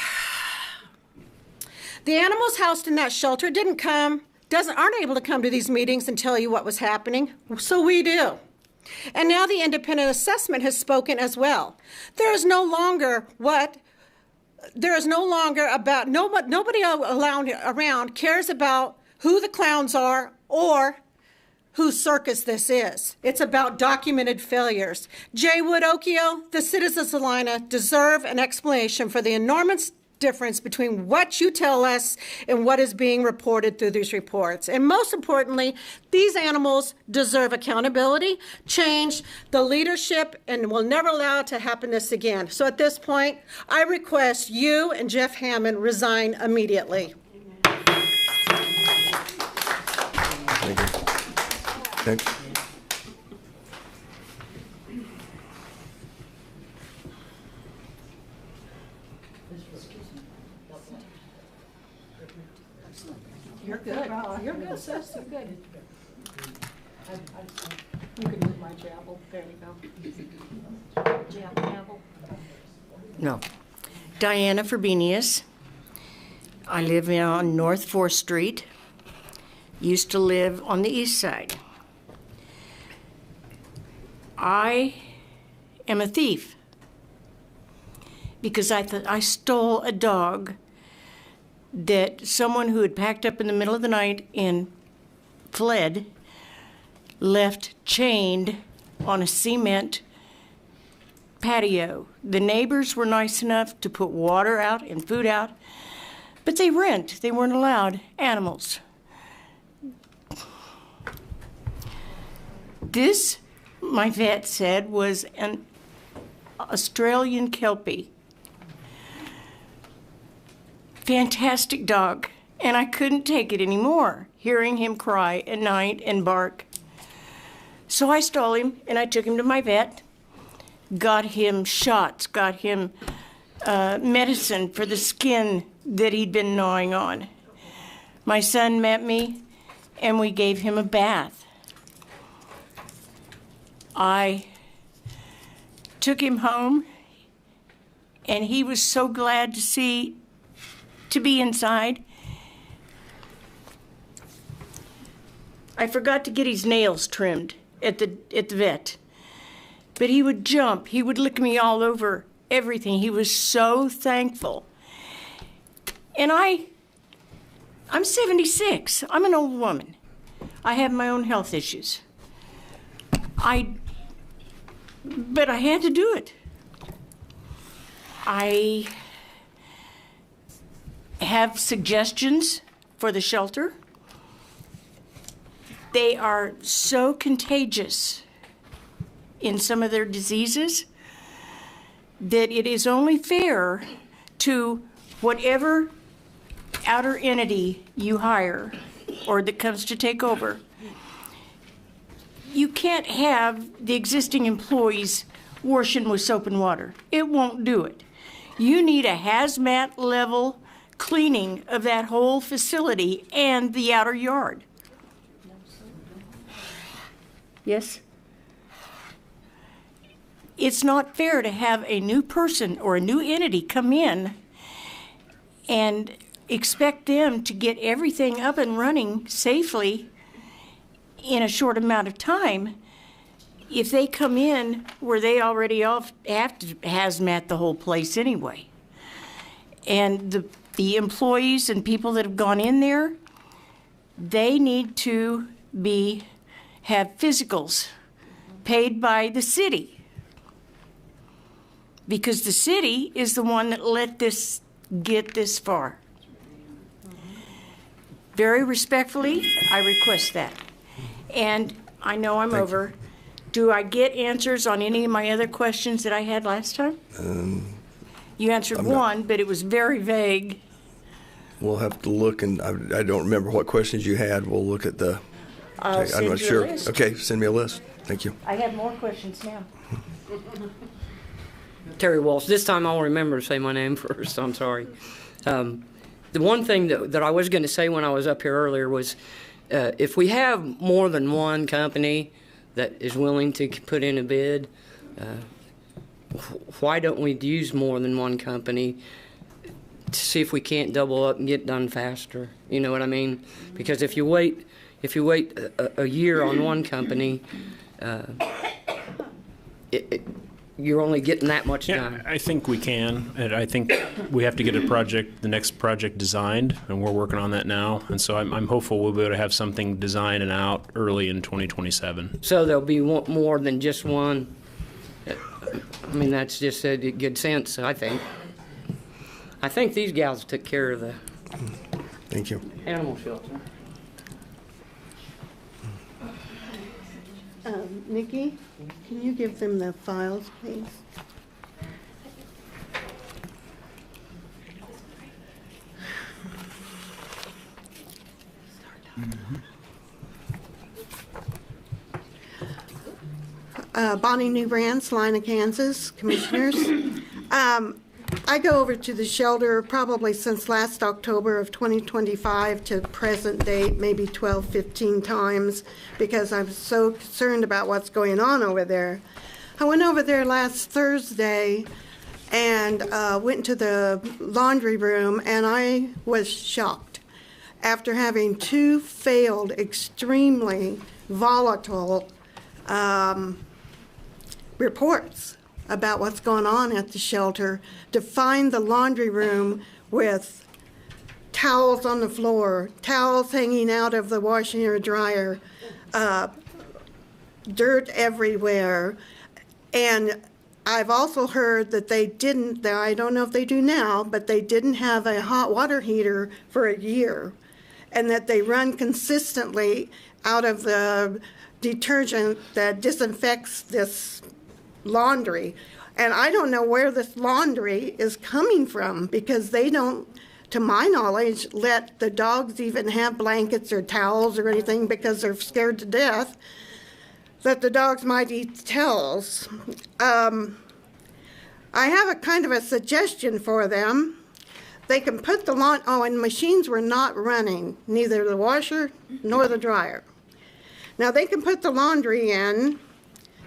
The animals housed in that shelter aren't able to come to these meetings and tell you what was happening, so we do. And now the independent assessment has spoken as well. Nobody around cares about who the clowns are or whose circus this is. It's about documented failures. J. Wood Okio, the citizens of Salina deserve an explanation for the enormous difference between what you tell us and what is being reported through these reports. And most importantly, these animals deserve accountability, change, the leadership, and will never allow it to happen this again. So at this point, I request you and Jeff Hammond resign immediately. Thank you. Next. You're good. You're good, sis. You're good. You can move my gavel. There you go. Gavel. No. Diana Fabinius. I live on North 4th Street. Used to live on the east side. I am a thief because I stole a dog that someone who had packed up in the middle of the night and fled left chained on a cement patio. The neighbors were nice enough to put water out and food out, but they weren't allowed animals. This, my vet said, was an Australian Kelpie. Fantastic dog, and I couldn't take it anymore, hearing him cry at night and bark. So I stole him, and I took him to my vet, got him shots, got him medicine for the skin that he'd been gnawing on. My son met me, and we gave him a bath. I took him home, and he was so glad to be inside. I forgot to get his nails trimmed at the vet. But he would jump. He would lick me all over everything. He was so thankful. And I'm 76. I'm an old woman. I have my own health issues. But I had to do it. I have suggestions for the shelter. They are so contagious in some of their diseases that it is only fair to whatever outer entity you hire or that comes to take over. You can't have the existing employees washing with soap and water. It won't do it. You need a hazmat level cleaning of that whole facility and the outer yard. Yes? It's not fair to have a new person or a new entity come in and expect them to get everything up and running safely in a short amount of time if they come in where they already have to hazmat the whole place anyway. And the employees and people that have gone in there, they need to have physicals paid by the city, because the city is the one that let this get this far. Very respectfully, I request that. And I know I'm over. Do I get answers on any of my other questions that I had last time? You answered one, but it was very vague. We'll have to look, and I don't remember what questions you had. We'll look at the... I'll send I'm not you sure. a list. Okay, send me a list. Thank you. I have more questions now. Terry Walsh. This time I'll remember to say my name first. I'm sorry. The one thing that I was going to say when I was up here earlier was if we have more than one company that is willing to put in a bid, why don't we use more than one company to see if we can't double up and get done faster? You know what I mean? Because if you wait a year on one company, you're only getting that much done. I think we can, and I think we have to get the next project designed, and we're working on that now. And so I'm hopeful we'll be able to have something designed and out early in 2027. So there'll be more than just one. I mean, that's just a good sense, I think. I think these gals took care of the Thank you. Animal shelter. Nikki, can you give them the files, please? Bonnie Newbrand, Salina, Kansas, Commissioners. I go over to the shelter probably since last October of 2025 to present date, maybe 12, 15 times, because I'm so concerned about what's going on over there. I went over there last Thursday and went to the laundry room, and I was shocked. After having two failed, extremely volatile reports about what's going on at the shelter, to find the laundry room with towels on the floor, towels hanging out of the washing or dryer, dirt everywhere. And I've also heard that they didn't, I don't know if they do now, but they didn't have a hot water heater for a year, and that they run consistently out of the detergent that disinfects this laundry. And I don't know where this laundry is coming from, because they don't, to my knowledge, let the dogs even have blankets or towels or anything, because they're scared to death that the dogs might eat the towels. I have a kind of a suggestion for them. They can put the and machines were not running, neither the washer nor the dryer. Now they can put the laundry in.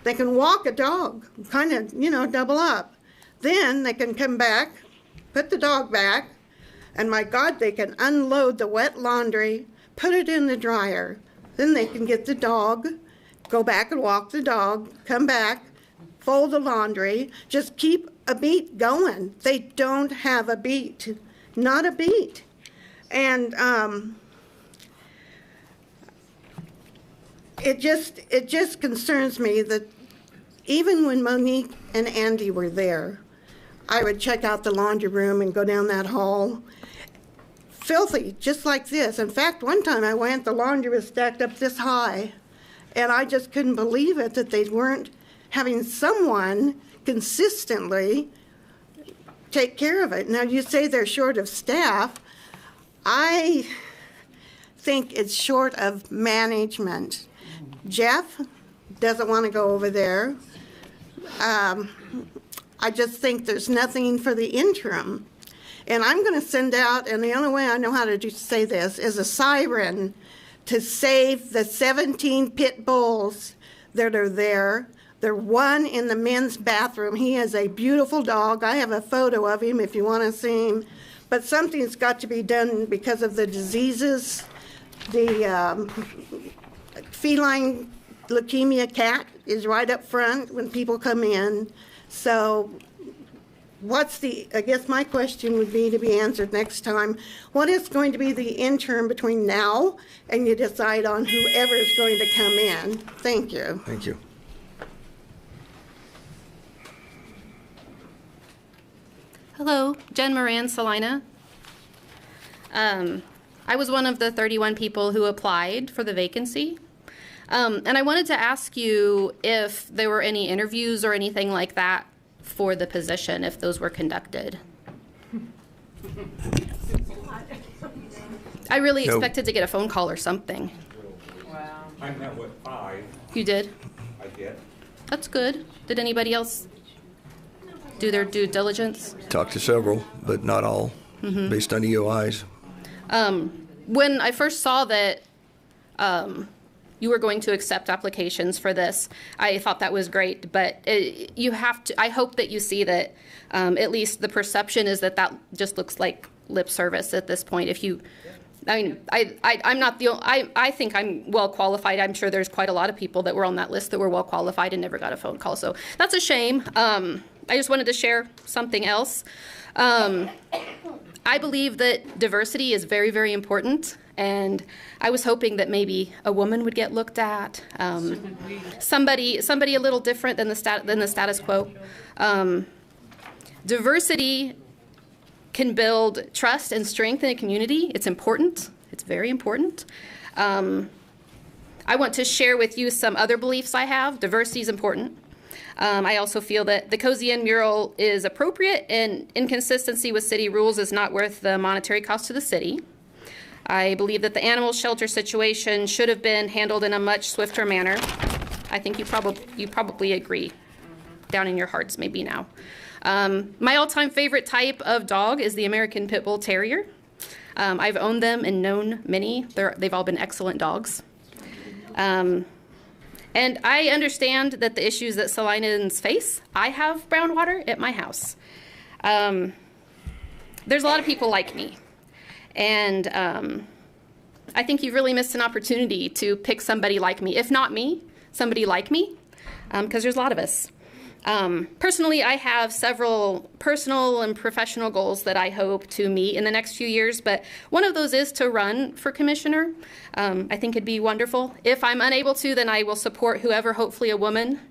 They can walk a dog, kind of, double up. Then they can come back, put the dog back, and my God, they can unload the wet laundry, put it in the dryer, then they can get the dog, go back and walk the dog, come back, fold the laundry, just keep a beat going. They don't have a beat, not a beat. And it just concerns me that even when Monique and Andy were there, I would check out the laundry room and go down that hall. Filthy, just like this. In fact, one time I went, the laundry was stacked up this high, and I just couldn't believe it that they weren't having someone consistently take care of it. Now, you say they're short of staff. I think it's short of management. Jeff doesn't want to go over there. I just think there's nothing for the interim. And I'm going to send out, and the only way I know how to say this, is a siren to save the 17 pit bulls that are there. There's one in the men's bathroom. He is a beautiful dog. I have a photo of him if you want to see him. But something's got to be done because of the diseases. The feline leukemia cat is right up front when people come in. So I guess my question would be to be answered next time. What is going to be the interim between now and you decide on whoever is going to come in? Thank you. Thank you. Hello, Jen Moran, Salina. I was one of the 31 people who applied for the vacancy. And I wanted to ask you if there were any interviews or anything like that for the position, if those were conducted. I really expected to get a phone call or something. Wow. I met with 5. You did? I did. That's good. Did anybody else do their due diligence? Talked to several, but not all, based on EOIs. When I first saw that you were going to accept applications for this, I thought that was great, but you have to, I hope that you see that at least the perception is that that just looks like lip service at this point. If you, I mean, I'm not the only, I think I'm well qualified. I'm sure there's quite a lot of people that were on that list that were well qualified and never got a phone call. So that's a shame. I just wanted to share something else. I believe that diversity is very, very important, and I was hoping that maybe a woman would get looked at, somebody a little different than the status quo. Diversity can build trust and strength in a community. It's important. It's very important. I want to share with you some other beliefs I have. Diversity is important. I also feel that the Cozy Inn mural is appropriate, and inconsistency with city rules is not worth the monetary cost to the city. I believe that the animal shelter situation should have been handled in a much swifter manner. I think you probably agree, down in your hearts maybe now. My all-time favorite type of dog is the American Pit Bull Terrier. I've owned them and known many. They've all been excellent dogs. And I understand that the issues that Salinans face. I have brown water at my house. There's a lot of people like me. And I think you've really missed an opportunity to pick somebody like me. If not me, somebody like me, because there's a lot of us. Personally, I have several personal and professional goals that I hope to meet in the next few years, but one of those is to run for commissioner. I think it'd be wonderful. If I'm unable to, then I will support whoever, hopefully a woman,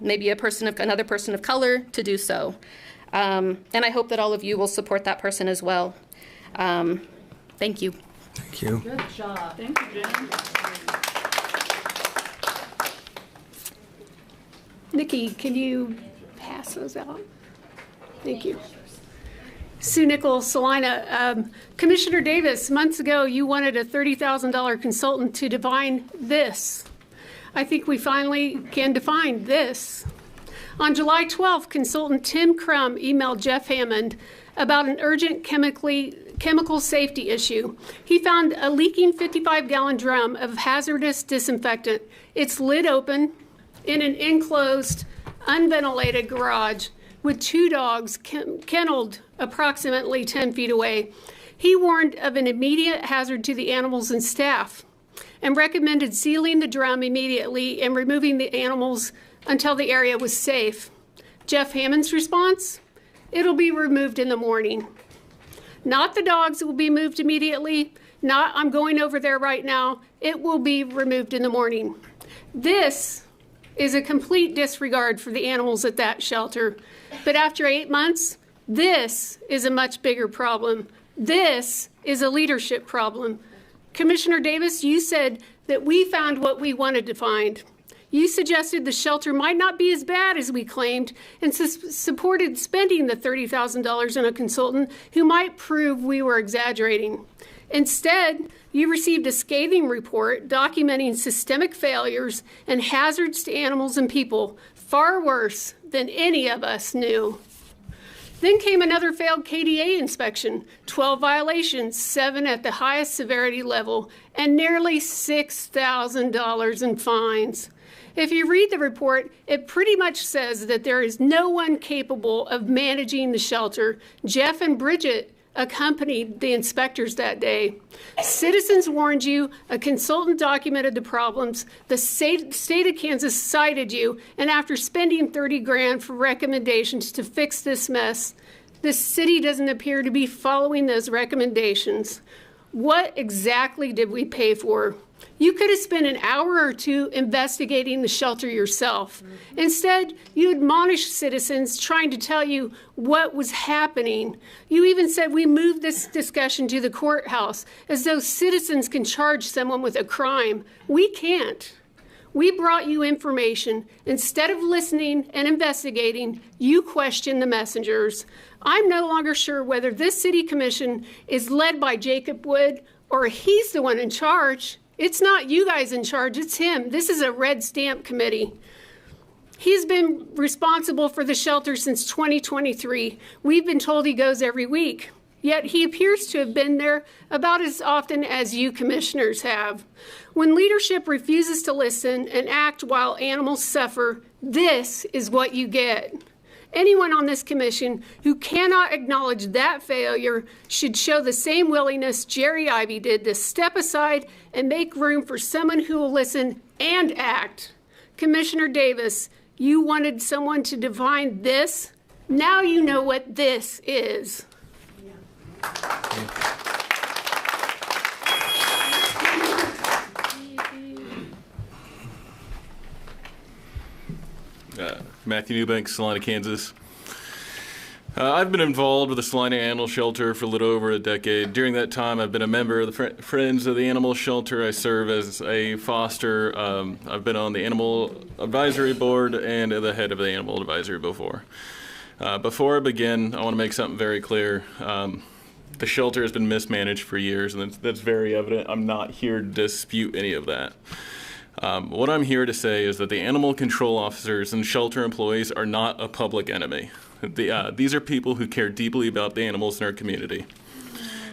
maybe another person of color to do so. And I hope that all of you will support that person as well. Thank you. Thank you. Good job. Thank you, Jen. Nikki, can you pass those out? Thank you. Sue Nichols, Salina. Commissioner Davis, months ago you wanted a $30,000 consultant to define this. I think we finally can define this. On July 12th, consultant Tim Crum emailed Jeff Hammond about an urgent chemical safety issue. He found a leaking 55-gallon drum of hazardous disinfectant. It's lid open in an enclosed, unventilated garage with 2 dogs kenneled approximately 10 feet away. He warned of an immediate hazard to the animals and staff. and recommended sealing the drum immediately and removing the animals until the area was safe. Jeff Hammond's response? It'll be removed in the morning. Not the dogs will be moved immediately. Not, I'm going over there right now. It will be removed in the morning. This is a complete disregard for the animals at that shelter. But after 8 months, this is a much bigger problem. This is a leadership problem. Commissioner Davis, you said that we found what we wanted to find. You suggested the shelter might not be as bad as we claimed and supported spending the $30,000 on a consultant who might prove we were exaggerating. Instead, you received a scathing report documenting systemic failures and hazards to animals and people, far worse than any of us knew. Then came another failed KDA inspection, 12 violations, 7 at the highest severity level, and nearly $6,000 in fines. If you read the report, it pretty much says that there is no one capable of managing the shelter. Jeff and Bridget accompanied the inspectors that day. Citizens warned you, a consultant documented the problems, the state of Kansas cited you, and after spending $30 grand for recommendations to fix this mess, the city doesn't appear to be following those recommendations. What exactly did we pay for? You could have spent an hour or two investigating the shelter yourself. Instead, you admonished citizens trying to tell you what was happening. You even said we moved this discussion to the courthouse as though citizens can charge someone with a crime. We can't. We brought you information. Instead of listening and investigating, you questioned the messengers. I'm no longer sure whether this city commission is led by Jacob Wood or he's the one in charge. It's not you guys in charge, it's him. This is a red stamp committee. He's been responsible for the shelter since 2023. We've been told he goes every week, yet he appears to have been there about as often as you commissioners have. When leadership refuses to listen and act while animals suffer, this is what you get. Anyone on this commission who cannot acknowledge that failure should show the same willingness Jerry Ivey did to step aside and make room for someone who will listen and act. Commissioner Davis, you wanted someone to define this. Now you know what this is. Matthew Newbank, Salina, Kansas. I've been involved with the Salina Animal Shelter for a little over a decade. During that time, I've been a member of the Friends of the Animal Shelter. I serve as a foster. I've been on the Animal Advisory Board and the head of the Animal Advisory before. Before I begin, I want to make something very clear. The shelter has been mismanaged for years, and that's very evident. I'm not here to dispute any of that. What I'm here to say is that the animal control officers and shelter employees are not a public enemy. These are people who care deeply about the animals in our community.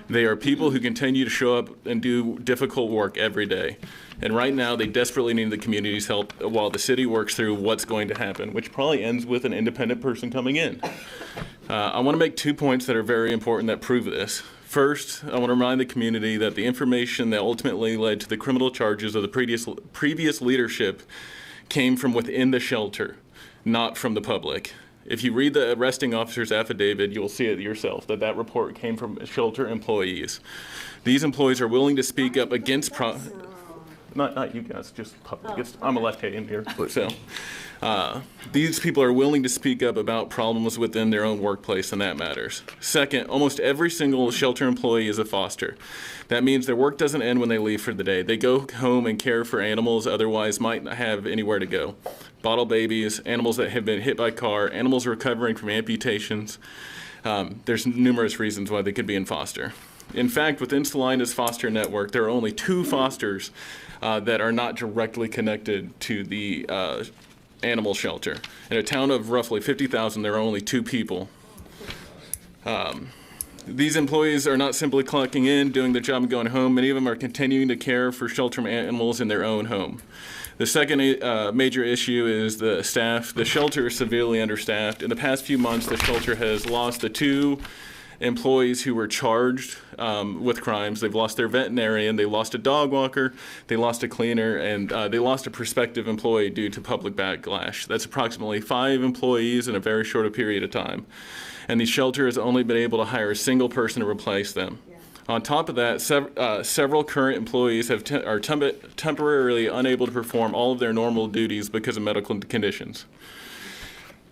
They are people who continue to show up and do difficult work every day. And right now, they desperately need the community's help while the city works through what's going to happen, which probably ends with an independent person coming in. I want to make 2 points that are very important that prove this. First, I want to remind the community that the information that ultimately led to the criminal charges of the previous leadership came from within the shelter, not from the public. If you read the arresting officer's affidavit, you will see it yourself, that report came from shelter employees. These employees are willing to speak up against not you guys, just public. I'm a left-hand here, so. These people are willing to speak up about problems within their own workplace, and that matters. Second, almost every single shelter employee is a foster. That means their work doesn't end when they leave for the day. They go home and care for animals otherwise might not have anywhere to go. Bottle babies, animals that have been hit by a car, animals recovering from amputations. There's numerous reasons why they could be in foster. In fact, within Salina's foster network, there are only 2 fosters that are not directly connected to the animal shelter. In a town of roughly 50,000, there are only 2 people. These employees are not simply clocking in, doing their job and going home. Many of them are continuing to care for shelter animals in their own home. The second major issue is the staff. The shelter is severely understaffed. In the past few months, the shelter has lost the 2 employees who were charged with crimes. They've lost their veterinarian, they lost a dog walker, they lost a cleaner, and they lost a prospective employee due to public backlash. That's approximately 5 employees in a very short period of time. And the shelter has only been able to hire a single person to replace them. On top of that, several current employees are temporarily unable to perform all of their normal duties because of medical conditions.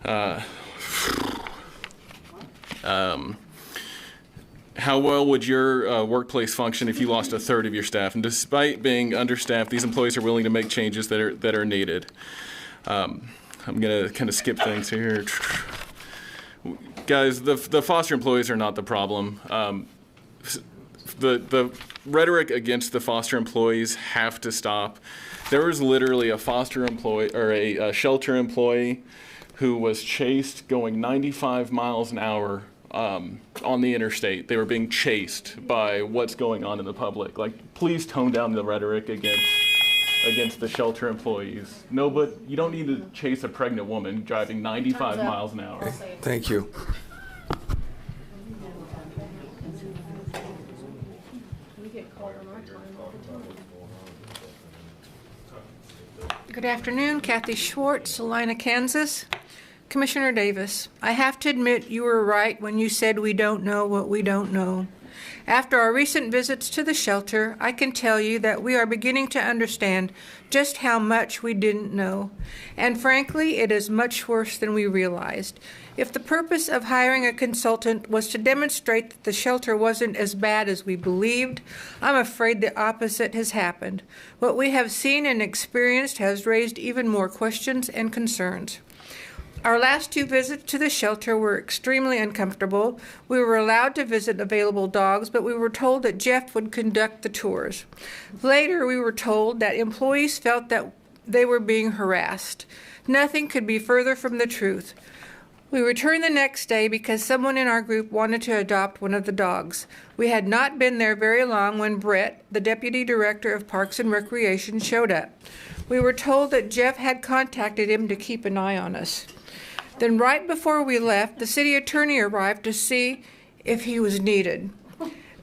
How well would your workplace function if you lost a third of your staff? And despite being understaffed, these employees are willing to make changes that are needed. I'm going to kind of skip things here. Guys, the foster employees are not the problem. The rhetoric against the foster employees have to stop. There was literally a foster employee or a shelter employee who was chased going 95 miles an hour on the interstate. They were being chased by what's going on in the public. Like, please tone down the rhetoric against the shelter employees. No, but you don't need to chase a pregnant woman driving 95 miles an hour. Thank you. Good afternoon, Kathy Schwartz, Salina, Kansas. Commissioner Davis, I have to admit you were right when you said we don't know what we don't know. After our recent visits to the shelter, I can tell you that we are beginning to understand just how much we didn't know. And frankly, it is much worse than we realized. If the purpose of hiring a consultant was to demonstrate that the shelter wasn't as bad as we believed, I'm afraid the opposite has happened. What we have seen and experienced has raised even more questions and concerns. Our last 2 visits to the shelter were extremely uncomfortable. We were allowed to visit available dogs, but we were told that Jeff would conduct the tours. Later, we were told that employees felt that they were being harassed. Nothing could be further from the truth. We returned the next day because someone in our group wanted to adopt one of the dogs. We had not been there very long when Brett, the Deputy Director of Parks and Recreation, showed up. We were told that Jeff had contacted him to keep an eye on us. Then right before we left, the city attorney arrived to see if he was needed.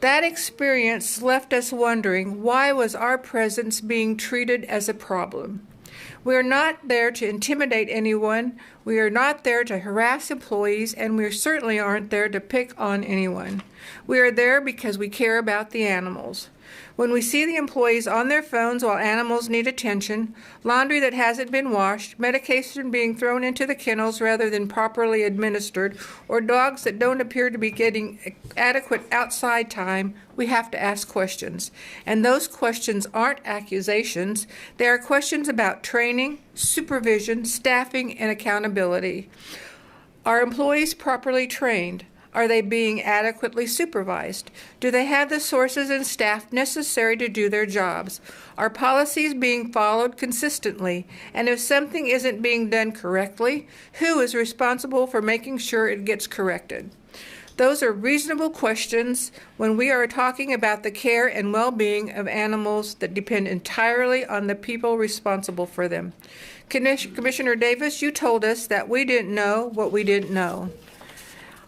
That experience left us wondering, why was our presence being treated as a problem? We are not there to intimidate anyone, we are not there to harass employees, and we certainly aren't there to pick on anyone. We are there because we care about the animals. When we see the employees on their phones while animals need attention, laundry that hasn't been washed, medication being thrown into the kennels rather than properly administered, or dogs that don't appear to be getting adequate outside time, we have to ask questions. And those questions aren't accusations. They are questions about training, supervision, staffing, and accountability. Are employees properly trained? Are they being adequately supervised? Do they have the sources and staff necessary to do their jobs? Are policies being followed consistently? And if something isn't being done correctly, who is responsible for making sure it gets corrected? Those are reasonable questions when we are talking about the care and well-being of animals that depend entirely on the people responsible for them. Commissioner Davis, you told us that we didn't know what we didn't know.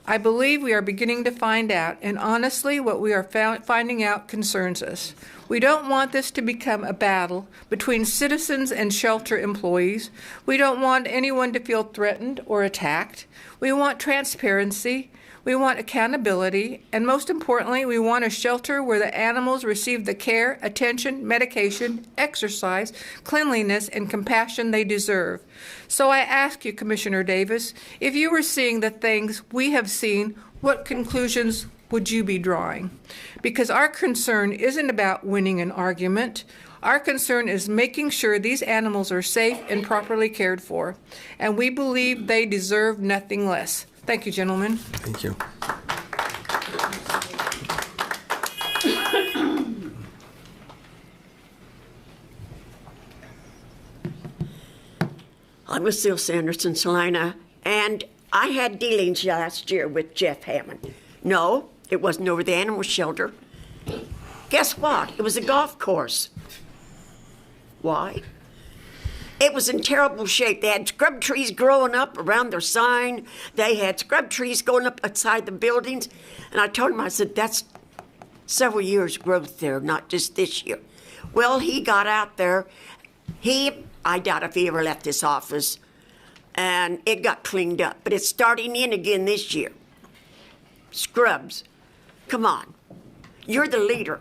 I believe we are beginning to find out, and honestly, what we are finding out concerns us. We don't want this to become a battle between citizens and shelter employees. We don't want anyone to feel threatened or attacked. We want transparency. We want accountability, and most importantly, we want a shelter where the animals receive the care, attention, medication, exercise, cleanliness, and compassion they deserve. So I ask you, Commissioner Davis, if you were seeing the things we have seen, what conclusions would you be drawing? Because our concern isn't about winning an argument. Our concern is making sure these animals are safe and properly cared for, and we believe they deserve nothing less. Thank you, gentlemen. Thank you. I'm Lucille Sanderson, Salina, and I had dealings last year with Jeff Hammond. No, it wasn't over the animal shelter. Guess what? It was a golf course. Why? It was in terrible shape. They had scrub trees growing up around their sign. They had scrub trees going up outside the buildings. And I told him, I said, that's several years' growth there, not just this year. Well, he got out there. I doubt if he ever left this office. And it got cleaned up. But it's starting in again this year. Scrubs. Come on. You're the leader.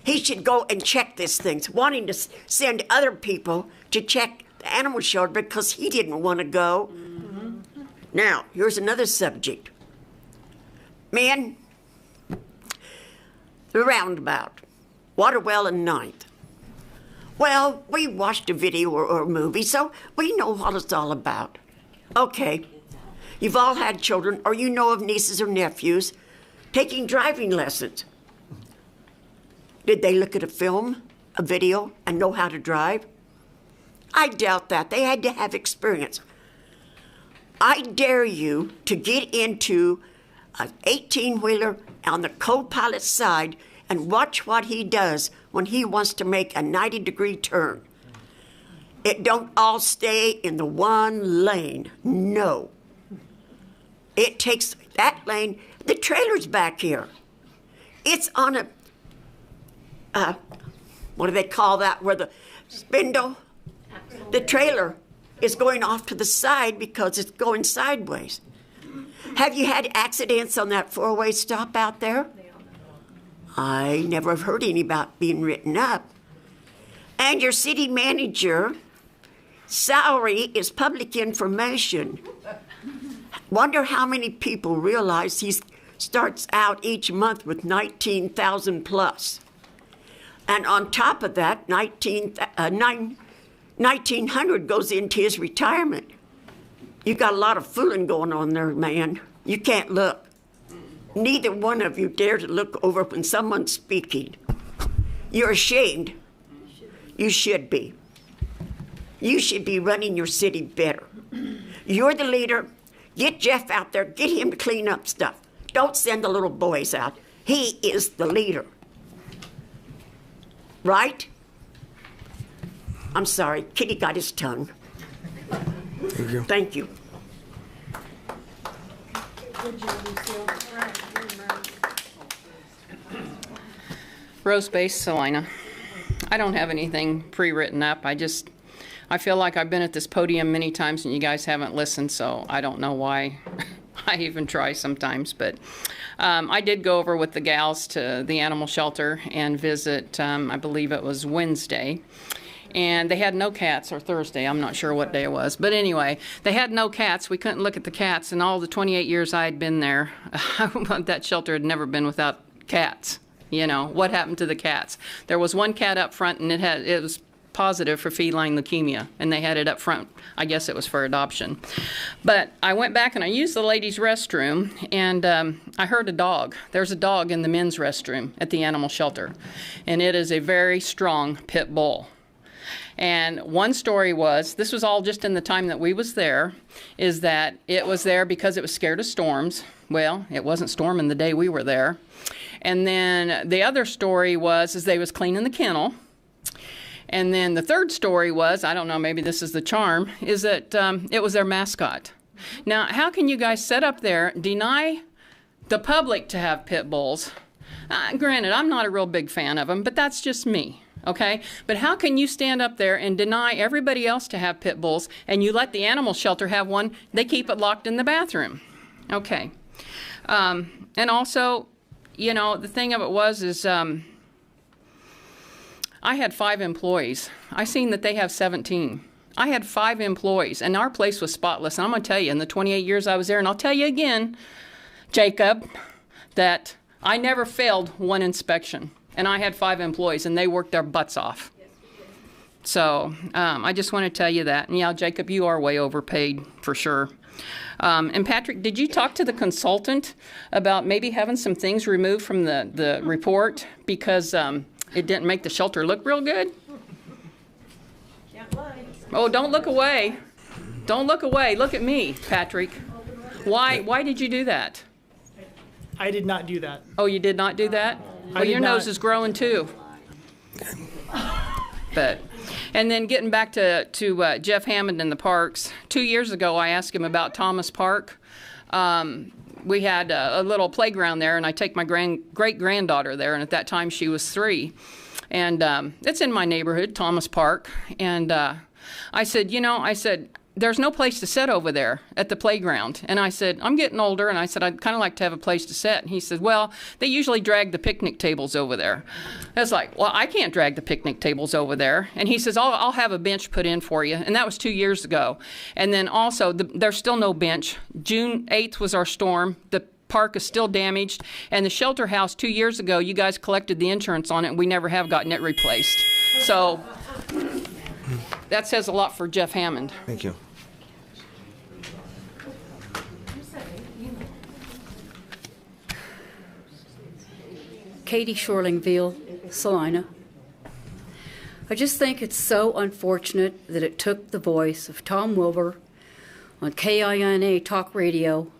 He should go and check these things, wanting to send other people to check the animal shelter because he didn't want to go. Mm-hmm. Now, here's another subject. Men, the roundabout, Waterwell and 9th. Well, we watched a video or a movie, so we know what it's all about. Okay, you've all had children, or you know of nieces or nephews taking driving lessons. Did they look at a film, a video, and know how to drive? I doubt that. They had to have experience. I dare you to get into an 18-wheeler on the co-pilot side and watch what he does when he wants to make a 90-degree turn. It don't all stay in the one lane. No. It takes that lane. The trailer's back here. It's on a, what do they call that, where the spindle? The trailer is going off to the side because it's going sideways. Have you had accidents on that four-way stop out there? I never have heard any about being written up. And your city manager, salary is public information. Wonder how many people realize he starts out each month with $19,000 plus. And on top of that, $1,900 goes into his retirement. You got a lot of fooling going on there, man. You can't look. Neither one of you dare to look over when someone's speaking. You're ashamed. You should be. You should be running your city better. You're the leader. Get Jeff out there. Get him to clean up stuff. Don't send the little boys out. He is the leader. Right? I'm sorry. Kitty got his tongue. Thank you. Thank you. Rose Base, Salina. I don't have anything pre-written up. I feel like I've been at this podium many times and you guys haven't listened, so I don't know why I even try sometimes. But I did go over with the gals to the animal shelter and visit, I believe it was Wednesday. And they had no cats, or Thursday, I'm not sure what day it was. But anyway, they had no cats. We couldn't look at the cats. And all the 28 years I had been there, that shelter had never been without cats. You know, what happened to the cats? There was one cat up front, and it was positive for feline leukemia, and they had it up front. I guess it was for adoption. But I went back and I used the ladies' restroom, and I heard a dog. There's a dog in the men's restroom at the animal shelter, and it is a very strong pit bull. And one story was, this was all just in the time that we was there, is that it was there because it was scared of storms. Well, it wasn't storming the day we were there. And then the other story was, is they was cleaning the kennel. And then the third story was, I don't know, maybe this is the charm, is that it was their mascot. Now, how can you guys sit up there, deny the public to have pit bulls? Granted, I'm not a real big fan of them, but that's just me. Okay, but how can you stand up there and deny everybody else to have pit bulls and you let the animal shelter have one? They keep it locked in the bathroom. Okay, and also, you know, the thing of it was is I had 5 employees. I seen that they have 17. I had 5 employees, and our place was spotless. And I'm going to tell you, in the 28 years I was there, and I'll tell you again, Jacob, that I never failed one inspection. And I had 5 employees, and they worked their butts off. So I just want to tell you that. And yeah, Jacob, you are way overpaid for sure. And Patrick, did you talk to the consultant about maybe having some things removed from the report because it didn't make the shelter look real good? Oh, don't look away. Don't look away. Look at me, Patrick. Why did you do that? I did not do that. Oh, you did not do that? Well, your nose is growing too. But, and then getting back to Jeff Hammond and the parks, 2 years ago I asked him about Thomas Park. We had a little playground there, and I take my great-granddaughter there, and at that time she was 3. And it's in my neighborhood, Thomas Park. And I said, there's no place to sit over there at the playground. And I said, I'm getting older, and I said, I'd kind of like to have a place to sit. And he said, well, they usually drag the picnic tables over there. I was like, well, I can't drag the picnic tables over there. And he says, I'll have a bench put in for you. And that was 2 years ago. And then also, there's still no bench. June 8th was our storm. The park is still damaged. And the shelter house, 2 years ago, you guys collected the insurance on it, and we never have gotten it replaced. So that says a lot for Jeff Hammond. Thank you. Katie Shorlingville, Salina. I just think it's so unfortunate that it took the voice of Tom Wilbur on KINA Talk Radio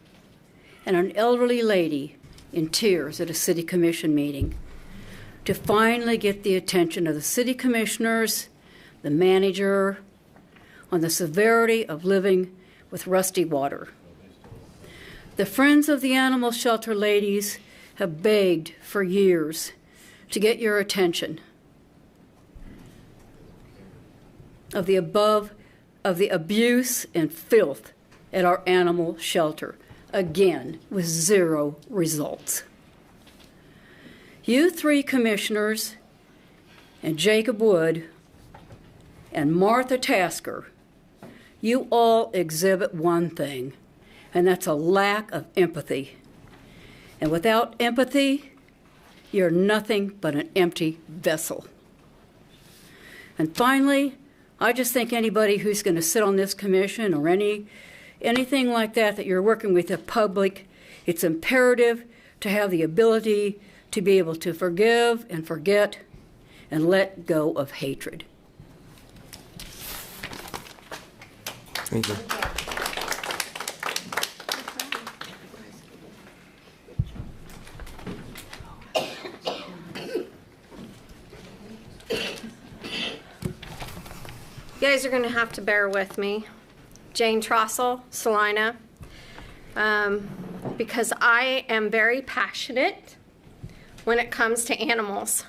and an elderly lady in tears at a city commission meeting to finally get the attention of the city commissioners, the manager, on the severity of living with rusty water. The Friends of the Animal Shelter ladies have begged for years to get your attention of the abuse and filth at our animal shelter, again with 0 results. You 3 commissioners and Jacob Wood and Martha Tasker, you all exhibit one thing, and that's a lack of empathy. And without empathy, you're nothing but an empty vessel. And finally, I just think anybody who's going to sit on this commission or anything like that you're working with the public, it's imperative to have the ability to be able to forgive and forget and let go of hatred. Thank you. You guys are going to have to bear with me. Jane Trossel, Salina, because I am very passionate when it comes to animals.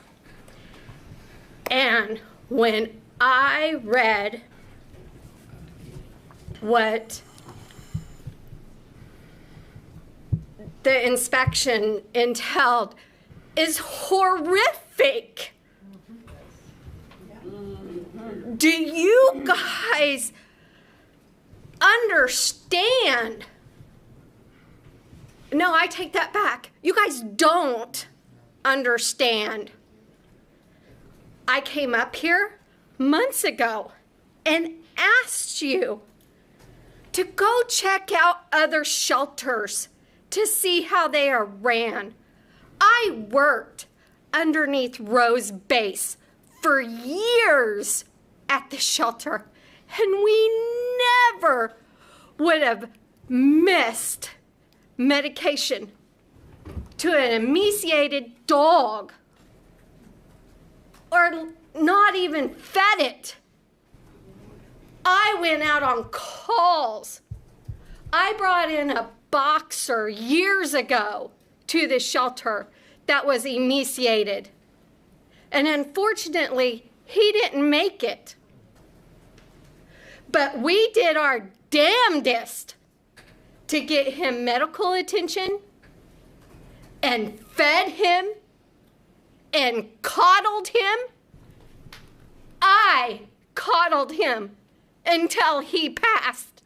And when I read what the inspection entailed is horrific. Do you guys understand? No, I take that back. You guys don't understand. I came up here months ago and asked you to go check out other shelters to see how they are ran. I worked underneath Rose Base for years at the shelter, and we never would have missed medication to an emaciated dog or not even fed it. I went out on calls. I brought in a boxer years ago to the shelter that was emaciated, and unfortunately he didn't make it. But we did our damnedest to get him medical attention and fed him and coddled him. I coddled him until he passed.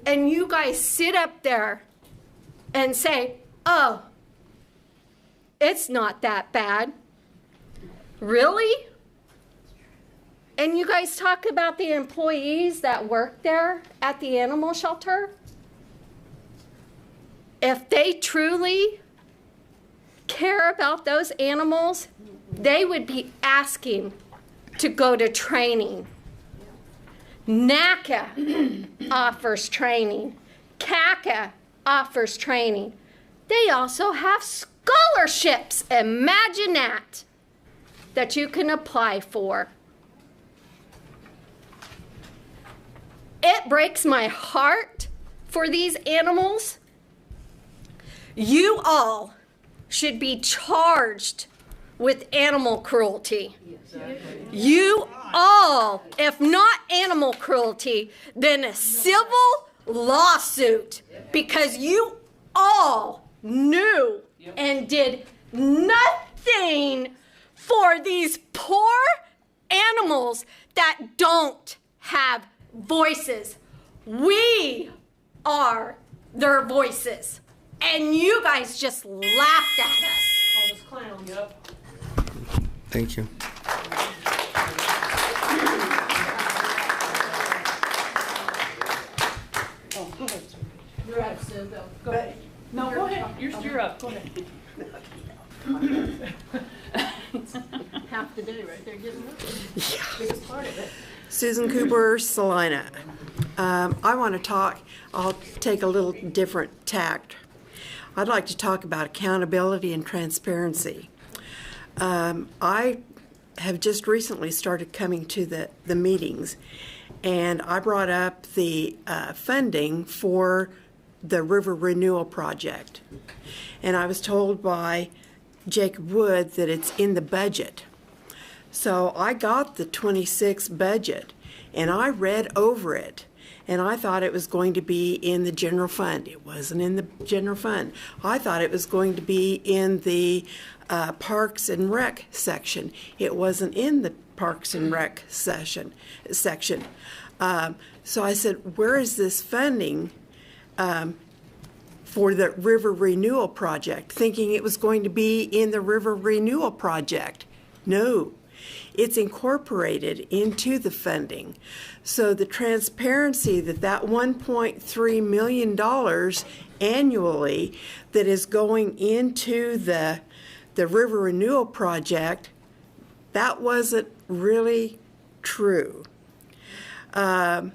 And you guys sit up there and say, oh, it's not that bad. Really? And you guys talk about the employees that work there at the animal shelter. If they truly care about those animals, they would be asking to go to training. NACA offers training. CACA offers training. They also have scholarships. Imagine that. that you can apply for. It breaks my heart for these animals. You all should be charged with animal cruelty. You all, if not animal cruelty, then a civil lawsuit, because you all knew and did nothing for these poor animals that don't have voices. We are their voices, and you guys just laughed at us. All those clowns. Yep. Thank you. Oh, go ahead. You're up, Sue. Go ahead. No, go ahead. You're up. Go ahead. Half the day right there getting up. Yeah. Biggest part of it. Susan Cooper, Salina. I want to talk, I'll take a little different tact. I'd like to talk about accountability and transparency. I have just recently started coming to the meetings, and I brought up the funding for the River Renewal Project. And I was told by Jacob Wood that it's in the budget. So I got the 26 budget, and I read over it, and I thought it was going to be in the general fund. It wasn't in the general fund. I thought it was going to be in the Parks and Rec section. It wasn't in the Parks and Rec section. So I said, where is this funding for the River Renewal Project? Thinking it was going to be in the River Renewal Project. No. It's incorporated into the funding. So the transparency that $1.3 million annually that is going into the River Renewal Project, that wasn't really true. In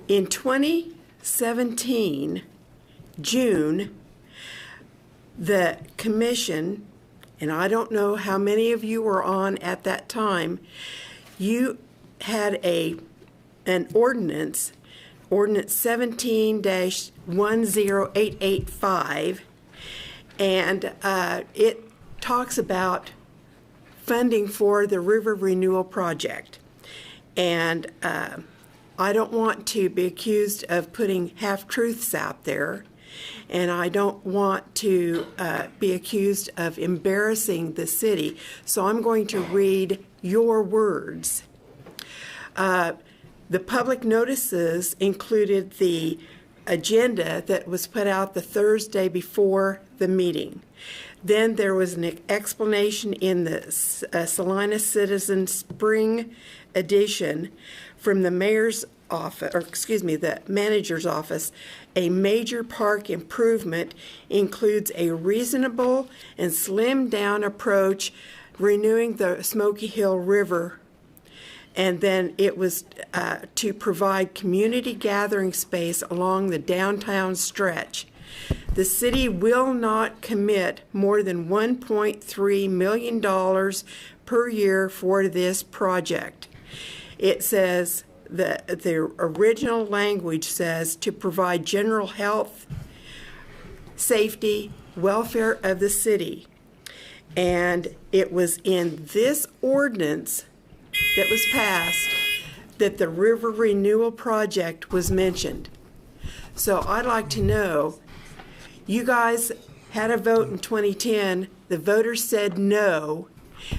2017, June, the commission, and I don't know how many of you were on at that time, you had an ordinance, Ordinance 17-10885, and it talks about funding for the River Renewal Project. And I don't want to be accused of putting half-truths out there, and I don't want to be accused of embarrassing the city, so I'm going to read your words. The public notices included the agenda that was put out the Thursday before the meeting. Then there was an explanation in the Salina Citizen Spring edition from the mayor's office, or excuse me, the manager's office. A major park improvement includes a reasonable and slimmed down approach renewing the Smoky Hill River. And then it was to provide community gathering space along the downtown stretch. The city will not commit more than $1.3 million per year for this project. It says, the original language says, to provide general health, safety, welfare of the city. And it was in this ordinance that was passed that the River Renewal Project was mentioned. So I'd like to know, you guys had a vote in 2010, the voters said no,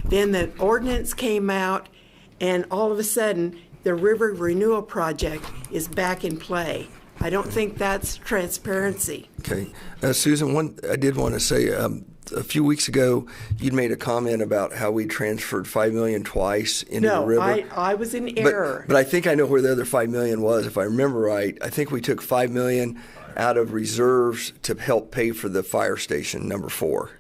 then the ordinance came out, and all of a sudden the River Renewal Project is back in play. I don't think that's transparency. Okay. Susan, I did want to say, a few weeks ago, you'd made a comment about how we transferred $5 million twice into the river. No, I was in error. But I think I know where the other $5 million was. If I remember right, I think we took $5 million out of reserves to help pay for the fire station number 4.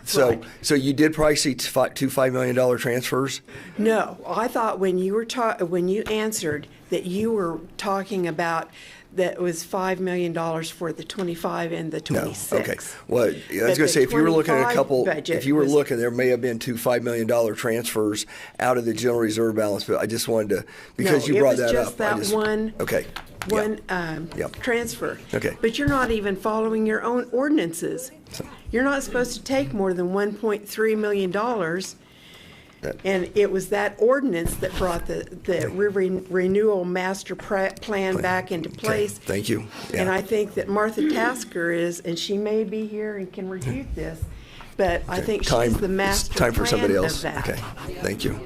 So, right. So you did probably see two $5 million transfers? No, I thought when you answered that you were talking about that was $5 million for the 25 and the 26. No, okay. Well, I was going to say, if you were looking at a couple, if you were looking, there may have been 2 $5 million transfers out of the general reserve balance, but I just wanted to, because you brought that up. That one. Okay. One transfer. Okay. But you're not even following your own ordinances. You're not supposed to take more than $1.3 million. And it was that ordinance that brought the renewal master plan back into place. Okay. Thank you. Yeah. And I think that Martha Tasker is, and she may be here and can refute this, but I think she's the master time for somebody plan else. of that. Okay. Thank you.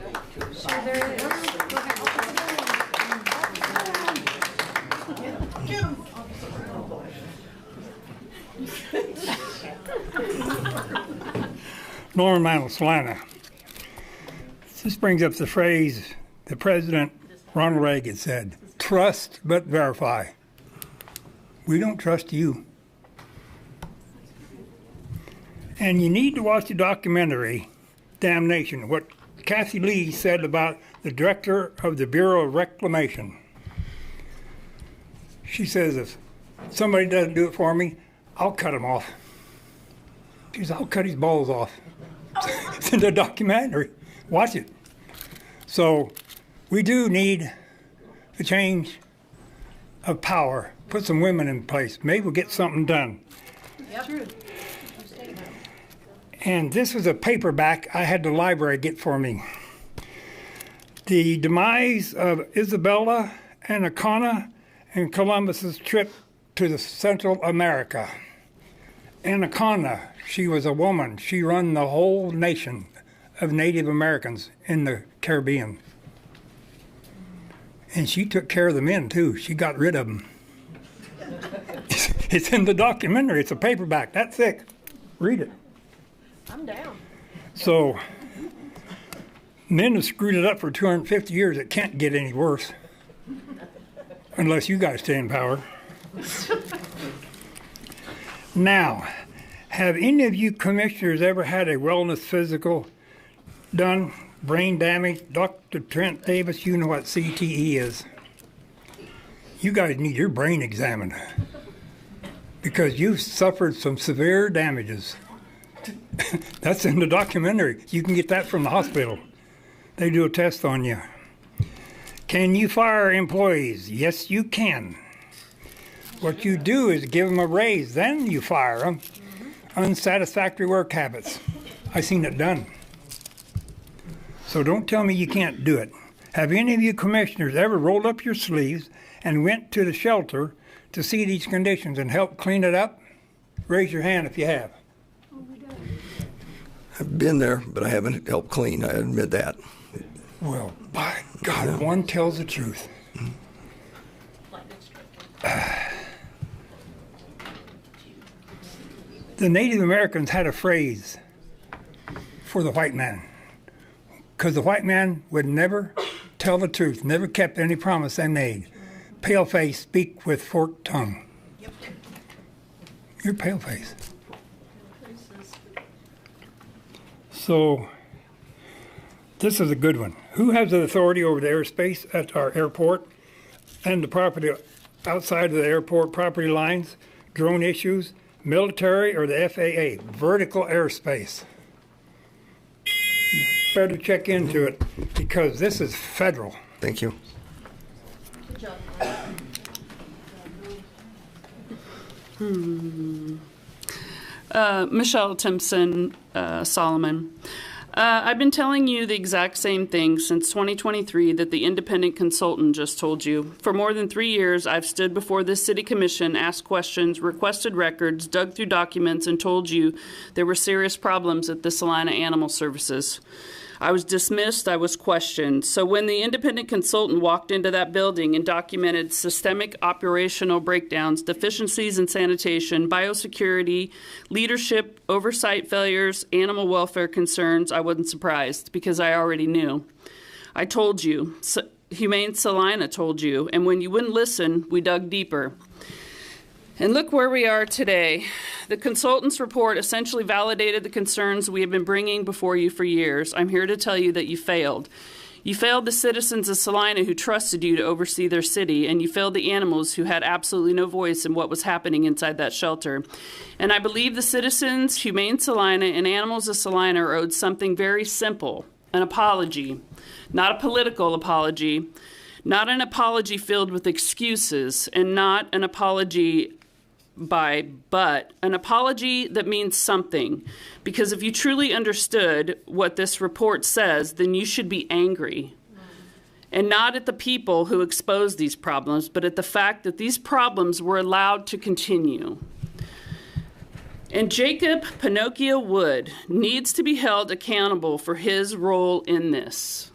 Norman Mantle, Salina. This brings up the phrase the President Ronald Reagan said, trust but verify. We don't trust you. And you need to watch the documentary, Damnation, what Kathy Lee said about the director of the Bureau of Reclamation. She says, if somebody doesn't do it for me, I'll cut him off. She says, I'll cut his balls off. It's in the documentary. Watch it. So we do need a change of power. Put some women in place. Maybe we'll get something done. Yep. And this was a paperback I had the library get for me. The demise of Isabella, Anaconda, and Columbus's trip to the Central America. Anaconda, she was a woman. She run the whole nation of Native Americans in the Caribbean. And she took care of the men, too. She got rid of them. It's in the documentary. It's a paperback. That thick. Read it. I'm down. So, men have screwed it up for 250 years. It can't get any worse. Unless you guys stay in power. Now, have any of you commissioners ever had a wellness physical done? Brain damage? Dr. Trent Davis, you know what CTE is. You guys need your brain examined because you've suffered some severe damages. That's in the documentary. You can get that from the hospital. They do a test on you. Can you fire employees? Yes, you can. What you do is give them a raise, then you fire them. Unsatisfactory work habits. I've seen it done. So don't tell me you can't do it. Have any of you commissioners ever rolled up your sleeves and went to the shelter to see these conditions and help clean it up? Raise your hand if you have. I've been there, but I haven't helped clean. I admit that. Well, by God, one tells the truth. The Native Americans had a phrase for the white man, because the white man would never tell the truth, never kept any promise they made. Pale face, speak with forked tongue. Yep. You're pale face. So, this is a good one. Who has the authority over the airspace at our airport and the property outside of the airport property lines, drone issues, military, or the FAA? Vertical airspace. You better check into it because this is federal. Thank you. Good job. Michelle Timpson, Solomon. I've been telling you the exact same thing since 2023 that the independent consultant just told you. For more than 3 years, I've stood before this city commission, asked questions, requested records, dug through documents, and told you there were serious problems at the Salina Animal Services. I was dismissed, I was questioned. So when the independent consultant walked into that building and documented systemic operational breakdowns, deficiencies in sanitation, biosecurity, leadership, oversight failures, animal welfare concerns, I wasn't surprised because I already knew. I told you, Humane Salina told you, and when you wouldn't listen, we dug deeper. And look where we are today. The consultant's report essentially validated the concerns we have been bringing before you for years. I'm here to tell you that you failed. You failed the citizens of Salina who trusted you to oversee their city, and you failed the animals who had absolutely no voice in what was happening inside that shelter. And I believe the citizens, Humane Salina, and animals of Salina are owed something very simple, an apology, not a political apology, not an apology filled with excuses, and not an apology but an apology that means something. Because if you truly understood what this report says, then you should be angry. And not at the people who exposed these problems, but at the fact that these problems were allowed to continue. And Jacob Pinocchio Wood needs to be held accountable for his role in this.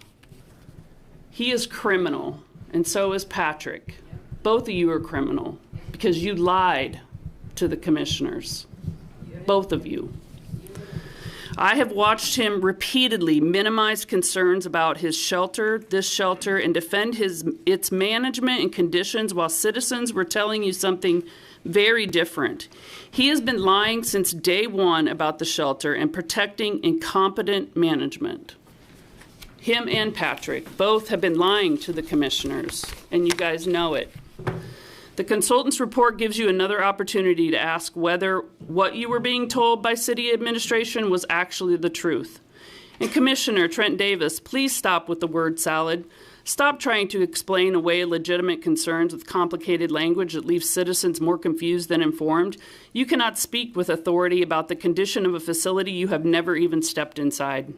He is criminal, and so is Patrick. Both of you are criminal because you lied to the commissioners, both of you. I have watched him repeatedly minimize concerns about his shelter, this shelter, and defend its management and conditions while citizens were telling you something very different. He has been lying since day one about the shelter and protecting incompetent management. Him and Patrick both have been lying to the commissioners, and you guys know it. The consultant's report gives you another opportunity to ask whether what you were being told by city administration was actually the truth. And Commissioner Trent Davis, please stop with the word salad. Stop trying to explain away legitimate concerns with complicated language that leaves citizens more confused than informed. You cannot speak with authority about the condition of a facility you have never even stepped inside.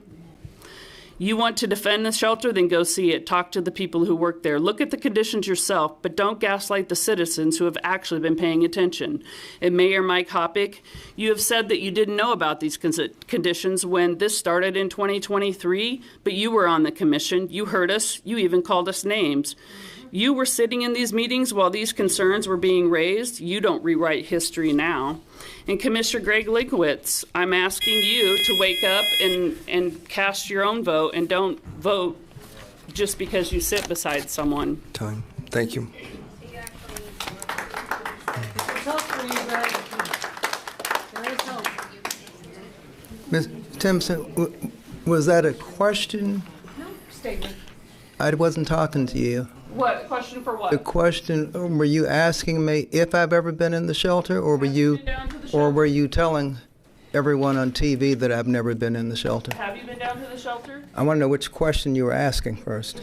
You want to defend the shelter, then go see it. Talk to the people who work there. Look at the conditions yourself, but don't gaslight the citizens who have actually been paying attention. And Mayor Mike Hoppick, you have said that you didn't know about these conditions when this started in 2023, but you were on the commission. You heard us. You even called us names. You were sitting in these meetings while these concerns were being raised. You don't rewrite history now. And Commissioner Greg Linkowitz, I'm asking you to wake up and cast your own vote, and don't vote just because you sit beside someone. Time. Thank you. Ms. Timpson, was that a question? No, statement. I wasn't talking to you. What? Question for what? The question, were you asking me if I've ever been in the shelter, or were you telling everyone on TV that I've never been in the shelter? Have you been down to the shelter? I want to know which question you were asking first.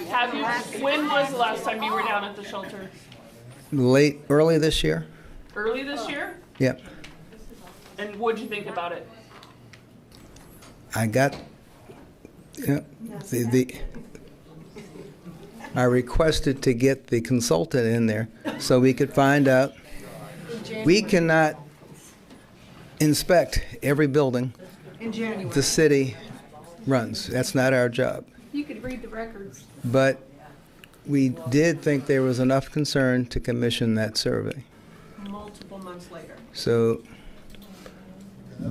Have you? When was the last time you were down at the shelter? Early this year? Early this year? Yep. And what'd you think about it? I got I requested to get the consultant in there so we could find out. We cannot inspect every building the city runs. That's not our job. You could read the records. But we did think there was enough concern to commission that survey. Multiple months later. So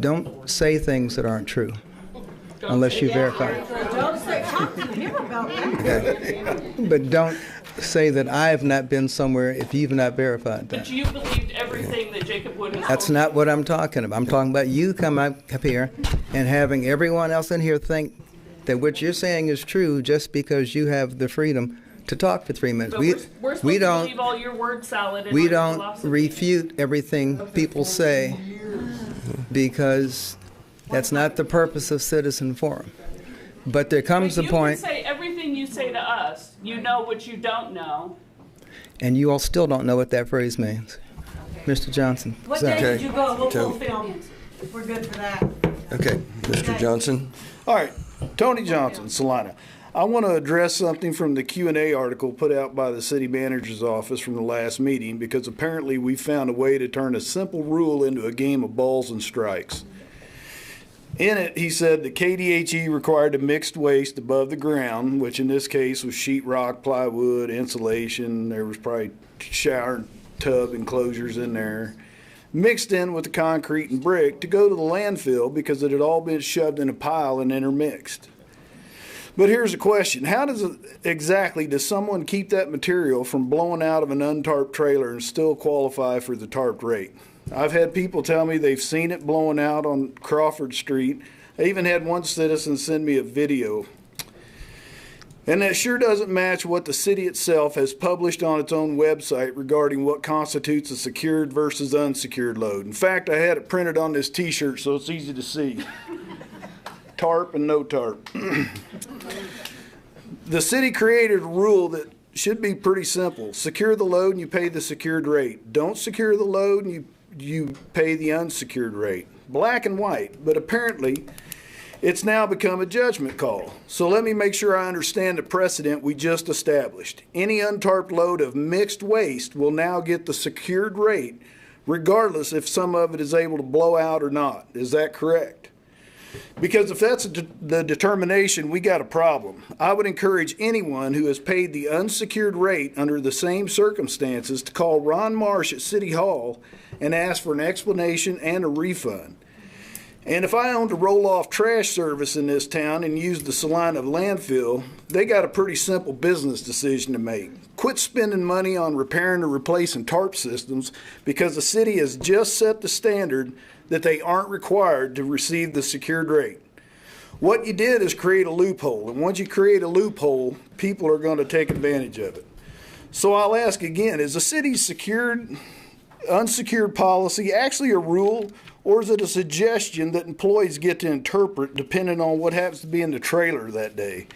don't say things that aren't true unless you verify it. Don't say, talk to him about that. Okay. But don't say that I have not been somewhere if you've not verified that. But you believed everything that Jacob Wood has That's told not what I'm talking about. I'm talking about you come up here and having everyone else in here think that what you're saying is true just because you have the freedom to talk for 3 minutes. But we're supposed to believe all your word salad and we your don't philosophy. refute everything people say because that's not the purpose of citizen forum. But there comes a point, You can say everything you say to us. You know what you don't know. and you all still don't know what that phrase means. Mr. Johnson. What so- day did you go? We'll Okay. film it. We're good for that. Okay, Mr. Johnson. All right, Tony Johnson, Salina. I want to address something from the Q&A article put out by the city manager's office from the last meeting, because apparently we found a way to turn a simple rule into a game of balls and strikes. In it, he said that KDHE required a mixed waste above the ground, which in this case was sheetrock, plywood, insulation. There was probably shower tub enclosures in there, mixed in with the concrete and brick to go to the landfill because it had all been shoved in a pile and intermixed. But here's a question. How does someone keep that material from blowing out of an untarped trailer and still qualify for the tarped rate? I've had people tell me they've seen it blowing out on Crawford Street. I even had one citizen send me a video. And that sure doesn't match what the city itself has published on its own website regarding what constitutes a secured versus unsecured load. In fact, I had it printed on this t-shirt so it's easy to see. Tarp and no tarp. The city created a rule that should be pretty simple. Secure the load and you pay the secured rate. Don't secure the load and you pay the unsecured rate. Black and white, but apparently it's now become a judgment call. So let me make sure I understand the precedent we just established. Any untarped load of mixed waste will now get the secured rate, regardless if some of it is able to blow out or not. Is that correct? Because if that's the determination, we got a problem. I would encourage anyone who has paid the unsecured rate under the same circumstances to call Ron Marsh at City Hall and ask for an explanation and a refund. And if I owned a roll-off trash service in this town and used the Salina landfill, they got a pretty simple business decision to make. Quit spending money on repairing or replacing tarp systems because the city has just set the standard that they aren't required to receive the secured rate. What you did is create a loophole, and once you create a loophole, people are going to take advantage of it. So I'll ask again, is the city's unsecured policy actually a rule, or is it a suggestion that employees get to interpret depending on what happens to be in the trailer that day?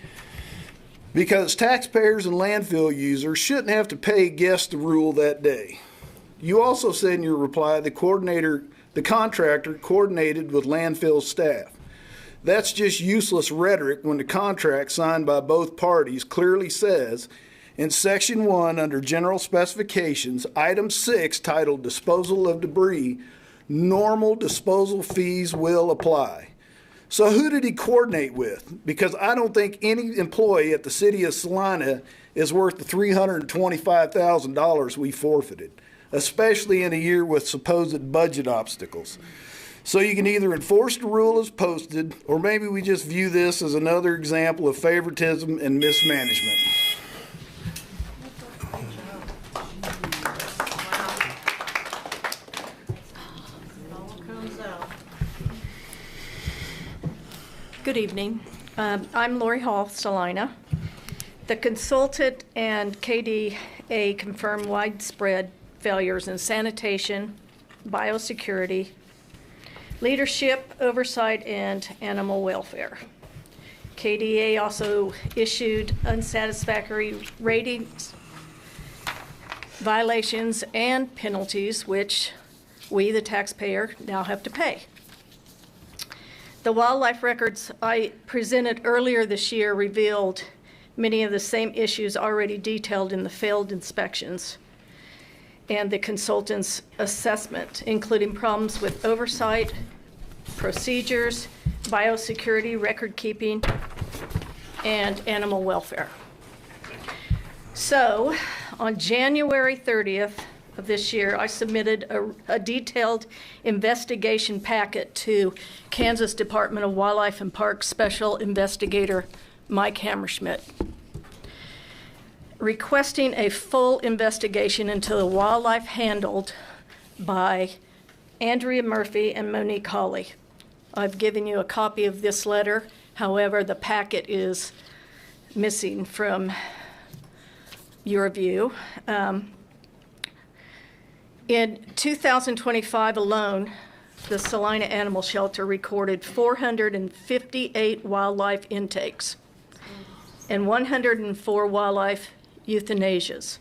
Because taxpayers and landfill users shouldn't have to pay guess the rule that day. You also said in your reply the contractor coordinated with landfill staff. That's just useless rhetoric when the contract signed by both parties clearly says in Section 1 under General Specifications, Item 6 titled Disposal of Debris, normal disposal fees will apply. So who did he coordinate with? Because I don't think any employee at the city of Salina is worth the $325,000 we forfeited, especially in a year with supposed budget obstacles. So you can either enforce the rule as posted, or maybe we just view this as another example of favoritism and mismanagement. Good evening. I'm Lori Hall, Salina. The consultant and KDA confirmed widespread failures in sanitation, biosecurity, leadership, oversight, and animal welfare. KDA also issued unsatisfactory ratings, violations, and penalties, which we, the taxpayer, now have to pay. The wildlife records I presented earlier this year revealed many of the same issues already detailed in the failed inspections and the consultant's assessment, including problems with oversight, procedures, biosecurity, record keeping, and animal welfare. So, on January 30th of this year, I submitted a detailed investigation packet to Kansas Department of Wildlife and Parks Special Investigator Mike Hammerschmidt, requesting a full investigation into the wildlife handled by Andrea Murphy and Monique Hawley. I've given you a copy of this letter. However, the packet is missing from your view. In 2025 alone, the Salina Animal Shelter recorded 458 wildlife intakes and 104 wildlife euthanasias.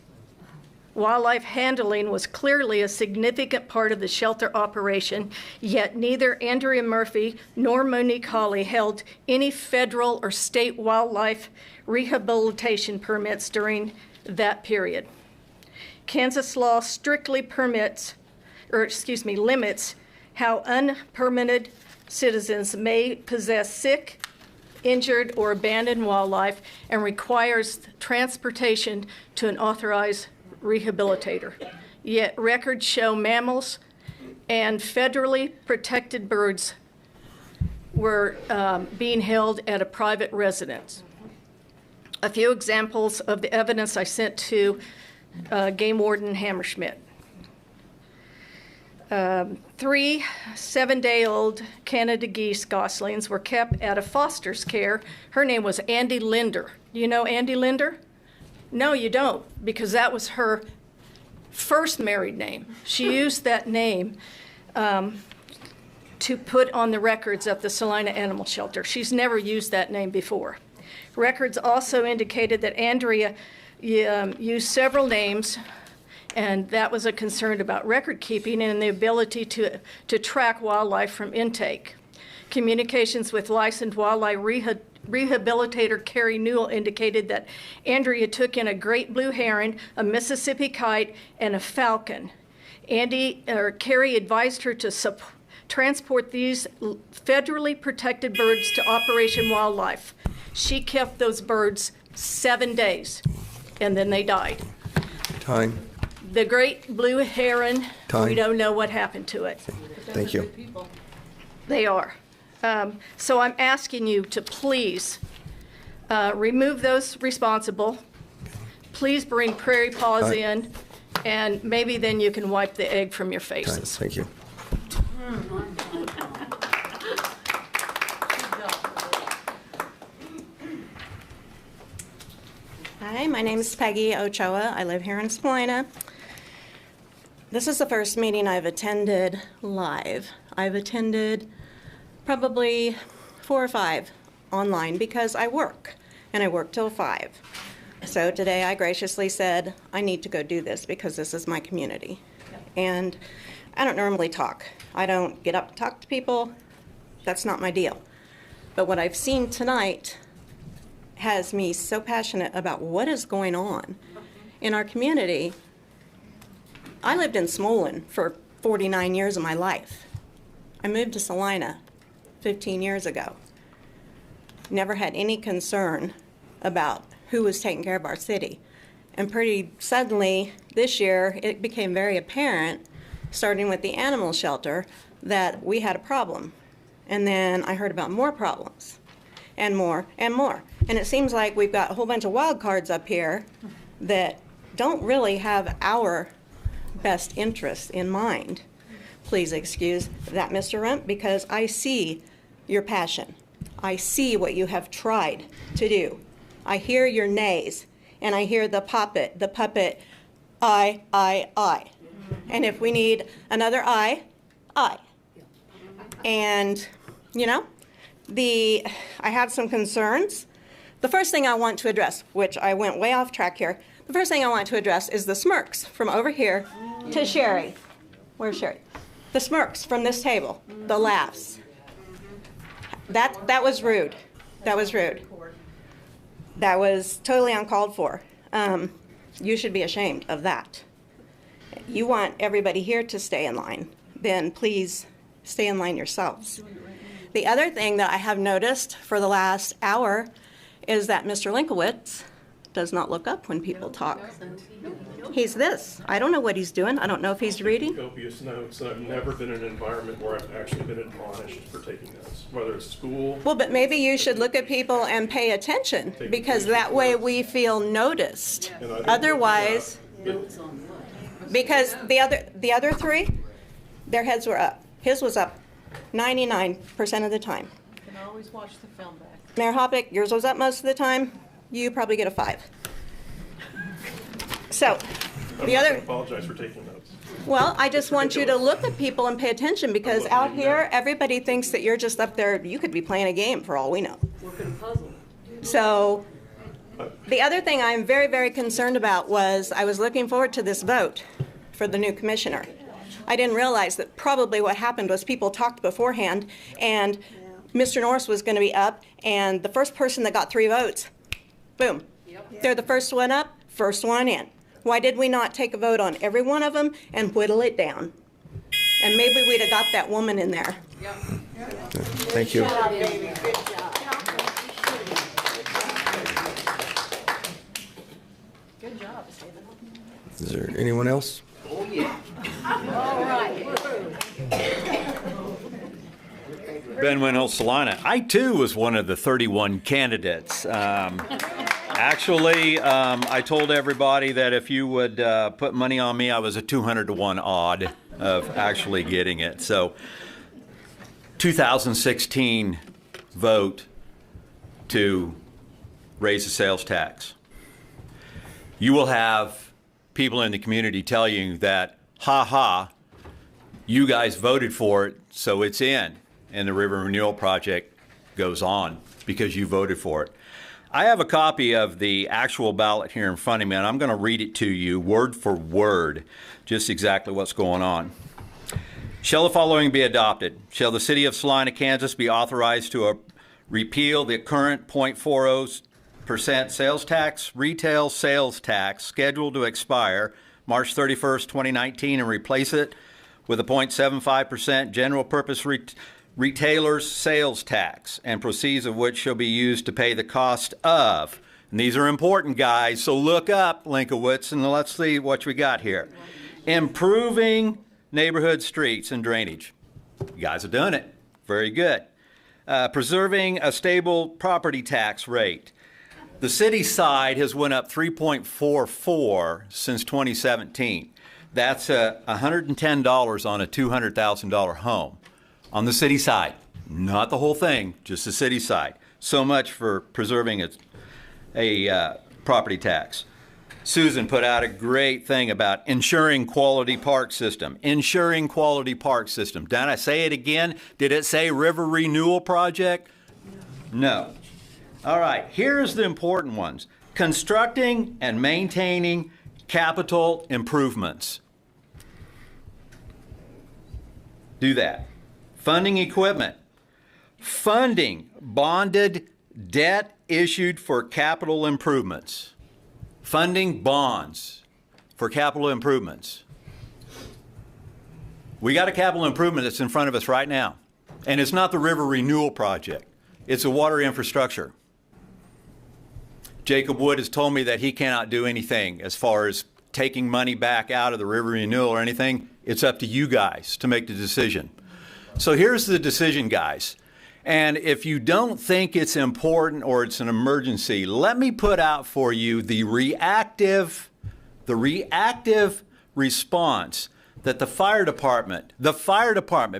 Wildlife handling was clearly a significant part of the shelter operation, yet neither Andrea Murphy nor Monique Hawley held any federal or state wildlife rehabilitation permits during that period. Kansas law strictly limits how unpermitted citizens may possess sick, injured, or abandoned wildlife and requires transportation to an authorized rehabilitator. Yet records show mammals and federally protected birds were being held at a private residence. A few examples of the evidence I sent to Game Warden Hammerschmidt. 3 7-day-old Canada geese goslings were kept at a foster's care. Her name was Andy Linder. Do you know Andy Linder? No, you don't, because that was her first married name. She used that name to put on the records of the Salina Animal Shelter. She's never used that name before. Records also indicated that Andrea used several names, and that was a concern about record keeping and the ability to track wildlife from intake. Communications with licensed wildlife rehabilitator Carrie Newell indicated that Andrea took in a great blue heron, a Mississippi kite, and a falcon. Carrie advised her to transport these federally protected birds to Operation Wildlife. She kept those birds 7 days, and then they died. Time. The great blue heron, we don't know what happened to it. Thank you. They are. So I'm asking you to please remove those responsible. Please bring prairie paws in, and maybe then you can wipe the egg from your faces. Thank you. Hi, my name is Peggy Ochoa. I live here in Salina. This is the first meeting I've attended live. I've attended probably 4 or 5 online because I work, and I work till 5. So today I graciously said, I need to go do this because this is my community. And I don't normally talk. I don't get up to talk to people. That's not my deal. But what I've seen tonight has me so passionate about what is going on in our community. I lived in Smolin for 49 years of my life. I moved to Salina 15 years ago. Never had any concern about who was taking care of our city. And pretty suddenly this year, it became very apparent, starting with the animal shelter, that we had a problem. And then I heard about more problems, and more, and more. And it seems like we've got a whole bunch of wild cards up here that don't really have our best interests in mind. Please excuse that, Mr. Rump, because I see your passion. I see what you have tried to do. I hear your nays, and I hear the puppet, I. And if we need another I. And, you know, I have some concerns. The first thing I want to address, which I went way off track here, the first thing I want to address is the smirks from over here to Sherry. Where's Sherry? The smirks from this table, the laughs. That was rude. That was rude. That was totally uncalled for. You should be ashamed of that. You want everybody here to stay in line, then please stay in line yourselves. The other thing that I have noticed for the last hour is that Mr. Linkowitz does not look up when people talk. He's this. I don't know what he's doing. I don't know if he's reading. Copious notes. I've never been in an environment where I've actually been admonished for taking notes, whether it's school. Well, but maybe you should look at people and pay attention, because that way we feel noticed. Otherwise, because the other 3, their heads were up. His was up 99% of the time. You can always watch the film back. Mayor Hoppick, yours was up most of the time. You probably get a 5. So, I apologize for taking notes. Well, I just want you to look at people and pay attention, because out here, everybody thinks that you're just up there. You could be playing a game for all we know. Working a puzzle. So, the other thing I'm very, very concerned about was I was looking forward to this vote for the new commissioner. I didn't realize that probably what happened was people talked beforehand, and Mr. Norris was going to be up, and the first person that got 3 votes, boom. They're the first one up, first one in. Why did we not take a vote on every one of them and whittle it down? And maybe we'd have got that woman in there. Thank you. Good job, baby. Good job. Good job, Stephen. Is there anyone else? Oh, yeah. All right. Ben Winhill, Salina. I, too, was one of the 31 candidates. Actually, I told everybody that if you would put money on me, I was a 200 to 1 odd. of actually getting it. So 2016 vote to raise the sales tax. You will have people in the community tell you that, ha ha, you guys voted for it, so it's in, and the river renewal project goes on because you voted for it. I have a copy of the actual ballot here in front of me, and I'm going to read it to you word for word, just exactly what's going on. Shall the following be adopted? Shall the city of Salina, Kansas be authorized to repeal the current 0.40% sales tax, retail sales tax scheduled to expire March 31st, 2019, and replace it with a 0.75% general purpose retailer's sales tax, and proceeds of which shall be used to pay the cost of, and these are important, guys, so look up Linkowitz and let's see what we got here. Improving neighborhood streets and drainage. You guys are doing it. Very good. Preserving a stable property tax rate. The city side has went up 3.44 since 2017. That's $110 on a $200,000 home. On the city side, not the whole thing, just the city side. So much for preserving a property tax. Susan put out a great thing about ensuring quality park system. Ensuring quality park system. Did I say it again? Did it say river renewal project? No. All right, here's the important ones. Constructing and maintaining capital improvements. Do that. Funding equipment. Funding bonded debt issued for capital improvements. Funding bonds for capital improvements. We got a capital improvement that's in front of us right now. And it's not the river renewal project. It's a water infrastructure. Jacob Wood has told me that he cannot do anything as far as taking money back out of the river renewal or anything. It's up to you guys to make the decision. So here's the decision, guys. And if you don't think it's important or it's an emergency, let me put out for you the reactive response that the fire department,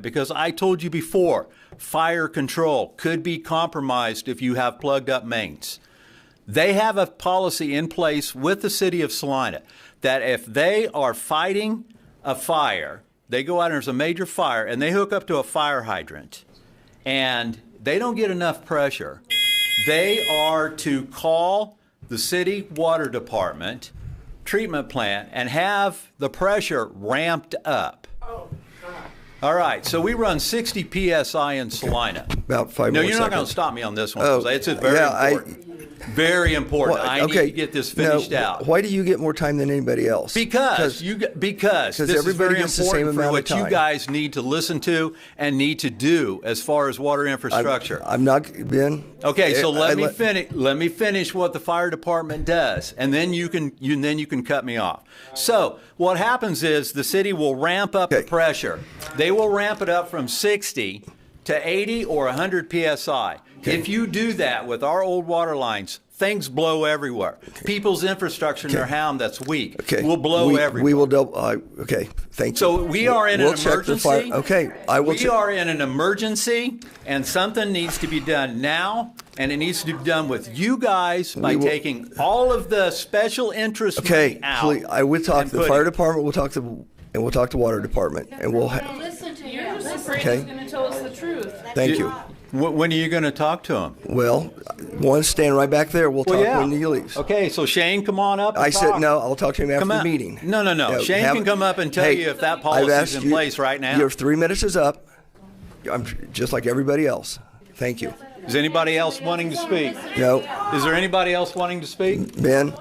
because I told you before, fire control could be compromised if you have plugged up mains. They have a policy in place with the city of Salina that if they are fighting a fire, they go out and there's a major fire and they hook up to a fire hydrant and they don't get enough pressure, they are to call the city water department treatment plant and have the pressure ramped up. All right, so we run 60 PSI in Salina. About 5 No, more you're not going seconds. to stop me on this one. It's very important. Very important. Well, I need to get this finished out. Why do you get more time than anybody else? Because this is everybody very gets the same important for amount what of time. you guys need to listen to and need to do as far as water infrastructure. I'm not, Ben. Okay, so let me finish what the fire department does, and then you can cut me off. So what happens is the city will ramp up the pressure. They will ramp it up from 60 to 80 or 100 PSI. If you do that with our old water lines, things blow everywhere. People's infrastructure in their home that's weak will blow everywhere. We will double. Okay, thank you. So we are in an emergency. Okay, I will. We are in an emergency, and something needs to be done now, and it needs to be done with you guys by taking all of the special interest money out. Please, I will talk to the fire department. We'll talk to the water department, and we'll have. Listen to him. You're just afraid he's going to tell us the truth. Thank you. When are you going to talk to him? Well, one stand right back there. We'll talk when he leaves. Okay, so Shane, come on up. I said no. I'll talk to him after the meeting. No. Shane can come up and tell you if that policy is in place right now. Your 3 minutes is up. I'm just like everybody else. Thank you. Is anybody else wanting to speak? No. Is there anybody else wanting to speak? Ben?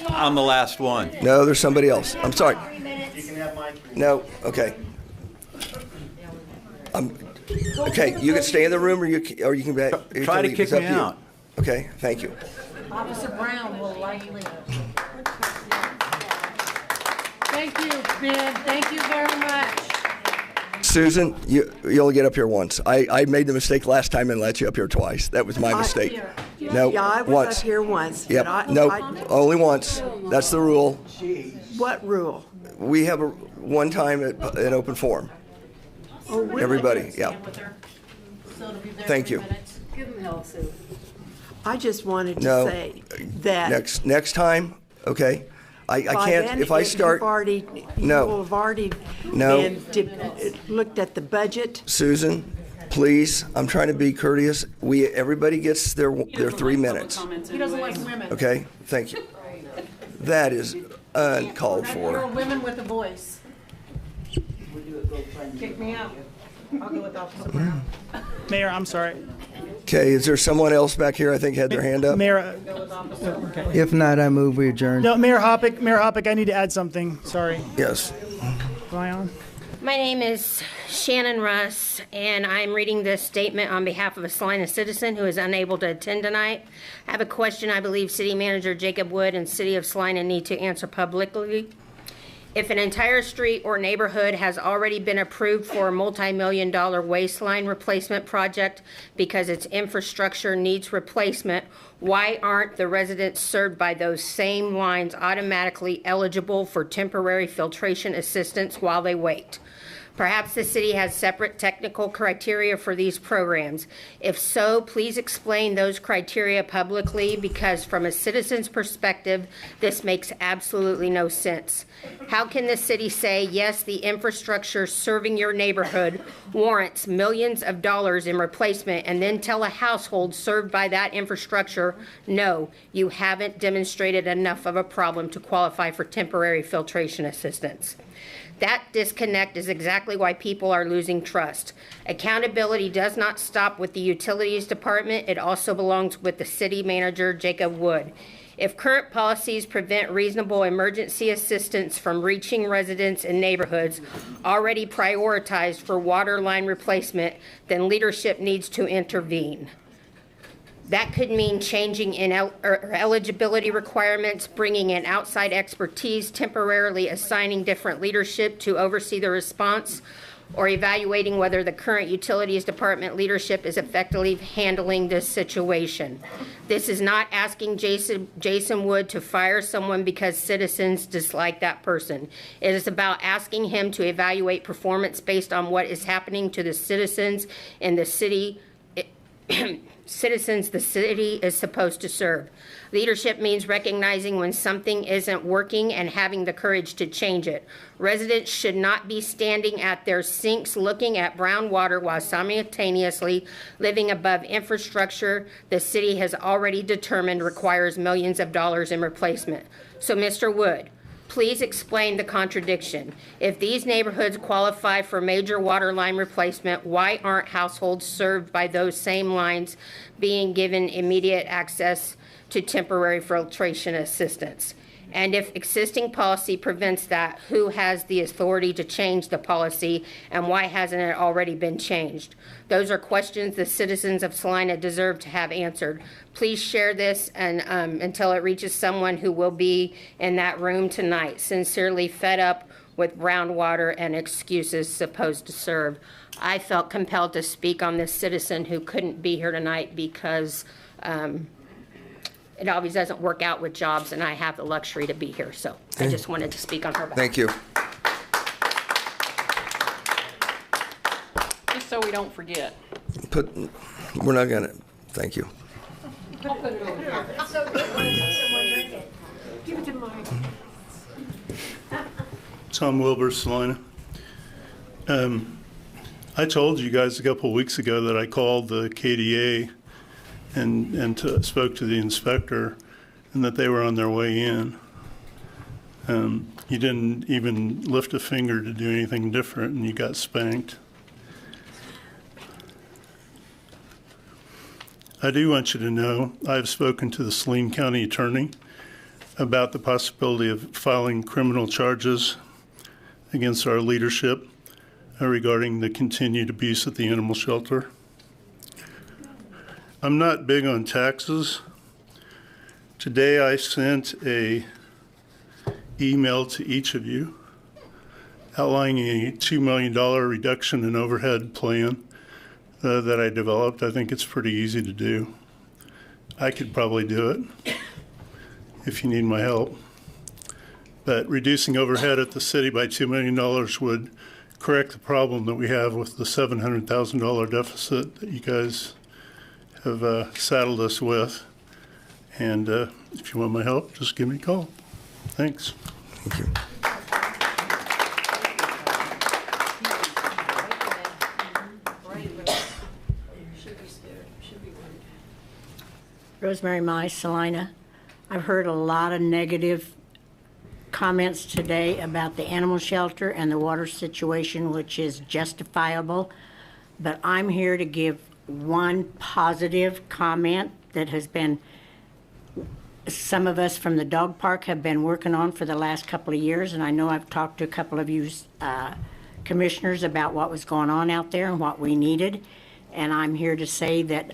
I'm the last one. No, there's somebody else. I'm sorry. No. Okay. Okay, you can stay in the room, or you can try to kick me out. Okay, thank you. Officer Brown will likely. Thank you, Ben. Thank you very much. Susan, you only get up here once. I made the mistake last time and let you up here twice. That was my mistake. No, Yeah, I was once. up here once. Yep. No, only once. That's the rule. What rule? We have one time at an open forum. Everybody, yeah. Thank you. Give them hell, Sue. I just wanted to No. say that. Next time, okay? I by can't, then, if I start. You No. will have already No. looked at the budget. Susan, please, I'm trying to be courteous. Everybody gets their 3 minutes. He doesn't like women. Okay, thank you. That is uncalled You're a for. woman with a voice. Kick me out. I'll go with Officer Brown. Mayor, I'm sorry. Okay, is there someone else back here I think had their hand up? Mayor, If not, I move we adjourn. no, Mayor Hoppick, I need to add something. Sorry. Yes. Am I on? My name is Shannon Russ, and I'm reading this statement on behalf of a Salina citizen who is unable to attend tonight. I have a question I believe City Manager Jacob Wood and City of Salina need to answer publicly. If an entire street or neighborhood has already been approved for a multi-million-dollar waste line replacement project because its infrastructure needs replacement, why aren't the residents served by those same lines automatically eligible for temporary filtration assistance while they wait? Perhaps the city has separate technical criteria for these programs. If so, please explain those criteria publicly, because from a citizen's perspective, this makes absolutely no sense. How can the city say, yes, the infrastructure serving your neighborhood warrants millions of dollars in replacement, and then tell a household served by that infrastructure, no, you haven't demonstrated enough of a problem to qualify for temporary filtration assistance? That disconnect is exactly why people are losing trust. Accountability does not stop with the Utilities Department. It also belongs with the City Manager, Jacob Wood. If current policies prevent reasonable emergency assistance from reaching residents in neighborhoods already prioritized for water line replacement, then leadership needs to intervene. That could mean changing in eligibility requirements, bringing in outside expertise, temporarily assigning different leadership to oversee the response, or evaluating whether the current Utilities Department leadership is effectively handling this situation. This is not asking Jason Wood to fire someone because citizens dislike that person. It is about asking him to evaluate performance based on what is happening to the citizens in the city citizens the city is supposed to serve. Leadership means recognizing when something isn't working and having the courage to change it. Residents should not be standing at their sinks looking at brown water while simultaneously living above infrastructure the city has already determined requires millions of dollars in replacement. So, Mr. Wood, please explain the contradiction. If these neighborhoods qualify for major water line replacement, why aren't households served by those same lines being given immediate access to temporary filtration assistance? And if existing policy prevents that, who has the authority to change the policy, and why hasn't it already been changed? Those are questions the citizens of Salina deserve to have answered. Please share this and until it reaches someone who will be in that room tonight. Sincerely, fed up with brown water and excuses supposed to serve. I felt compelled to speak on this citizen who couldn't be here tonight because it always doesn't work out with jobs, and I have the luxury to be here. So I just wanted to speak on her behalf. Thank you. Just so we don't forget. We're not gonna, thank you. I'll put it over here. It's so good when someone drink it. Give it to Mike. Tom Wilbur, Salina. I told you guys a couple of weeks ago that I called the KDA and spoke to the inspector, and that they were on their way in. You didn't even lift a finger to do anything different, and you got spanked. I do want you to know I've spoken to the Saline County Attorney about the possibility of filing criminal charges against our leadership regarding the continued abuse at the animal shelter. I'm not big on taxes. Today I sent a email to each of you outlining a $2 million reduction in overhead plan that I developed. I think it's pretty easy to do. I could probably do it if you need my help. But reducing overhead at the city by $2 million would correct the problem that we have with the $700,000 deficit that you guys have saddled us with. And if you want my help, just give me a call. Thanks. Thank you. Rosemary Mize, Salina. I've heard a lot of negative comments today about the animal shelter and the water situation, which is justifiable. But I'm here to give one positive comment that has been, some of us from the dog park have been working on for the last couple of years. And I know I've talked to a couple of you commissioners about what was going on out there and what we needed. And I'm here to say that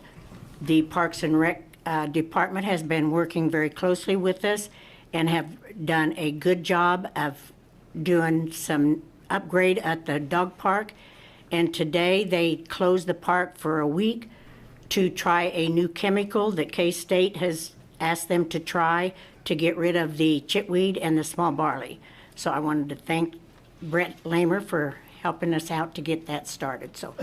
the Parks and Rec department has been working very closely with us and have done a good job of doing some upgrade at the dog park. And today they closed the park for a week to try a new chemical that K-State has asked them to try to get rid of the chickweed and the small barley. So I wanted to thank Brett Lamer for helping us out to get that started. So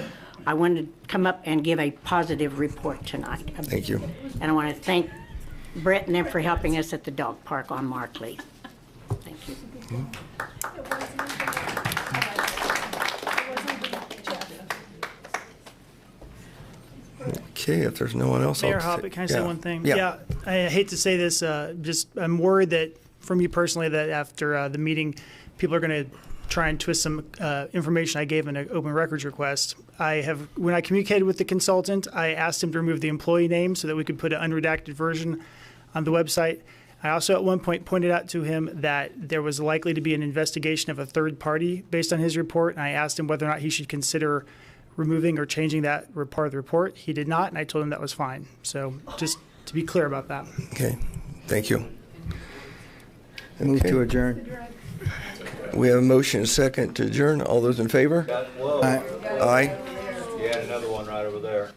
I wanted to come up and give a positive report tonight. Thank you. And I want to thank Brett and them for helping us at the dog park on Markley. Thank you. Okay, if there's no one else, Mayor I'll Hoppett, can I say one thing? Yeah. I hate to say this, I'm worried that, for me personally, that after the meeting, people are going to try and twist some information I gave in an open records request. When I communicated with the consultant, I asked him to remove the employee name so that we could put an unredacted version on the website. I also at one point pointed out to him that there was likely to be an investigation of a third party based on his report, and I asked him whether or not he should consider removing or changing that part of the report. He did not, and I told him that was fine. So just to be clear about that. Okay, thank you. Move to adjourn. We have a motion and a second to adjourn. All those in favor? Whoa. Aye. You had another one right over there.